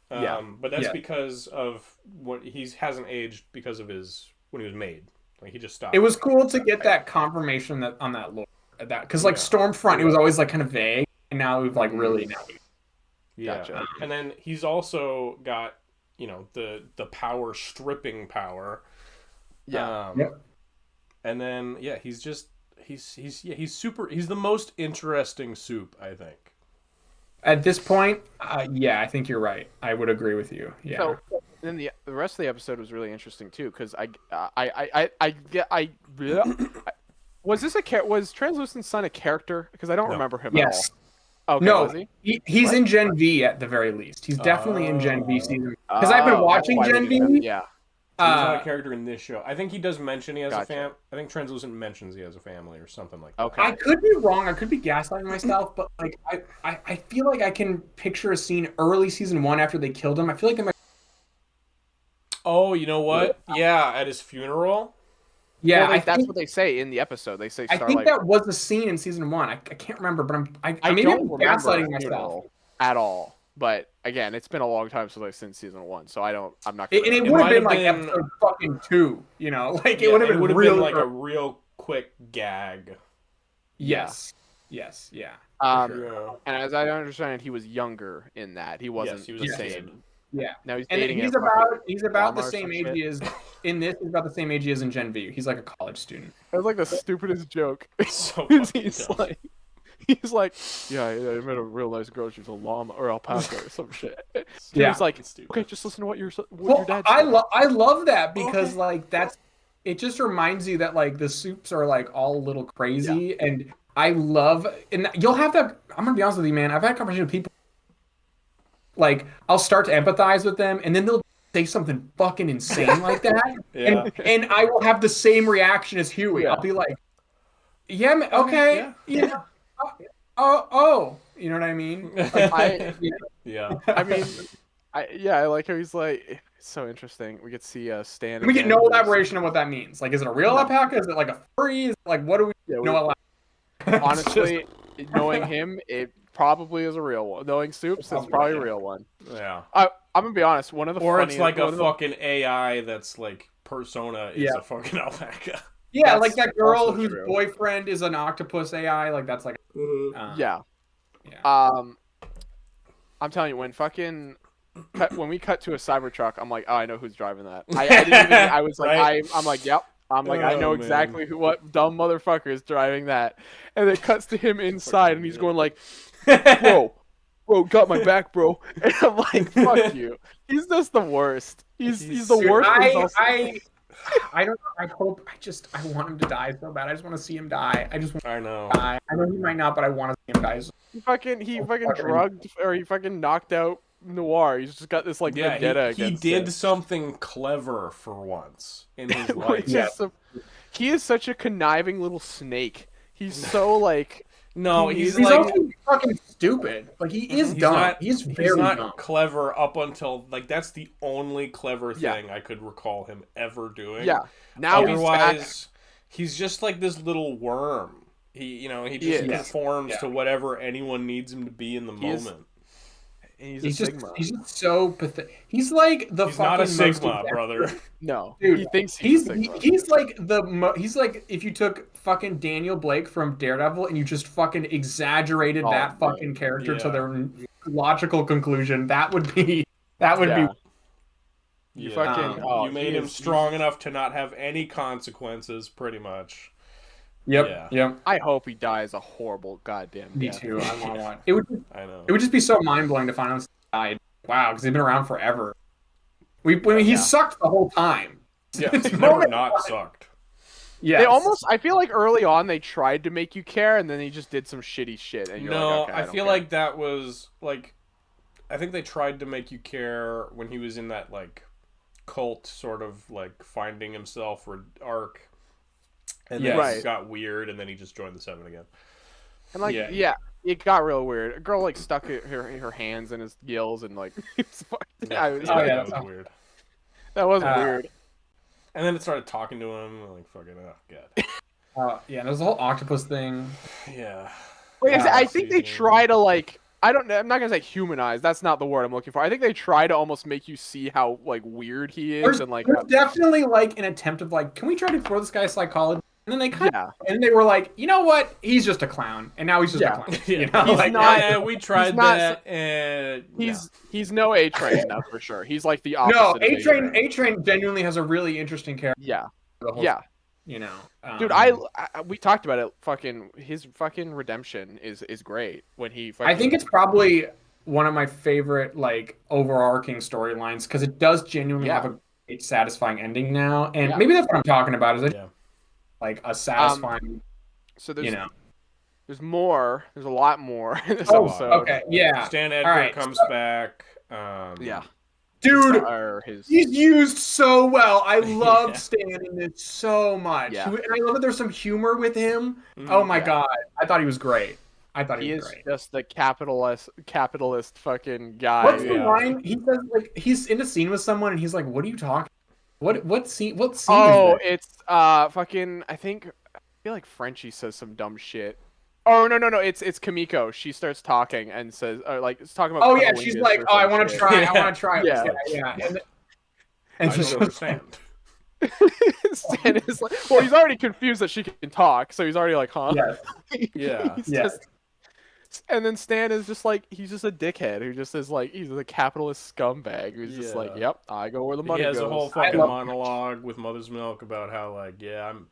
But that's because of what he hasn't aged because of when he was made. Like he just stopped. It was cool to get that confirmation that on that lore, because like Stormfront, it was always like kind of vague, and now we've like really now. Gotcha. And then he's also got the power stripping power. And then he's just. He's super. He's the most interesting soup, I think. At this point, I think you're right. I would agree with you. Yeah. So then the rest of the episode was really interesting too, because was Translucent's son a character? Because I don't remember him at all. Okay, no, was he? He's in Gen V at the very least. He's definitely in Gen V season. Because I've been watching Gen V. Yeah. He's not a character in this show. I think he does mention he has a fam. I think Translucent mentions he has a family or something like that. Okay. I could be wrong. I could be gaslighting myself, but like I feel like I can picture a scene early season 1 after they killed him. I feel like Oh, you know what? Yeah, at his funeral. Yeah, well, that's what they say in the episode. They say I think that was the scene in season 1. I can't remember, but I maybe I'm gaslighting myself at all. But again, it's been a long time since I've seen season 1, so I'm not. And Gonna it would have might been have like been- episode fucking 2, you know, like it Yeah, would have been would've really like a real quick gag. yes, yeah. Yeah. And as I understand it, he was younger in that. He wasn't he was the a same. kid. Yeah. Now he's And dating. he's a about fucking the llama or same some age shit. he is in this. He's about the same age he is in Gen V. He's like a college student. That was like the stupidest joke. So he's fucking dumb. like, yeah, I met a real nice girl. She's a llama or alpaca or some shit. Yeah. He's like, Stupid. okay, just listen to what your Well, dad I said. love that because like it just reminds you that like the soups are like all a little crazy, and I love, and you'll have to. I'm gonna be honest with you, man. I've had conversations with people. Like I'll start to empathize with them, and then they'll say something fucking insane like that, Yeah. and I will have the same reaction as Huey. Yeah. I'll be like, "Yeah, man, okay, yeah. oh, you know what I mean?" Like, Yeah. I mean, I like how he's like, it's so interesting. We get to see Stan. we get again, no who's- elaboration on what that means. Like, is it a real No. alpaca? Is it like a furry? Is it like what do we Yeah, know? honestly, knowing him, it probably is a real one. Knowing Soups, it's probably a real one. Yeah. I'm gonna be honest. One of the Or it's funniest- like a one of the- fucking AI that's like persona is Yeah. a fucking alpaca. Yeah, That's like that girl also whose true. boyfriend is an octopus AI. Like that's like Yeah. yeah. I'm telling you, when we cut to a Cybertruck, I'm like, oh, I know who's driving that. I didn't even. I was like, Right? I'm like, yep. I'm like, I Oh, know man. exactly what dumb motherfucker is driving that. And it cuts to him inside, and he's going like, bro, got my back, bro. And I'm like, fuck you. He's just the worst. He's the Dude, worst. but he's also- I don't know. I want him to die so bad. I just want to see him die. I just want I know. to die. I know he might not, but I want to see him die. he fucking drugged or he fucking knocked out Noir. He's just got this like Yeah, vendetta he against did him. something clever for once in his life. Which is he is such a conniving little snake. He's so like No, He's he's like also fucking stupid. Like he is dumb. He's very not dumb. clever up until like that's the only clever Yeah. thing I could recall him ever doing. yeah. Now he's back. Otherwise, he's just like this little worm. He just is. conforms Yeah. to whatever anyone needs him to be in the He is- moment. He's He's a just Sigma. he's just so pathetic. He's like the He's fucking not a most Sigma, exact- brother. No, Dude, he thinks he's a Sigma. he's like he's like if you took fucking Daniel Blake from Daredevil and you just fucking exaggerated Oh, that bro. fucking character to Yeah. their logical conclusion. That would be Yeah. You fucking- you made him strong enough to not have any consequences, pretty much. Yep. I hope he dies a horrible goddamn Me death. too. I want to watch. I know. It would just be so mind blowing to find out he died. Wow, because they've been around forever. He sucked the whole time. Yeah, This he's never moment- not sucked. Yes. They almost. I feel like early on they tried to make you care, and then he just did some shitty shit. And you're No, like, okay, I don't feel care. like that was like, I think they tried to make you care when he was in that like cult sort of like finding himself arc, and then Yes. it got weird, and then he just joined the Seven again. And like, Yeah. yeah, it got real weird. A girl like stuck her hands in his gills, and like, it's fucking, I was, Oh, yeah. that was weird. that was Uh, weird. And then it started talking to him, like fucking oh god. Yeah, there's the whole octopus thing. Yeah. Like I said, I Yeah. think they try to like. I don't know. I'm not gonna say humanize. That's not the word I'm looking for. I think they try to almost make you see how like weird he is, There's, and like, there's definitely like an attempt of like, can we try to explore this guy's psychology? And then they kind yeah, and they were like, you know what? He's just a clown, and now he's just Yeah. a clown. Yeah. You know? He's Like, not- Yeah, we tried not- that, and he's no A Train, that's for sure. He's like the no, opposite. of A Train genuinely has a really interesting character. Yeah, The whole, yeah. You know, Dude, I we talked about it. Fucking his fucking redemption is great when he. Fucking, I think it's probably one of my favorite like overarching storylines because it does genuinely Yeah. have a great, satisfying ending now, and Yeah. maybe that's what I'm talking about. Is it Yeah. like a satisfying? so. There's You know. there's more. There's a lot more in this Oh, episode. okay, yeah, Stan All Edgar right, comes so- back. Yeah, dude. or his. He's used so well. I love Yeah. Stan in this so much. Yeah. And I love that there's some humor with him. Mhm. Oh my Yeah. god. I thought he was great. I thought he He was is great. just the capitalist fucking guy. What's the yeah. line? He says like he's in a scene with someone and he's like, "What are you talking? What scene? What scene?" Oh, is this? it's fucking. I feel like Frenchie says some dumb shit. Oh no! It's Kamiko. She starts talking and says, like, it's talking about. Oh yeah, she's like, oh, I want to try. I want to try. Yeah. Yeah. I she's don't understand. Stan is like, well, he's already confused that she can talk, so he's already like, huh? Yeah. He's Yeah. just- and then Stan is just like, he's just a dickhead who just is like, he's a capitalist scumbag who's just like, Yeah. yep, I go where the money He has goes. a whole fucking monologue with Mother's Milk about how, like, yeah, I'm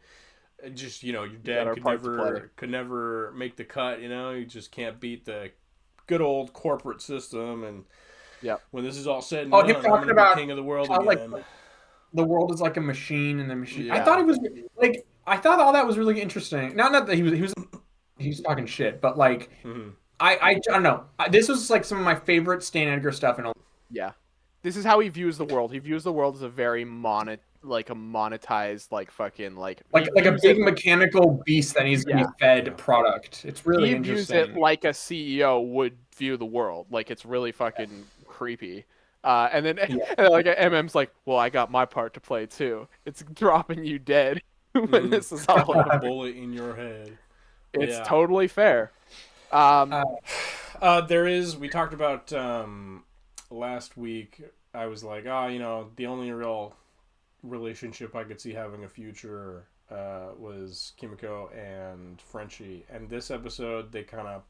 just, your got dad our part to play. could never make the cut, you just can't beat the good old corporate system, and Yep. when this is all said and Oh, done, him I'm talking gonna about be king of the world how, again. like, the world is like a machine, and the machine. I Yeah. thought it was like, I thought all that was really interesting. Not that he was talking shit, but like, Mhm. I don't know. This was like some of my favorite Stan Edgar stuff in a Yeah. This is how he views the world. He views the world as a very monetized, like, fucking, like like he a views big it- mechanical beast that needs to be Yeah. fed product. It's really he views interesting. it like a CEO would view the world. Like, it's really fucking creepy. And then and like MM's like, well, I got my part to play too. It's dropping you dead when this is all Put a over. bullet in your head. It's Yeah. totally fair. We talked about last week. I was like, the only real relationship I could see having a future was Kimiko and Frenchie. And this episode, they kind of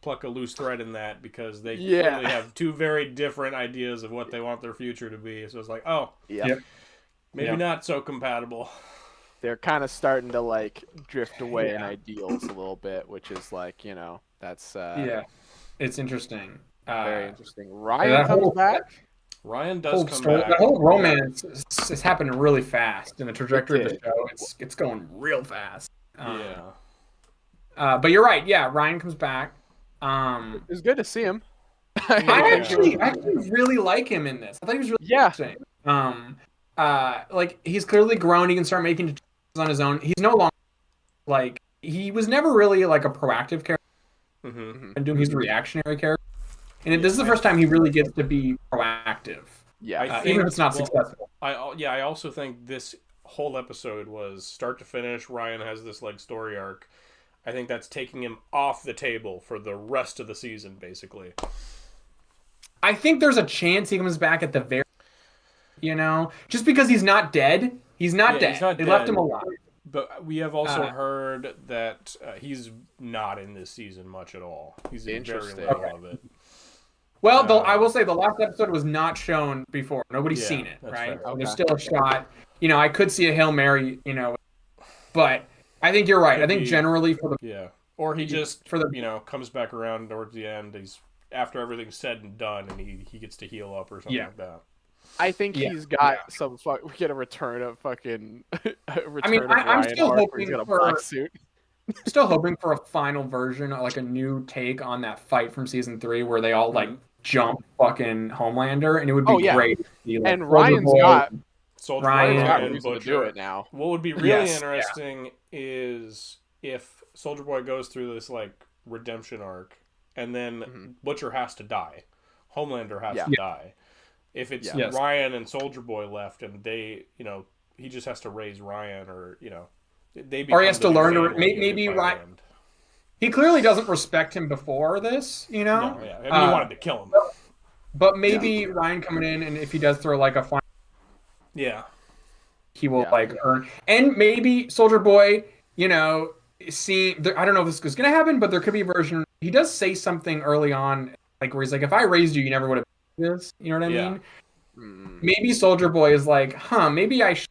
pluck a loose thread in that because they clearly have two very different ideas of what they want their future to be. So it's like, maybe not so compatible. They're kind of starting to like drift away in ideals a little bit, which is like, that's it's interesting. very interesting. Ryan comes back. Ryan does come Story, back. the whole romance is happening really fast in the trajectory of the show. It's going real fast. But you're right. Yeah, Ryan comes back. It was good to see him. I actually really like him in this. I thought he was really interesting. Like, he's clearly grown. He can start making decisions on his own. He's no longer like, he was never really like a proactive character. And he's a reactionary character. And this is the first time he really gets to be proactive. Yeah, even if it's not successful. I also think this whole episode was start to finish. Ryan has this like story arc. I think that's taking him off the table for the rest of the season, basically. I think there's a chance he comes back at the very, just because he's not dead. He's not dead. They left him alive. But we have also heard that he's not in this season much at all. He's in very little of it. Well, I will say the last episode was not shown before. Nobody's seen it, right? Fair. There's still a shot. I could see a Hail Mary, but I think you're right. I think generally for the or he just comes back around towards the end. He's after everything's said and done, and he gets to heal up or something like that. I think he's got some we get a return of fucking. I'm still hoping for a for black suit. Still hoping for a final version, like a new take on that fight from season 3, where they all like jump fucking Homelander, and it would be great. To see, like, and Ryan's got Soldier Boy got and reason to Butcher. do it now. What would be really interesting is if Soldier Boy goes through this like redemption arc, and then Butcher has to die, Homelander has to die. If it's Ryan and Soldier Boy left, and they, he just has to raise Ryan, or or he has to learn to maybe Ryan. He clearly doesn't respect him before this, No, I mean, he wanted to kill him. But maybe Ryan coming in, and if he does throw like a final, he will like earn, and maybe Soldier Boy, see, I don't know if this is gonna happen, but there could be a version. He does say something early on, like where he's like, "If I raised you, you never would have done this." You know what I mean? Maybe Soldier Boy is like, maybe I should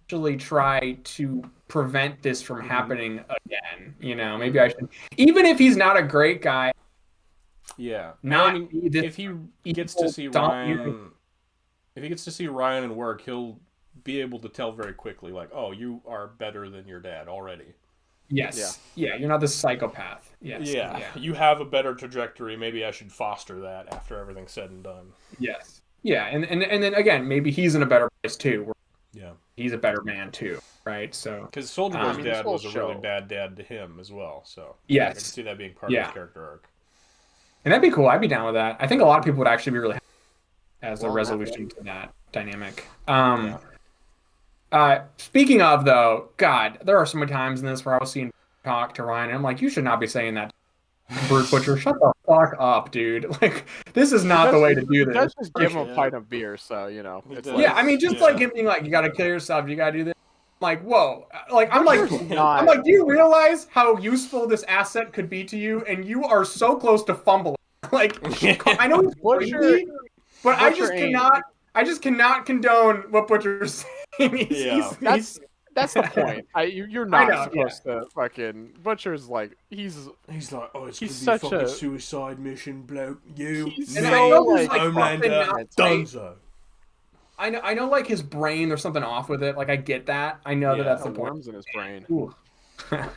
actually try to prevent this from happening again. Maybe I should, even if he's not a great guy. Yeah. Not if he gets to see Ryan, if he gets to see Ryan and work, he'll be able to tell very quickly, like, "Oh, you are better than your dad already." Yes. Yeah. You're not this psychopath. Yes. Yeah. You have a better trajectory. Maybe I should foster that after everything's said and done. Yes. Yeah. And then again, maybe he's in a better place too. Yeah. He's a better man too, right? So because Soldier Boy's dad was a really bad dad to him as well. So yes, I can see that being part of his character arc. And that'd be cool. I'd be down with that. I think a lot of people would actually be really happy as a resolution to that dynamic. Speaking of though, God, there are so many times in this where I was seeing talk to Ryan. And I'm like, you should not be saying that. Bruce Butcher, shut the fuck up, dude. Like, this is not the way to do this. Just give him a Yeah. pint of beer, so He it's does. like, Yeah, I mean, just Yeah. like him being like, you gotta kill yourself, you gotta do this. I'm like, whoa. Like, I'm like, not- I'm like, do you realize how useful this asset could be to you? And you are so close to fumbling. Like, I know he's Butcher- crazy, but I Butcher just cannot condone what Butcher's saying. He's- that's the point. You're I not know, supposed to fucking Butcher's like he's like, oh, it's He's gonna be such a fucking a- suicide mission, bloke. You, He's me, and I know there's, like, Homelander, something Dunzo. I know, like his brain, there's something off with it. Like, I get that. I know Yeah, that's the point. worms in his brain. Ooh. I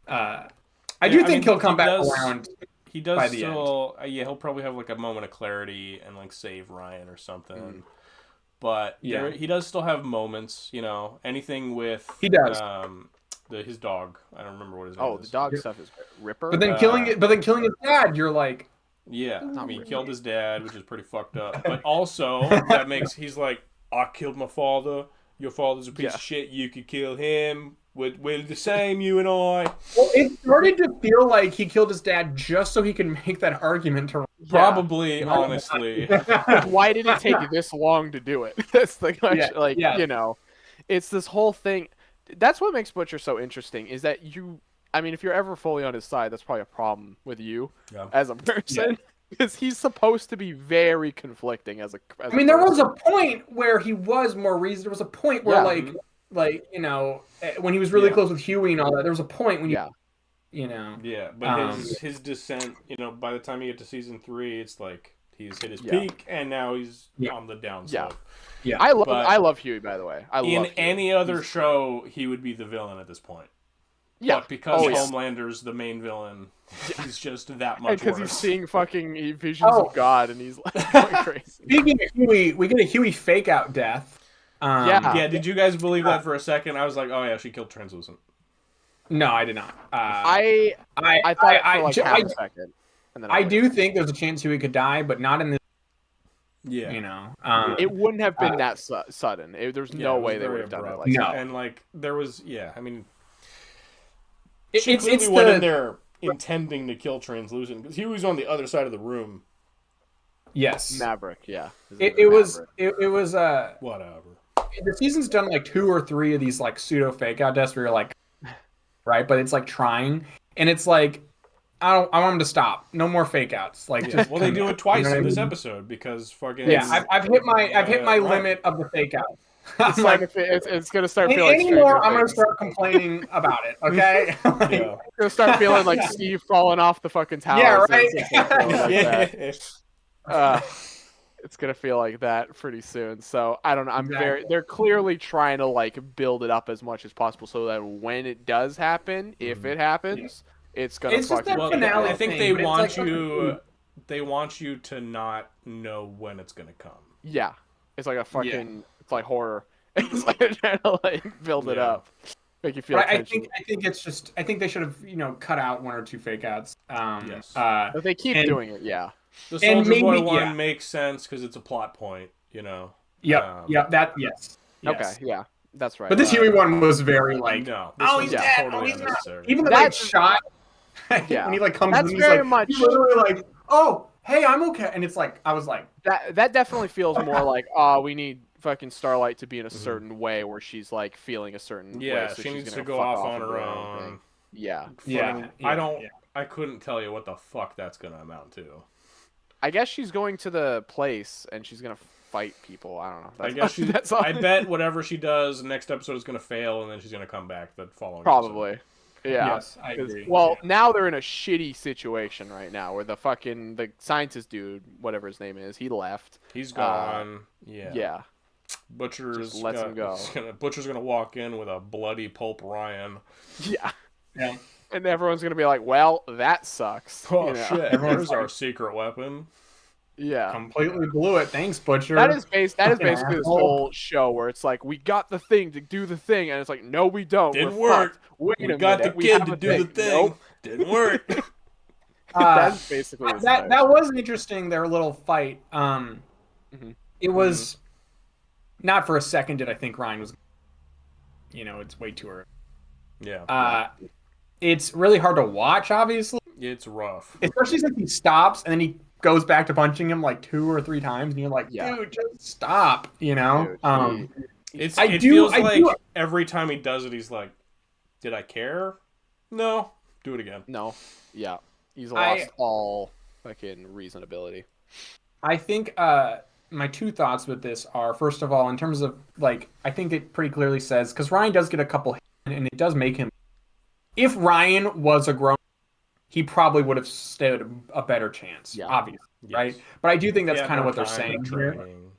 Yeah, do I think mean, he'll come he back does- around. He does by the still, yeah, he'll probably have like a moment of clarity and like save Ryan or something. But Yeah. he does still have moments, anything with He does. his dog. I don't remember what his name Oh, is. the dog stuff is Ripper. But then killing his dad, you're like, Yeah, Not he really. killed his dad, which is pretty fucked up. But also, he's like, I killed my father. Your father's a piece Yeah. of shit. You could kill him. We're the same, you and I. well, it started to feel like he killed his dad just so he could make that argument to. Probably, No. honestly. Why did it take this long to do it? That's the question. yeah. It's this whole thing. That's what makes Butcher so interesting. Is that if you're ever fully on his side, that's probably a problem with you Yeah. as a person. Because he's supposed to be very conflicting as a. I mean, there was a point where he was more reasonable. There was a point where, Yeah. when he was really Yeah. close with Huey and all that, there was a point when Yeah. Yeah, but his descent, by the time you get to season 3, it's like he's hit his peak, and now he's on the downslope. Yeah. I love Huey, by the way. I love In Huey. any other show, he would be the villain at this point. Yeah. But because Oh, yeah. Homelander's the main villain, he's just that much Because worse. he's seeing fucking visions Oh. of God, and he's like going crazy. Speaking of Huey, we get a Huey fake out death. Yeah. Yeah, did you guys believe that for a second? I was like, oh yeah, she killed Translucent. No, I did not. I thought it for like half a second. And then I went. do think there's a chance Huey could die, but not in this. Yeah. It wouldn't have been that sudden. There's Yeah, no it was way they very would have done it abrupt. like No. that. And like there was, It- she it's clearly it's went in the there intending to kill Translucent because he was on the other side of the room. yes. Maverick, yeah. It was Whatever. the season's done like 2 or 3 of these like pseudo fake out deaths where you're like, right, but it's like trying, and it's like I want him to stop. No more fake outs. Like, Yeah. just Well, they do it twice you know what in I this mean? episode because fucking Yeah, I've hit my right. limit of the fake out. It's I'm like like, it's gonna start feeling like anymore, Stranger I'm gonna Things. start complaining about it. Okay. Like, Yeah. It's gonna start feeling like Steve falling off the fucking tower. Yeah, so it's right. just gonna feel like that. Yeah. It's gonna feel like that pretty soon. So I don't know. Exactly. They're clearly trying to like build it up as much as possible so that when it does happen, if it happens, it's gonna It's just fucking. that Well, finale I think thing, they but it's want like- you. They want you to not know when it's gonna come. Yeah, it's like a fucking. It's like horror. It's like they're trying to like build it Yeah. up, make you feel. Right, I tension. think it's just I think they should have cut out 1 or 2 fake outs. Yes. But they keep and- doing it. Yeah. The And Soldier Boy maybe- one yeah. makes sense because it's a plot point. Yep. Um, That yes. Okay. Yes. Yeah. That's right. But this Huey one was very like, No. oh, this he's was dead. Totally Oh, he's not. unnecessary. Even the That's- shot. Yeah. When he like comes That's in, he's very like, much- he's literally like, oh, hey, I'm okay, and it's like I was like, that definitely feels more like we need fucking Starlight to be in a certain way where she's like feeling a certain way. Yeah, so she she's needs to gonna go fuck off on and her do own. thing. Yeah. yeah, I don't. yeah. I couldn't tell you what the fuck that's gonna amount to. I guess she's going to the place and she's gonna fight people. I don't know. I guess she. That's all. I bet whatever she does, next episode is gonna fail, and then she's gonna come back the following. Probably. Yeah. Yes, I 'Cause- agree. Well, now they're in a shitty situation right now where the scientist dude, whatever his name is, he left. Episode. He's gone. Yeah. Yeah. Butcher's Just lets him go. Butcher's gonna walk in with a bloody Pulp Ryan. Yeah. Yeah. And everyone's gonna be like, "Well, that sucks." Oh you know? shit! Everyone's There's our secret weapon. Yeah. Completely blew it. Thanks, Butcher. That is basically this asshole. whole show where it's like we got the thing to do the thing, and it's like no, we don't. Didn't We're work. fucked. Wait We a got minute. the we kid have to a do the thing. Nope. Didn't work. That's basically this that thing. that was interesting. Their little fight. Mhm. It was not for a second did I think Ryan was. It's way too early. Yeah. it's really hard to watch, obviously, It's rough. especially since he stops and then he goes back to punching him like 2 or 3 times, and you're like, Yeah. dude, just stop, you know? Dude, It I feels do- like every time he does it, he's like, "Did I care? No, do it again." no, yeah, he's lost all fucking reasonability. I think my 2 thoughts with this are, first of all, in terms of like, I think it pretty clearly says, because Ryan does get a couple hits, and it does make him. If Ryan was a grown, he probably would have stood a better chance. Yeah. Obviously, Yes. right? But I do think that's Yeah, kind of more what they're time saying and here. training.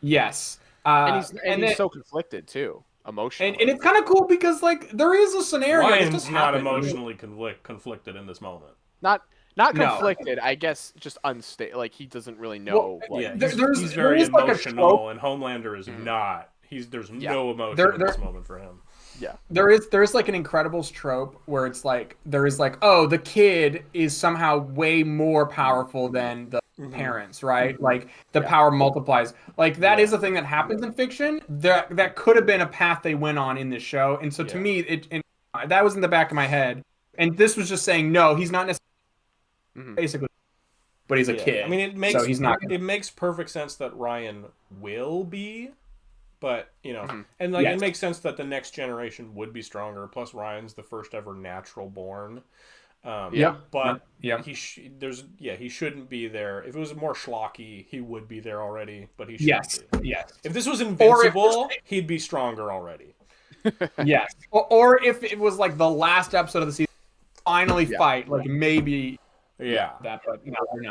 Yes, And he's then- so conflicted too, emotionally. and it's kind of cool because like there is a scenario. that Ryan's just not happened. emotionally conflicted in this moment. not No. conflicted, I guess, just unstable. Like he doesn't really know. Well, like, Yeah, there's- he's there very is, like, a emotional, trope- and Homelander is not. There's Yeah. no emotion There- in this there- moment for him. yeah, There is like an Incredibles trope where it's like there is like, oh, the kid is somehow way more powerful than the parents, right? Like the power multiplies. Like that is a thing that happens in fiction. That could have been a path they went on in this show. And so to Yeah. me, that was in the back of my head. And this was just saying, no, he's not necessarily basically, but he's a Yeah. kid. I mean, it makes so he's not. it makes perfect sense that Ryan will be, but and like Yes. it makes sense that the next generation would be stronger. Plus, Ryan's the first ever natural born. Yeah. but Yeah. he shouldn't be there. If it was more schlocky, he would be there already. But he Yes. shouldn't be. Yes. If this was Or if Invincible, he'd be stronger already. Yes. Or if it was like the last episode of the season, finally fight, like maybe Yeah. that, but no, they're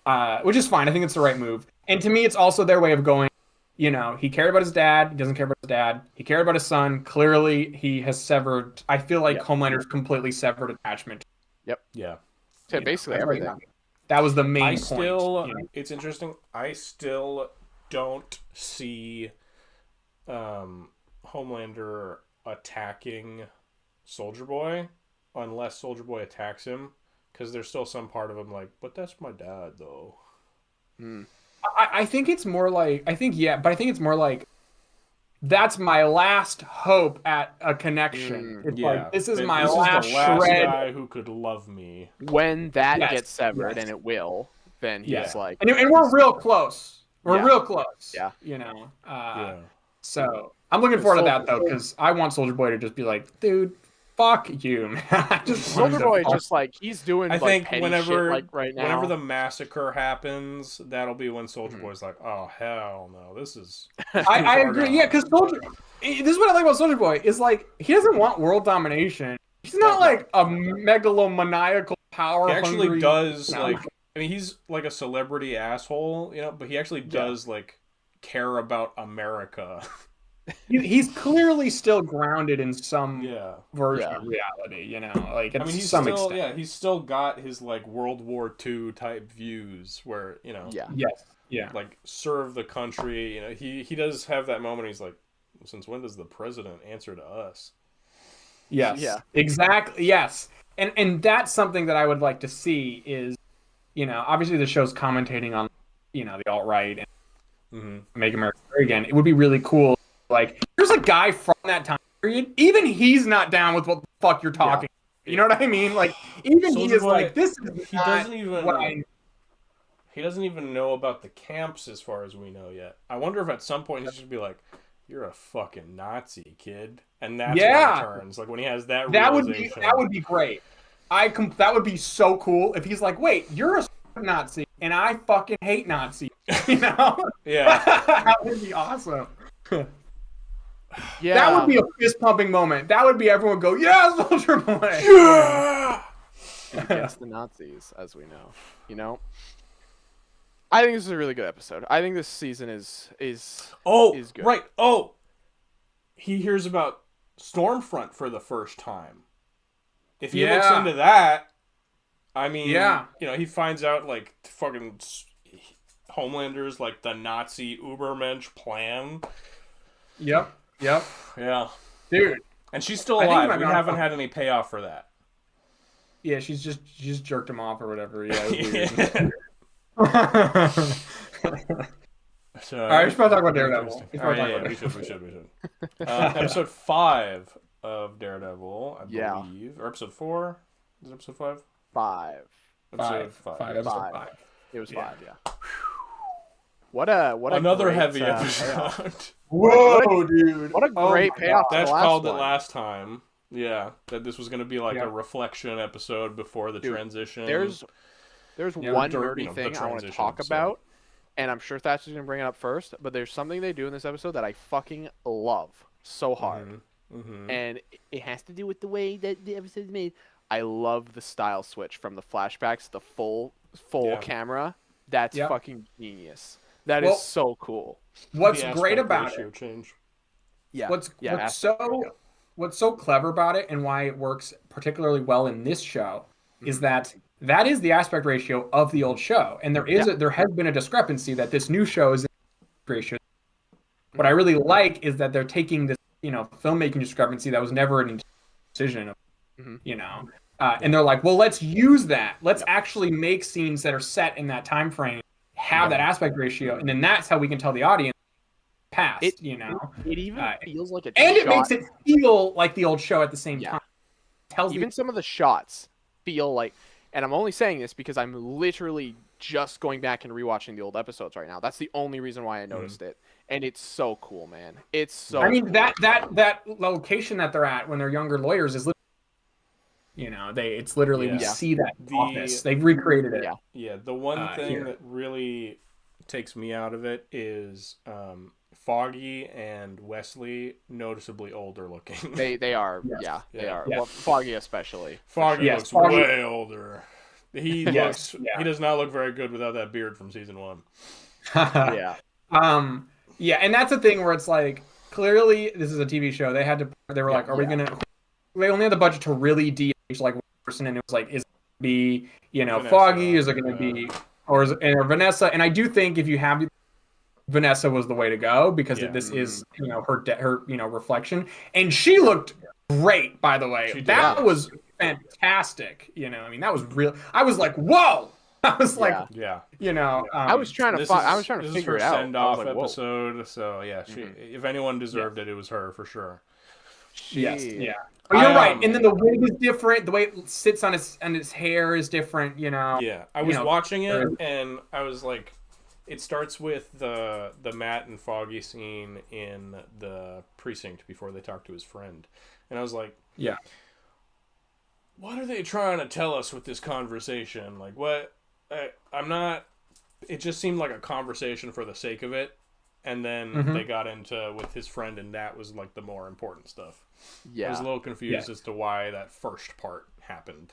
not. Which is fine. I think it's the right move. And to me, it's also their way of going, he cared about his dad. He doesn't care about his dad. He cared about his son. Clearly, he has severed. I feel like Homelander's completely severed attachment. Yeah. to basically everything. That was the main I point. still, it's interesting. I still don't see Homelander attacking Soldier Boy unless Soldier Boy attacks him, because there's still some part of him like, but that's my dad though. I think it's more like but I think it's more like that's my last hope at a connection. It's like this is my last the last shred. guy who could love me. When that Yes, gets severed, yes. and it will, then he's like, And we're real close. We're Yeah. real close. Yeah. Yeah. So I'm looking forward to that though, because I want Soldier Boy to just be like, dude, fuck you, man. I just want him Soldier to Boy fuck- just like he's doing I like think petty whenever shit like right now. whenever the massacre happens, that'll be when Soldier Boy's like, oh hell no, this is I agree. Yeah, because this is what I like about Soldier Boy is like he doesn't want world domination. He's not like a megalomaniacal power. he actually hungry, does you know? like, I mean, he's like a celebrity asshole, but he actually does like care about America. He's clearly still grounded in some Yeah. version of reality. Like I mean, he's some still extent. he's still got his like World War II type views where yeah, Yes. Yeah. like serve the country. He does have that moment. He's like, since when does the president answer to us? Yes. Yeah. Exactly. Yes. And that's something that I would like to see is, obviously the show's commentating on, the alt-right and Make America Great Again. It would be really cool. Like, there's a guy from that time period. Even he's not down with what the fuck you're talking. You know what I mean? Like, even he Soulja is Boy, like, this is he not doesn't even what I... he doesn't even know about the camps as far as we know yet. I wonder if at some point he's just be like, "You're a fucking Nazi, kid," and that's when he turns. Like when he has that realization. That would be great. That would be so cool if he's like, wait, you're a Nazi and I fucking hate Nazis. Yeah. That would be awesome. yeah. That would be a fist pumping moment. That would be everyone go, yeah, Soldier Boy. Yeah! against the Nazis, as we know. I think this is a really good episode. I think this season is good. Right. Oh, he hears about Stormfront for the first time. If he looks into that, I mean, he finds out like fucking Homelander's like the Nazi Ubermensch plan. Yep. Yeah, Dude. and she's still I think alive. my We mom- haven't had any payoff for that. Yeah, she's just jerked him off or whatever. Yeah. So, All right, we should probably talk about Daredevil. All right, we should. Episode 5, of Daredevil, I Yeah. believe, or episode 4. Is it episode 5? 5. Episode Episode Five. 5. It was Yeah. 5. Yeah. What a Another great, heavy payoff. episode. Whoa, dude! What a Oh great my payoff God. to That's the last called one. it last time. Yeah, that this was going to be like Yeah. a reflection episode before the Dude, transition. There's Yeah, one the nerdy thing I want to transition talk episode. about, and I'm sure Thatcher's gonna bring it up first. But there's something they do in this episode that I fucking love so hard, and it has to do with the way that the episode is made. I love the style switch from the flashbacks, to the full Yeah. camera. That's Yeah. fucking genius. That Well, is so cool. What's The great aspect about ratio it? change. Yeah. What's aspect ratio. what's so clever about it, and why it works particularly well in this show, is that is the aspect ratio of the old show, and there has been a discrepancy that this new show is in ratio. What I really like is that they're taking this, filmmaking discrepancy that was never an decision, and they're like, well, let's use that. Let's actually make scenes that are set in that time frame have that aspect ratio, and then that's how we can tell the audience past, It even feels like a and it shot. makes it feel like the old show at the same time. Tells Even some of the shots feel like, and I'm only saying this because I'm literally just going back and rewatching the old episodes right now. That's the only reason why I noticed it, and it's so cool, man. It's so. I mean, cool. that location that they're at when they're younger lawyers is, it's literally we see that office. They've recreated it. Yeah, the one thing here. that really takes me out of it is Foggy and Wesley noticeably older looking. They are, Yeah. they are. Yeah. Well, Foggy especially. Foggy Yes, looks Foggy- way older. He Yes, looks. yeah. He does not look very good without that beard from season 1. Yeah. Yeah, and that's the thing where it's like, clearly this is a TV show. They were like, are we gonna? They only had the budget to really de-age like one person, and it was like, is it gonna be Vanessa, Foggy? Is it gonna be or Vanessa? And I do think if you have Vanessa was the way to go, because this is her reflection, and she looked great, by the way. She did. That was fantastic. That was real. I was like, whoa. I was like, Yeah. I was trying to figure it out. Send off I was like, whoa. episode. So yeah, if anyone deserved it, it was her for sure. Yes, yeah. But you're right. And then the wig is different. The way it sits on his hair is different. Yeah, I was watching it and I was like, it starts with the Matt and Foggy scene in the precinct before they talk to his friend, and I was like, yeah. What are they trying to tell us with this conversation? Like, what? I'm not. It just seemed like a conversation for the sake of it, and then they got into with his friend, and that was like the more important stuff. Yeah. I was a little confused as to why that first part happened.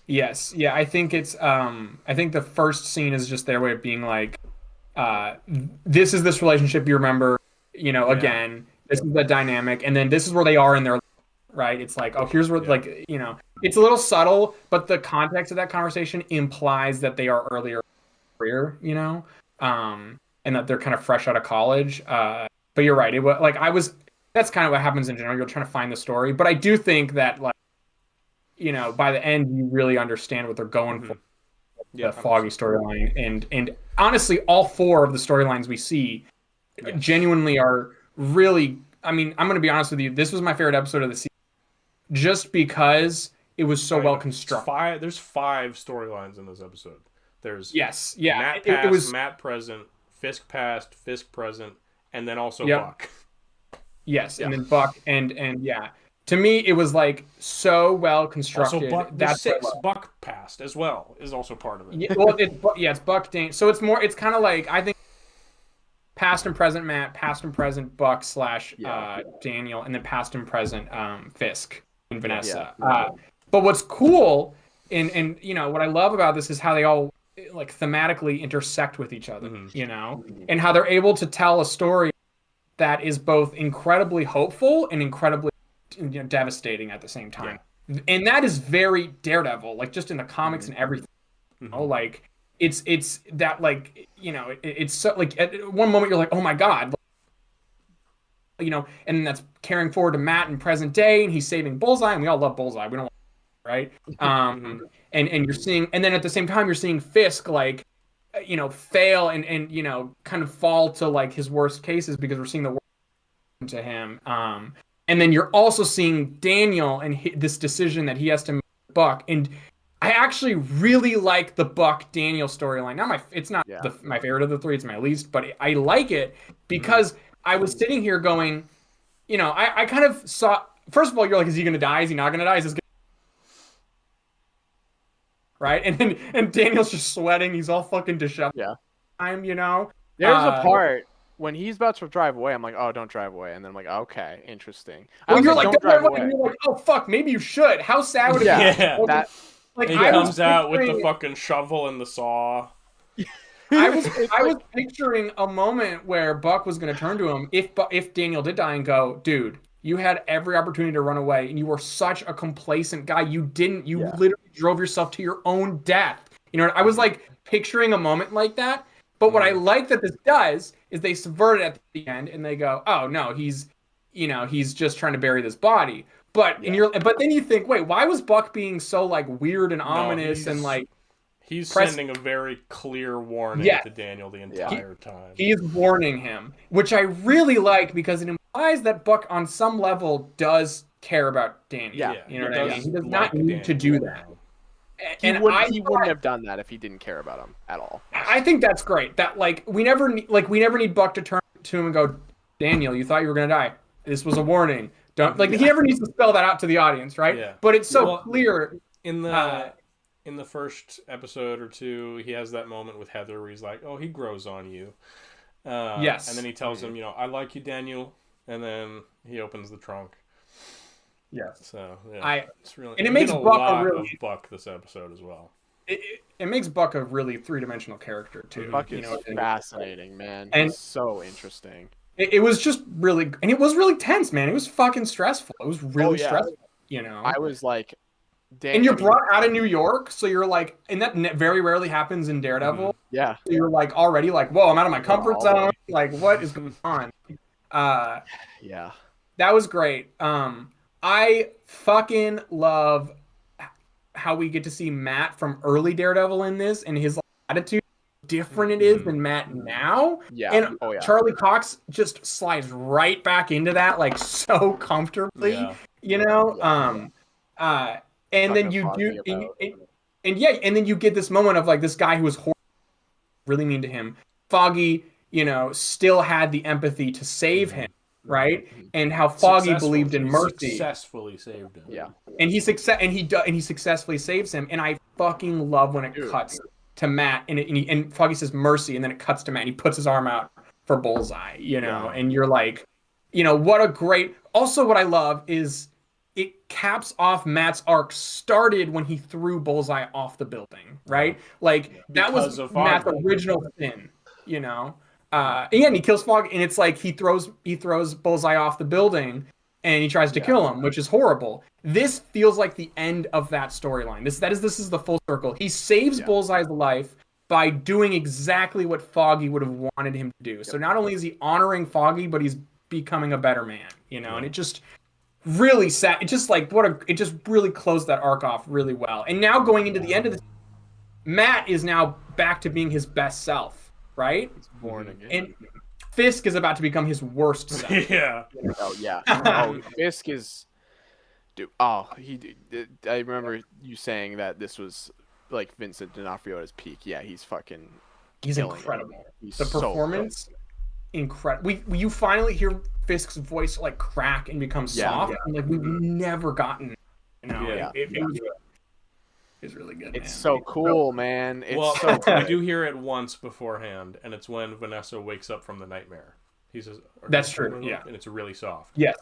Yes, yeah. I think it's. I think the first scene is just their way of being like, this is this relationship you remember. Again, this is the dynamic, and then this is where they are in their. Right, it's like, oh, here's where it's a little subtle, but the context of that conversation implies that they are earlier in their career, and that they're kind of fresh out of college. But you're right, it was like that's kind of what happens in general. You're trying to find the story, but I do think that by the end you really understand what they're going for. The Foggy storyline, and honestly, all 4 of the storylines we see genuinely are really. I mean, I'm going to be honest with you. This was my favorite episode of the season. Just because it was so well constructed. There's 5 storylines in this episode. There's Matt past, it was Matt present, Fisk past, Fisk present, and then also Buck. Yes, and then Buck and yeah. To me, it was like so well constructed. Also, Buck, that's 6 Buck past as well is also part of it. Yeah, well, it's Buck Dane. So it's kind of like, I think, past and present Matt, past and present Buck / Daniel, and then past and present Fisk and Vanessa. But what's cool and what I love about this is how they all like thematically intersect with each other, and how they're able to tell a story that is both incredibly hopeful and incredibly devastating at the same time. And that is very Daredevil, like just in the comics and everything. Like it's that it's so like at one moment you're like, oh my God, and then that's carrying forward to Matt in present day, and he's saving Bullseye, and we all love Bullseye. We don't, right? And you're seeing, and then at the same time you're seeing Fisk fail and kind of fall to like his worst cases because we're seeing the worst to him. And then you're also seeing Daniel and this decision that he has to make with Buck. And I actually really like the Buck Daniel storyline. It's not my favorite of the three. It's my least, but I like it because I was sitting here going, you know, I kind of saw. First of all, you're like, is he going to die? Is he not going to die? Is this gonna... right? And Daniel's just sweating. He's all fucking disheveled. Yeah. You know. There's a part when he's about to drive away. I'm like, oh, don't drive away. And then I'm like, okay, interesting. Well, you're like, don't drive away. And you're like, oh fuck, maybe you should. How sad would it be? Yeah. That, like, he comes out with the fucking shovel and the saw. I was picturing a moment where Buck was going to turn to him if Daniel did die and go, dude, you had every opportunity to run away, and you were such a complacent guy. You didn't. You literally drove yourself to your own death. You know, I was like picturing a moment like that. But what I like that this does is they subvert it at the end, and they go, oh no, he's just trying to bury this body. But but then you think, wait, why was Buck being so like weird and ominous and like? He's sending a very clear warning to Daniel the entire time. He's warning him, which I really like because it implies that Buck, on some level, does care about Daniel. Yeah, you know what I mean? He does not need to do that. He wouldn't have done that if he didn't care about him at all. I think that's great. That we never need Buck to turn to him and go, Daniel, you thought you were gonna die. This was a warning. Don't He never needs to spell that out to the audience, right? Yeah. But it's so clear in the first episode or two, he has that moment with Heather where he's like, oh, he grows on you. Yes. And then he tells him, I like you, Daniel. And then he opens the trunk. Yes. So, yeah. It's really, and it makes Buck of Buck this episode as well. It makes Buck a really three-dimensional character, too. Buck is fascinating, man. And he's so interesting. It was just really... And it was really tense, man. It was fucking stressful. It was really stressful, you know? I was like... And you're brought out of New York, so you're like, and that very rarely happens in Daredevil. Mm-hmm. Yeah. So you're like already like, whoa, I'm out of my comfort zone. Like, what is going on? Yeah. That was great. I fucking love how we get to see Matt from early Daredevil in this and his attitude. Different it is than Matt now. Yeah. And Charlie Cox just slides right back into that like so comfortably. Yeah. You know? And then you do, and then you get this moment of like this guy who was really mean to him. Foggy, still had the empathy to save him, right? And how Foggy believed in mercy. Successfully saved him. Yeah. And he successfully saves him. And I fucking love when it cuts to Matt and Foggy says mercy, and then it cuts to Matt and he puts his arm out for Bullseye, and you're like, what a great. Also, what I love is. It caps off Matt's arc started when he threw Bullseye off the building, right? Like that was Matt's original sin, and he kills Fog, and it's like he throws Bullseye off the building, and he tries to kill him, which is horrible. This feels like the end of that storyline. This is the full circle. He saves Bullseye's life by doing exactly what Foggy would have wanted him to do. So not only is he honoring Foggy, but he's becoming a better man, and it just. Really sad. It just it just really closed that arc off really well. And now going into the end of the Matt is now back to being his best self, right? He's born again. And Fisk is about to become his worst self. Yeah. Oh yeah. Fisk is dude. Oh, I remember you saying that this was like Vincent D'Onofrio at his peak. Yeah, he's incredible. He's the performance incredible. You finally hear Fisk's voice like crack and become soft, and like we've never gotten. It was really good. It's so cool, man. We do hear it once beforehand, and it's when Vanessa wakes up from the nightmare. He says, "That's true." Yeah, and it's really soft. Yes.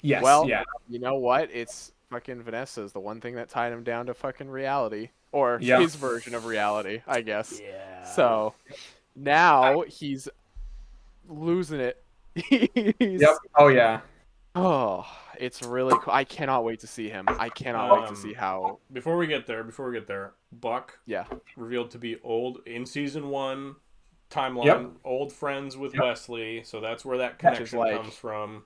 Yes. Well, you know what? It's fucking Vanessa's the one thing that tied him down to fucking reality, or his version of reality, I guess. Yeah. So now he's losing it. Yep. Oh yeah. Oh, it's really cool. I cannot wait to see him. I cannot wait to see how. Before we get there, Buck. Yeah. Revealed to be old in season 1 timeline. Yep. Old friends with Wesley, so that's where that connection comes from.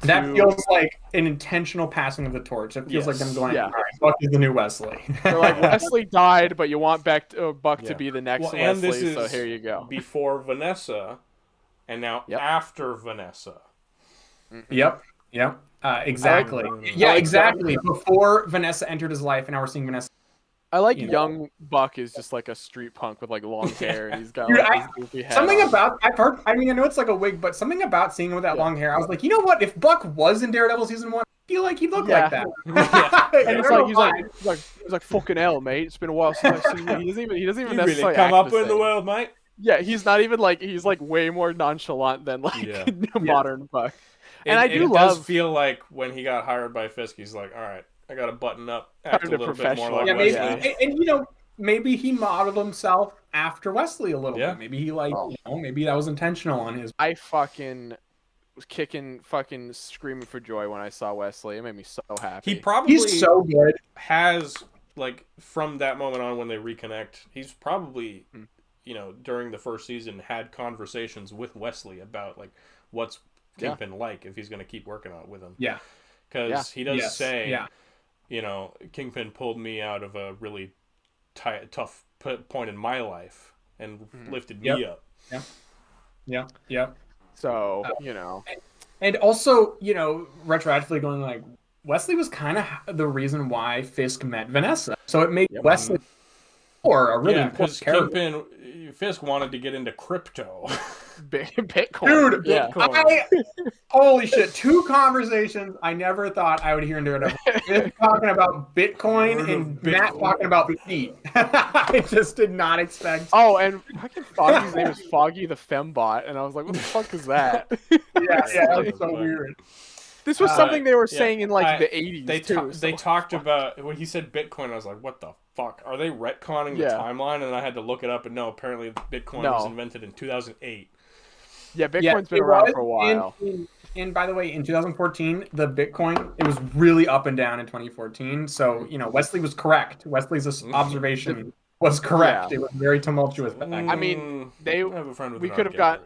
That feels like an intentional passing of the torch. It feels like them going, all right, Buck is the new Wesley. They're like, Wesley died, but you want Buck to be the next Wesley, and this is so here you go. Before Vanessa, and now after Vanessa. Mm-hmm. Yep. Yep. Exactly. I Yeah, like exactly. Before Vanessa entered his life, and now we're seeing Vanessa. I like You know. young Buck is just like a street punk with like long hair, and he's got Dude, like this goofy hat something on. about I've heard. I mean, I know it's like a wig, but something about seeing him with that Yeah. long hair, I was like, you know what? If Buck was in Daredevil season 1, I feel like he'd look Yeah. like that. And I it's don't like know he's why. like fucking hell, mate. It's been a while since I've seen you. He doesn't even You necessarily really come act up the in the same. world, mate. Yeah, he's not even like he's like way more nonchalant than like Yeah. modern Buck. And I do it love does feel like when he got hired by Fisk, he's like, all right, I got to button up, Time act a to little bit more like Yeah, maybe, Wesley. and you know, maybe he modeled himself after Wesley a little Yeah. bit. Maybe he like, Oh. you know, maybe that was intentional on his. I fucking was kicking fucking screaming for joy when I saw Wesley. It made me so happy. He probably He's so good. has, like, from that moment on when they reconnect, he's probably, Hmm. you know, during the first season had conversations with Wesley about, like, what's Kingpin like if he's going to keep working on it with him. Yeah. Because he does Yes. say, Yeah. you know, Kingpin pulled me out of a really tough point in my life and lifted me up. Yeah. So, you know. And also, you know, retroactively going like, Wesley was kind of the reason why Fisk met Vanessa. So it made Wesley or a really Yeah, important because character. Kingpin, Fisk wanted to get into crypto. Bitcoin. Dude, yeah. Holy shit! 2 conversations I never thought I would hear in Daredevil. Fisk talking about Bitcoin Word and of Matt Bitcoin. talking about feet. I just did not expect. Oh, and fucking Foggy's name is Foggy the Fembot, and I was like, what the fuck is that? Yeah, that's so weird. This was something they were yeah, saying in like I- the 80s They too. they talked about when he said Bitcoin. I was like, "What the fuck? Are they retconning the Yeah. timeline?" And then I had to look it up, and no, apparently Bitcoin No. was invented in 2008. Yeah, Bitcoin's Yeah, been it around was, for a while. And by the way, in 2014, the Bitcoin, it was really up and down in 2014. So, you know, Wesley was correct. Wesley's observation was correct. Yeah. It was very tumultuous. I mean, I have a friend with we an could have art got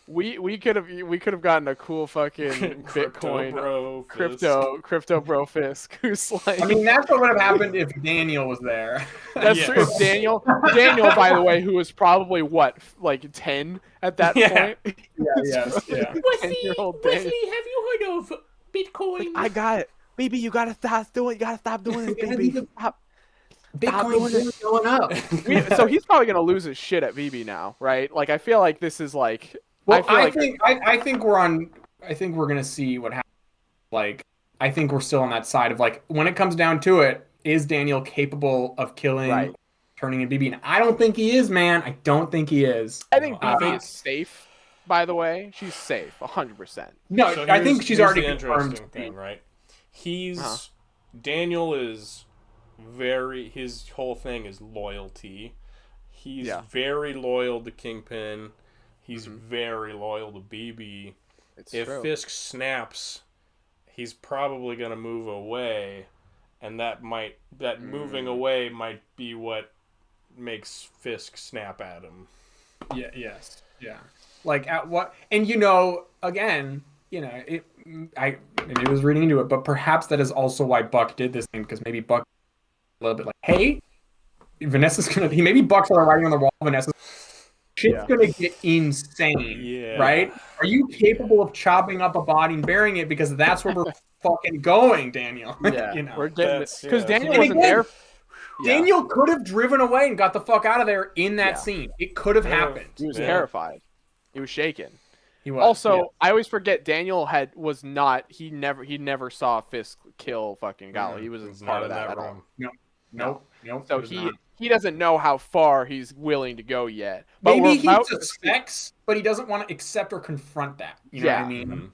gallery. we could have gotten a cool fucking Crypto Bitcoin bro, crypto bro Fisk who's like I mean, that's what would have happened if Daniel was there. that's Yes. true. If Daniel by the way, who was probably what, like 10 at that Yeah. point. Yeah. Wesley, have you heard of Bitcoin? I got it. Baby, you gotta stop doing this, baby. Stop. Bitcoin's going up. So he's probably gonna lose his shit at VB now, right? Like I feel like this is like Well, I feel I think we're gonna see what happens. Like, I think we're still on that side of like, when it comes down to it, is Daniel capable of killing, Right. turning in BB? And I don't think he is, man. I don't think he is. I think BB Uh, is safe. By the way, she's safe, 100%. No, So I think here's she's already the confirmed. interesting thing, right? He's Uh-huh. Daniel is his whole thing is loyalty. He's Yeah. very loyal to Kingpin. He's very loyal to BB. It's If true. Fisk snaps, he's probably gonna move away, and that moving away might be what makes Fisk snap at him. Yeah. Yes. Yeah. Like at what? And you know, again, you know, I maybe was reading into it, but perhaps that is also why Buck did this thing, because maybe Buck a little bit like, hey, Vanessa's gonna. Maybe Buck's already writing on the wall. Vanessa's shit's gonna get insane. Yeah. Right? Are you capable of chopping up a body and burying it? Because that's where we're fucking going, Daniel. Yeah, you know. we're getting That's- because yeah, Daniel that's- wasn't And again, there. Yeah. Daniel could have driven away and got the fuck out of there in that Yeah. scene. It could have Yeah. happened. He was Yeah. terrified. He was shaken. He was. Also, yeah. I always forget Daniel was not. He never saw Fisk kill fucking Gal. He wasn't He's part not of in that at all. room. Nope. So it was he not. he doesn't know how far he's willing to go yet. But Maybe he we're about suspects, but he doesn't want to accept or confront that. You know Yeah. what I mean? Mhm.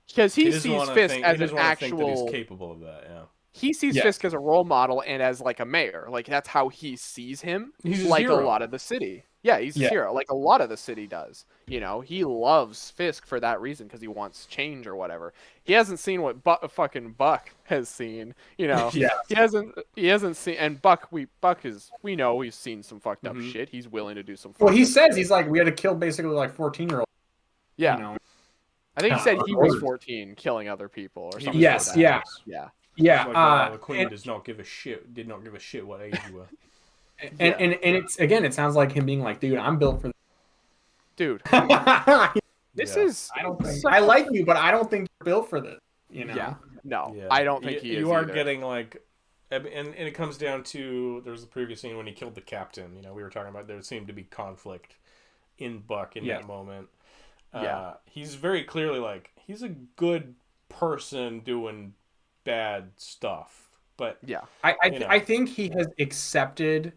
because he doesn't sees wanna Fisk think- as he doesn't an wanna think that actual. he's capable of that. Yeah. He sees Yes. Fisk as a role model and as like a mayor. Like that's how he sees him. He's his like hero. a lot of the city. Yeah, he's his Yeah. hero. Like a lot of the city does. You know, he loves Fisk for that reason because he wants change or whatever. He hasn't seen what fucking Buck has seen. You know, Yeah. he hasn't seen. And we know he's seen some fucked up shit. He's willing to do some. Well, fucked he up says shit. he's like, we had to kill basically like 14-year-olds. Yeah, You know? I think he said he was orders. 14 killing other people or something. Yes, like that. yeah. Yeah. Yeah. Like, the queen and, did not give a shit what age you were. and it's again, it sounds like him being like, dude, I'm built for this. Dude, This Yeah. is I don't think such I a- like you, but I don't think you're built for this. You know. Yeah, no, Yeah. I don't think he is. You are either. getting like, and it comes down to there's the previous scene when he killed the captain. You know, we were talking about there seemed to be conflict in Buck in that moment. Yeah. He's very clearly like he's a good person doing bad stuff, but Yeah, I think he has accepted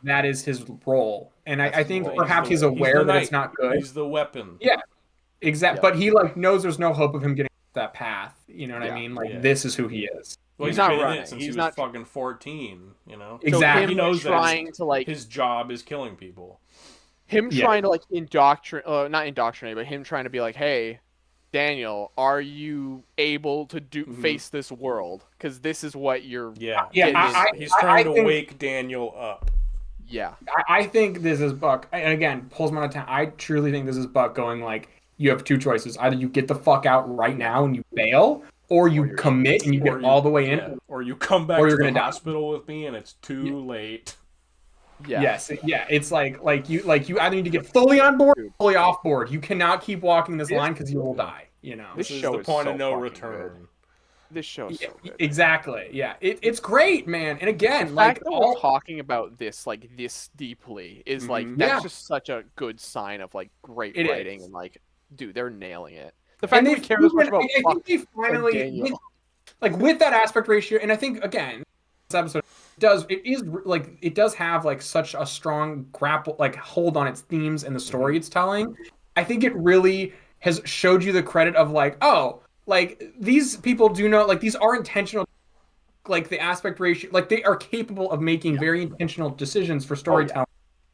that is his role, and I think perhaps he's aware that it's not good. He's the weapon. Yeah, exactly. Yeah. But he like knows there's no hope of him getting that path. You know what I Yeah. mean? Like Yeah. this is who he is. Well, He's he's not been in running. it since He's he was not- fucking 14. You know, Exactly. So him he knows trying to like his job is killing people. him Yeah. trying to like not indoctrinate, but him trying to be like, hey, Daniel, are you able to face this world? Because this is what you're. Yeah, Yeah, he's trying to think- wake Daniel up. Yeah, I think this is Buck, and again, pulls him out of town. I truly think this is Buck going like, you have two choices: either you get the fuck out right now and you bail, or you commit and you get all the way in. or you come back or to you're the gonna die. hospital with me and it's too late. yeah. Yes, yeah. It's like you either need to get fully on board, or fully off board. You cannot keep walking this line because you will die. You know. This This is show the is point so of no fucking return. This show is so good. Exactly. Yeah. It's great, man. And again, The like fact that all we're talking about this like this deeply is like Mhm. that's Yeah. just such a good sign of like great It writing is. and like, dude, they're nailing it. The fact and that we care this much about I Buck think they finally Daniel. like with that aspect ratio, and I think again, this episode does have like such a strong grapple like hold on its themes and the story it's telling. I think it really has showed you the credit of like, oh, like these people do know like these are intentional, like the aspect ratio, like they are capable of making very intentional decisions for storytelling.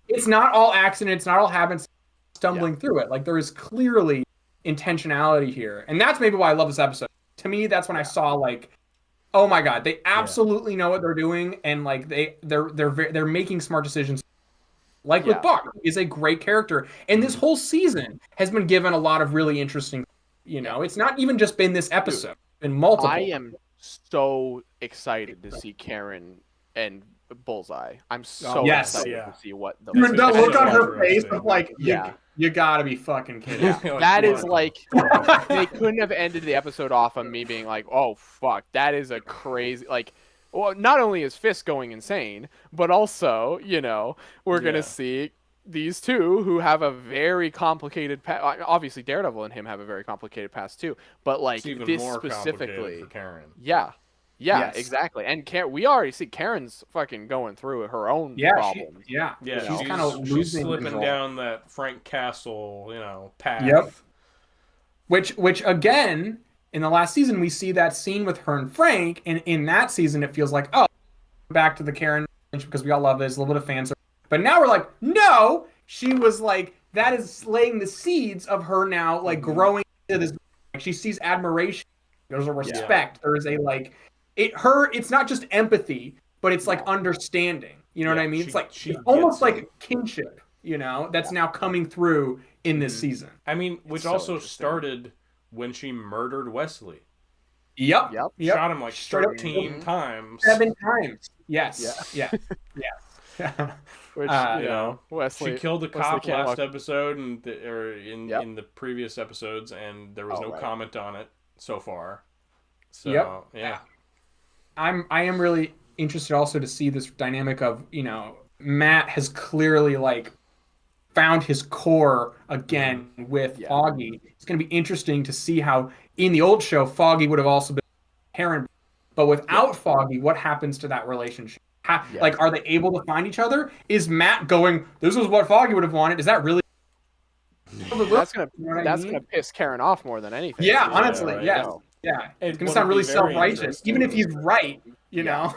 It's not all accident, it's not all habits stumbling through it. Like there is clearly intentionality here. And that's maybe why I love this episode. To me, that's when I saw like, oh my god, they absolutely know what they're doing, and like they're making smart decisions. Like with Buck, is a great character, and this whole season has been given a lot of really interesting. You know, it's not even just been this episode; it's been multiple. I am so excited to see Karen and Bullseye. I'm so excited to see what the Dude, the look on her interesting. face of like, Yeah. you gotta be fucking kidding. Yeah, that is like they couldn't have ended the episode off on me being like, "Oh fuck, that is a crazy like." Well, not only is Fisk going insane, but also, you know, we're gonna see these two who have a very complicated past. Obviously, Daredevil and him have a very complicated past too, but like It's even this more specifically, complicated for Karen. yeah, Yes. exactly. And we already see Karen's fucking going through her own problems. Yeah, she's kind of losing slipping control. down that Frank Castle, path. Yep. Which again, in the last season, we see that scene with her and Frank, and in that season, it feels like, oh, back to the Karen because we all love this, a little bit of fan service. But now we're like, no, she was like, that is laying the seeds of her now, like growing into this. Like, she sees admiration. There's a respect. There is a like, it's not just empathy, but it's like understanding. You know what I mean? It's like she it's almost gets like kinship. You know, that's now coming through in this season. I mean, which so also interesting. started when she murdered Wesley. Yep. Shot him like Straight up 13 times. 7 times. Yes. Yeah. Which You Wesley. She killed a Wesley cop can't last walk- episode in the previous episodes, and there was no comment on it so far. So yeah. I am really interested also to see this dynamic of, Matt has clearly like found his core again with Foggy. It's going to be interesting to see how in the old show Foggy would have also been Karen, but without Foggy, what happens to that relationship? Like, are they able to find each other? Is Matt going, this is what Foggy would have wanted? Is that really? That's gonna piss Karen off more than anything. Yeah, honestly, right. yeah. Yeah, it's going to What'll sound be really very self-righteous, interesting even if he's right, you know?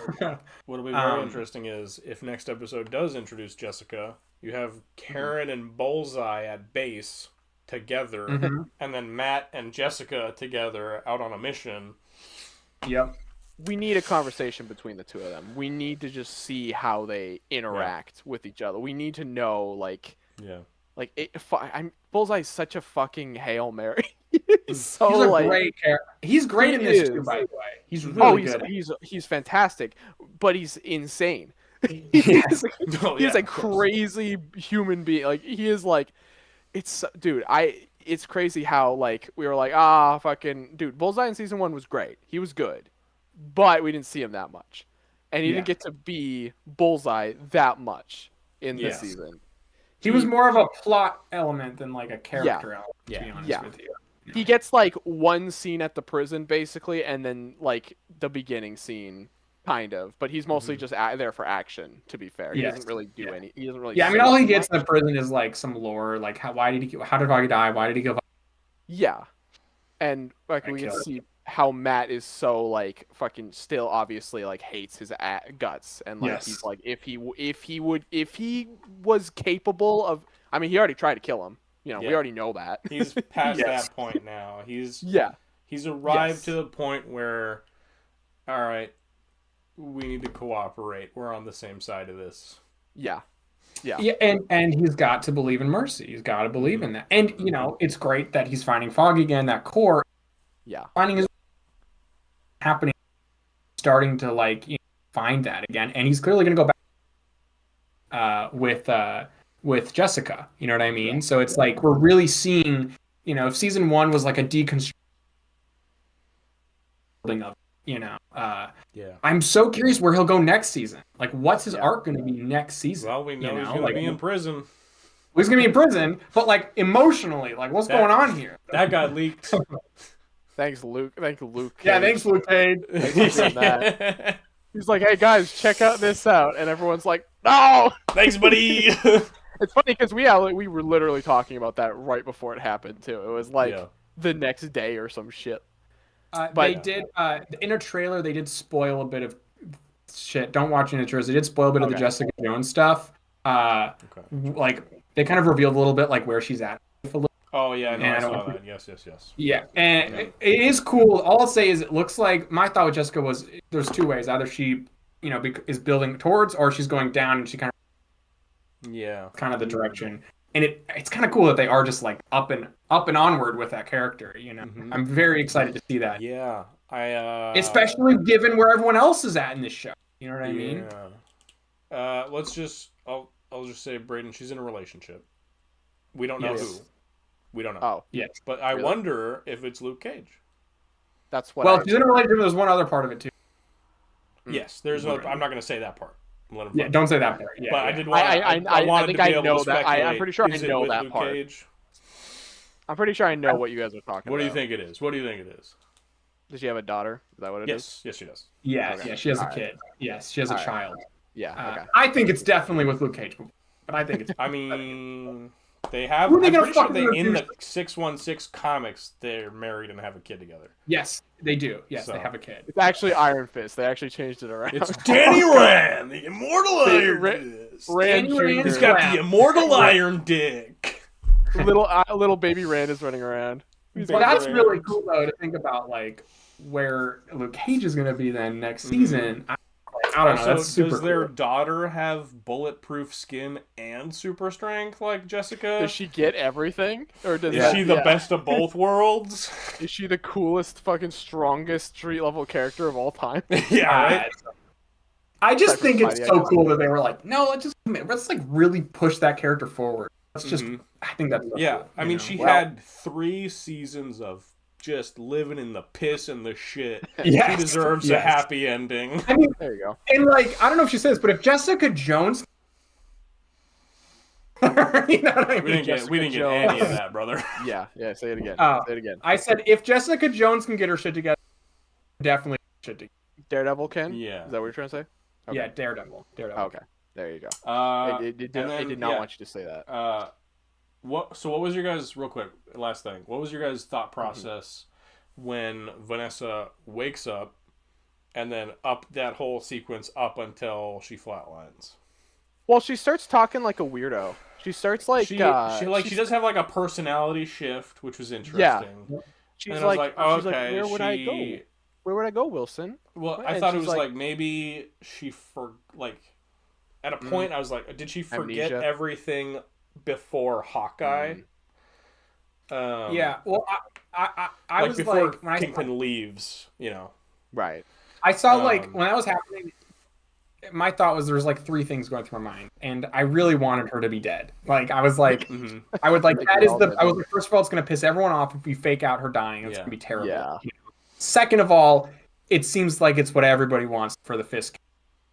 What'll be very interesting is if next episode does introduce Jessica, you have Karen and Bullseye at base together, and then Matt and Jessica together out on a mission. Yep. We need a conversation between the two of them. We need to just see how they interact with each other. We need to know, like, Bullseye's such a fucking Hail Mary. He's a great character. He's great in this too, by the way. He's really good. He's fantastic, but he's insane. He's a crazy human being. Like he is like dude, it's crazy how like we were like, fucking dude, Bullseye in season 1 was great. He was good. But we didn't see him that much. And he didn't get to be Bullseye that much in this season. He was more of a plot element than like a character element, to be honest Yeah. with you. He gets like one scene at the prison basically, and then like the beginning scene, kind of. But he's mostly just there for action. To be fair, he doesn't really do any. He doesn't really. Yeah, I mean, all he gets in the prison is like some lore, like how did he die? Why did he go? Yeah, and like we can see how Matt is so like fucking still obviously like hates his guts, and like he's like if he was capable of, I mean, he already tried to kill him. You know, we already know that. He's past that point now. He's arrived to the point where, all right, we need to cooperate. We're on the same side of this. Yeah, and he's got to believe in mercy. He's got to believe in that. And you know, it's great that he's finding Fog again. That core, finding his happening, starting to like find that again. And he's clearly going to go back with Jessica, you know what I mean? So it's like we're really seeing, you know, if season 1 was like a deconstruction of, you know, I'm so curious where he'll go next season. Like, what's his arc going to be next season? Well, we know he's going to be in prison. He's going to be in prison, but like emotionally, like what's going on here? That got leaked. Thanks, Luke. Thank you, Luke. Yeah, thanks, Luke Cage. Thanks for that. He's like, hey guys, check this out, and everyone's like, no. Thanks, buddy. It's funny because we were literally talking about that right before it happened too. It was like the next day or some shit. But they did in a trailer. They did spoil a bit of shit. Don't watch any of the trailers. They did spoil a bit of the Jessica Jones stuff. Like they kind of revealed a little bit like where she's at. Oh yeah, no, I saw that. Yes. Yeah, and it is cool. All I'll say is it looks like my thought with Jessica was there's two ways. Either she, you know, is building towards, or she's going down, and she kind of the direction. And it's kind of cool that they are just like up and onward with that character. You know, I'm very excited to see that. Yeah, especially given where everyone else is at in this show. You know what I mean? I'll just say, Braden, she's in a relationship. We don't know who. We don't know. Oh, yes. But I wonder if it's Luke Cage. That's what. Well, she's in a relationship. There's one other part of it too. Yes, there's no. I'm not going to say that part. Yeah, don't say that part. Yeah, but I did want. I think I know that. I'm pretty sure I know that part. Cage? I'm pretty sure I know what you guys are talking about. What do you think it is? Does she have a daughter? Is that what it is? Yes, she does. Yeah, she has a kid. Yes, she has a child. Yeah. Okay. I think it's definitely with Luke Cage, but I think it's. I mean, they have. I'm pretty sure in the 616 comics, they're married and have a kid together. Yes, they do. Yes, they have a kid. It's actually Iron Fist. They actually changed it around. It's Danny Rand, the immortal Iron Fist. He's got the immortal Iron Dick. Little baby Rand is running around. Well, that's really cool though to think about, like where Luke Cage is going to be then next season. I don't know. That's super does their cool. daughter have bulletproof skin and super strength like Jessica? Does she get everything? Or is she the best of both worlds? Is she the coolest, fucking strongest street level character of all time? Right? I just think it's so cool that they were like, no, let's like really push that character forward. Let's just. I think that's so cool, I mean, she had 3 seasons of just living in the piss and the shit. Yes. She deserves a happy ending. I mean, there you go. And like, I don't know if she says, but if Jessica Jones, you know what I mean? We didn't get any of that, brother. Yeah. Say it again. Say it again. I said if Jessica Jones can get her shit together, definitely shit together. Daredevil can. Yeah. Is that what you're trying to say? Okay. Yeah, Daredevil. Okay. There you go. It did not want you to say that. What was your guys' real quick last thing? What was your guys' thought process when Vanessa wakes up, and then up that whole sequence up until she flatlines? Well, she starts talking like a weirdo. She starts like she does have like a personality shift, which was interesting. Yeah. She's like, where would I go? Where would I go, Wilson? Well, I thought it was like maybe she at a point I was like, did she forget everything before Hawkeye? Yeah, well, I like was before like, Kingpin leaves, you know. Right. I saw like when that was happening, my thought was there was like three things going through my mind, and I really wanted her to be dead. Like I was like, I would like that is the. I was like, first of all, it's gonna piss everyone off if we fake out her dying. It's gonna be terrible. Yeah. Second of all, it seems like it's what everybody wants for the Fisk.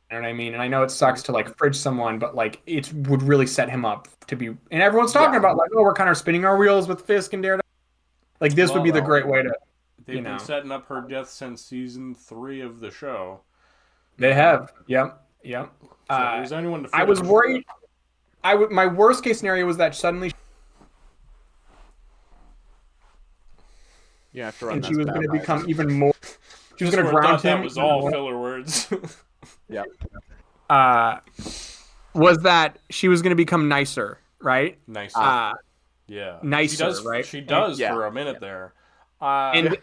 You know what I mean? And I know it sucks to like fridge someone, but like it would really set him up to be. And everyone's talking about like, oh, we're kind of spinning our wheels with Fisk and Daredevil. Like this would be the great way to. They've been setting up her death since season 3 of the show. They have. Yep. So there's anyone to I was worried. My worst case scenario was that suddenly. You have to run. And she was going to become even more. She was going to ground him. That was all filler words. Yeah. Was that she was going to become nicer, right? Nicer. Yeah. Nicer, right? She does for a minute there. And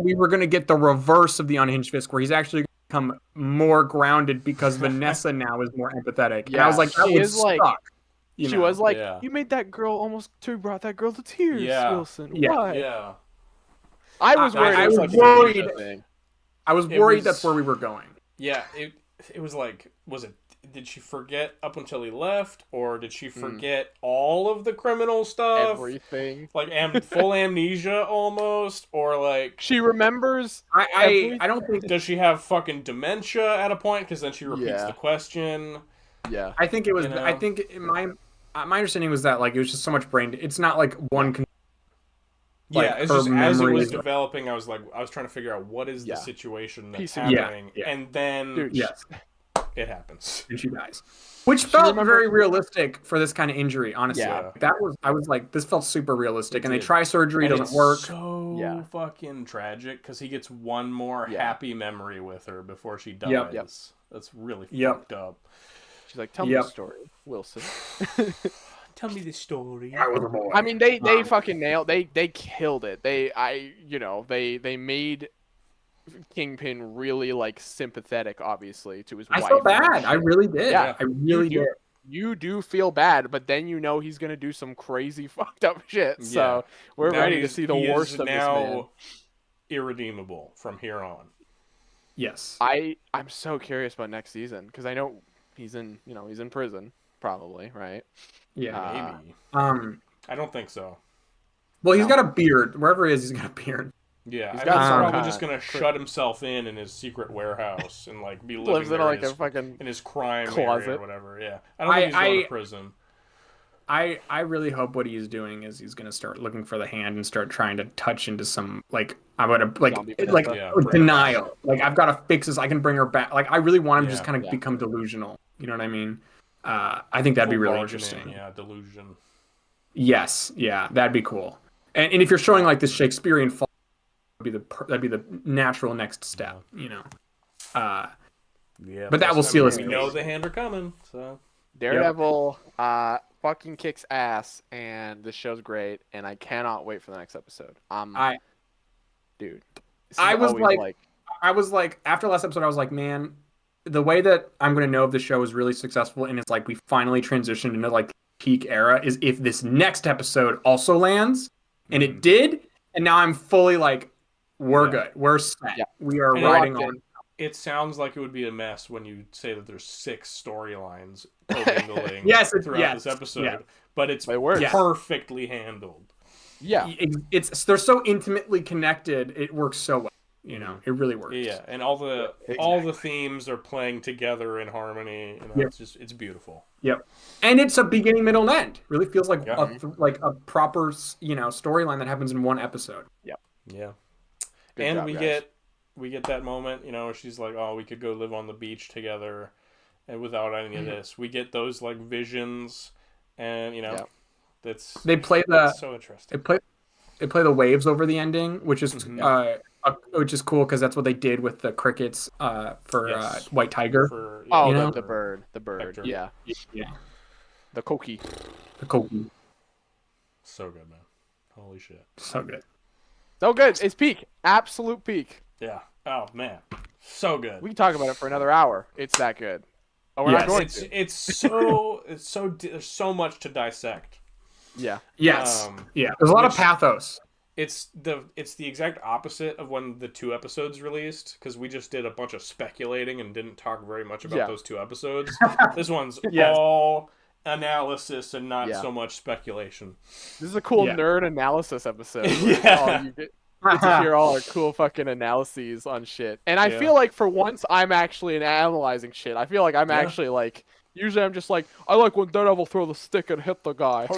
we were going to get the reverse of the unhinged Fisk, where he's actually going to become more grounded because Vanessa now is more empathetic. Yeah. And I was like, that would suck. She was like, you made that girl brought that girl to tears, Wilson. Why? Yeah. I was worried. I was worried. I was worried that's where we were going. Yeah, it was like, did she forget up until he left, or did she forget all of the criminal stuff? Everything. Like full amnesia almost, or like she remembers. I don't think. Does she have fucking dementia at a point? Because then she repeats the question. Yeah, I think it was. I think my understanding was that like it was just so much brain. It's not like one. It's just as it was developing, I was trying to figure out what is the situation that's happening, and then it happens. And she dies, which felt very realistic for this kind of injury. Honestly, I was like, this felt super realistic, and they try surgery, doesn't work. So fucking tragic because he gets one more happy memory with her before she dies. Yep. That's really fucked up. She's like, tell me the story, Wilson. Tell me the story. I mean, they fucking nailed. They killed it. They made Kingpin really like sympathetic, obviously, to his wife. I felt bad. I really did. Yeah, I really did. You do feel bad, but then you know he's gonna do some crazy fucked up shit. So we're ready to see the worst of this man. Irredeemable from here on. Yes. I'm so curious about next season because I know he's in prison probably, right? Yeah, maybe. I don't think so. Well, he's got a beard. Wherever he is, he's got a beard. Yeah, he's probably just gonna shut himself in his secret warehouse and like be living there like a fucking in his crime closet area or whatever. Yeah, I don't think he's going to prison. I really hope what he's doing is he's gonna start looking for the hand and start trying to touch into some denial. Like I've got to fix this. I can bring her back. Like I really want him to just kind of become delusional. You know what I mean? I think that'd be really interesting. Yeah, delusion. Yes, yeah, that'd be cool. And if you're showing like this Shakespearean fall, that'd be the natural next step, you know. But that will seal us. We know the hand are coming. So Daredevil fucking kicks ass, and this show's great, and I cannot wait for the next episode. Dude, I was like, after last episode, I was like, man, the way that I'm going to know if the show is really successful and it's like we finally transitioned into like peak era is if this next episode also lands, and it did, and now I'm fully like, we're good, we're set, we are riding on. It sounds like it would be a mess when you say that there's 6 storylines commingling throughout this episode, but it's perfectly handled. Yeah, they're so intimately connected. It works so well. You know, it really works. Yeah, and all the themes are playing together in harmony. You know, it's beautiful. Yep, and it's a beginning, middle, and end. Really feels like a proper storyline that happens in one episode. Yep. Yeah. Good job, we get that moment, where she's like, "Oh, we could go live on the beach together," and without any of this, we get those like visions, and they play so interesting. They play the waves over the ending, which is cool because that's what they did with the crickets for White Tiger. The bird, Hector. Yeah, the Koki. So good, man. Holy shit. So good. It's peak, absolute peak. Yeah. Oh man, so good. We can talk about it for another hour. It's that good. Oh, we're not going to. It's so there's so much to dissect. Yeah. Yes. There's a lot of pathos. it's the exact opposite of when the 2 episodes released, because we just did a bunch of speculating and didn't talk very much about those 2 episodes. This one's all analysis and not so much speculation. This is a cool nerd analysis episode. Yeah. You get to hear all our cool fucking analyses on shit. And I feel like for once I'm actually analyzing shit. I feel like I'm actually like, usually I'm just like, I like when Daredevil throw the stick and hit the guy.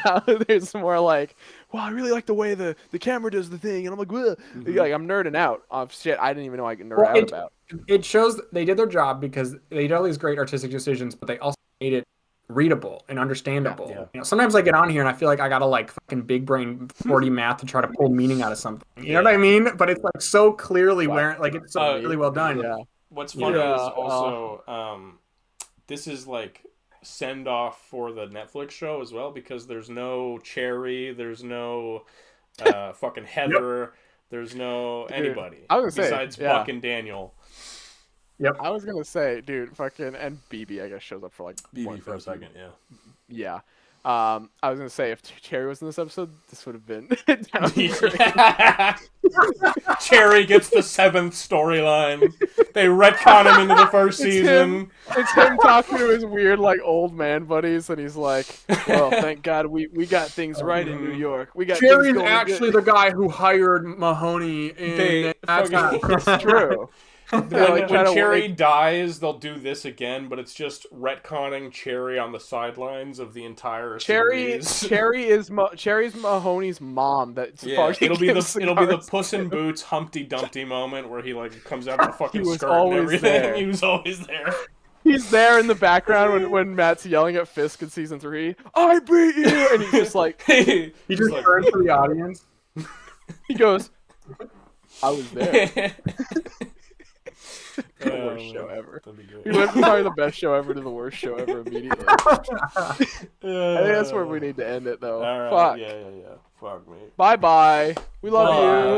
Now there's more like, wow, I really like the way the camera does the thing. And I'm like, like I'm nerding out of shit I didn't even know I could nerd out about. It shows they did their job because they did all these great artistic decisions, but they also made it readable and understandable. You know, sometimes I get on here and I feel like I gotta like fucking big brain 40 math to try to pull meaning out of something. You know what I mean? But it's like so clearly where like it's so really well done. Yeah. What's funny is also this is like send off for the Netflix show as well, because there's no Cherry, there's no fucking Heather, there's no anybody besides Buck and Daniel. Yep. I was gonna say, dude, fucking, and BB I guess shows up for like BB for a second, yeah. I was gonna say if Cherry was in this episode, this would have been Cherry gets the 7th storyline. They retcon him into the first season. It's him talking to his weird like old man buddies, and he's like, "Well, thank God we got things right in New York. We got Cherry's actually the guy who hired Mahoney. It's true." When Cherry dies, they'll do this again, but it's just retconning Cherry on the sidelines of the entire series. Cherry's Mahoney's mom. It'll be the Puss in Boots Humpty Dumpty moment where he like comes out of the fucking skirt and everything. There. He was always there. He's there in the background when Matt's yelling at Fisk in season 3. I beat you, and he's just like he just turns to the audience. He goes, "I was there." The worst show ever. We went from probably the best show ever to the worst show ever immediately. I think that's where we need to end it, though. All right. Fuck. Yeah. Fuck me. Bye-bye. We love you.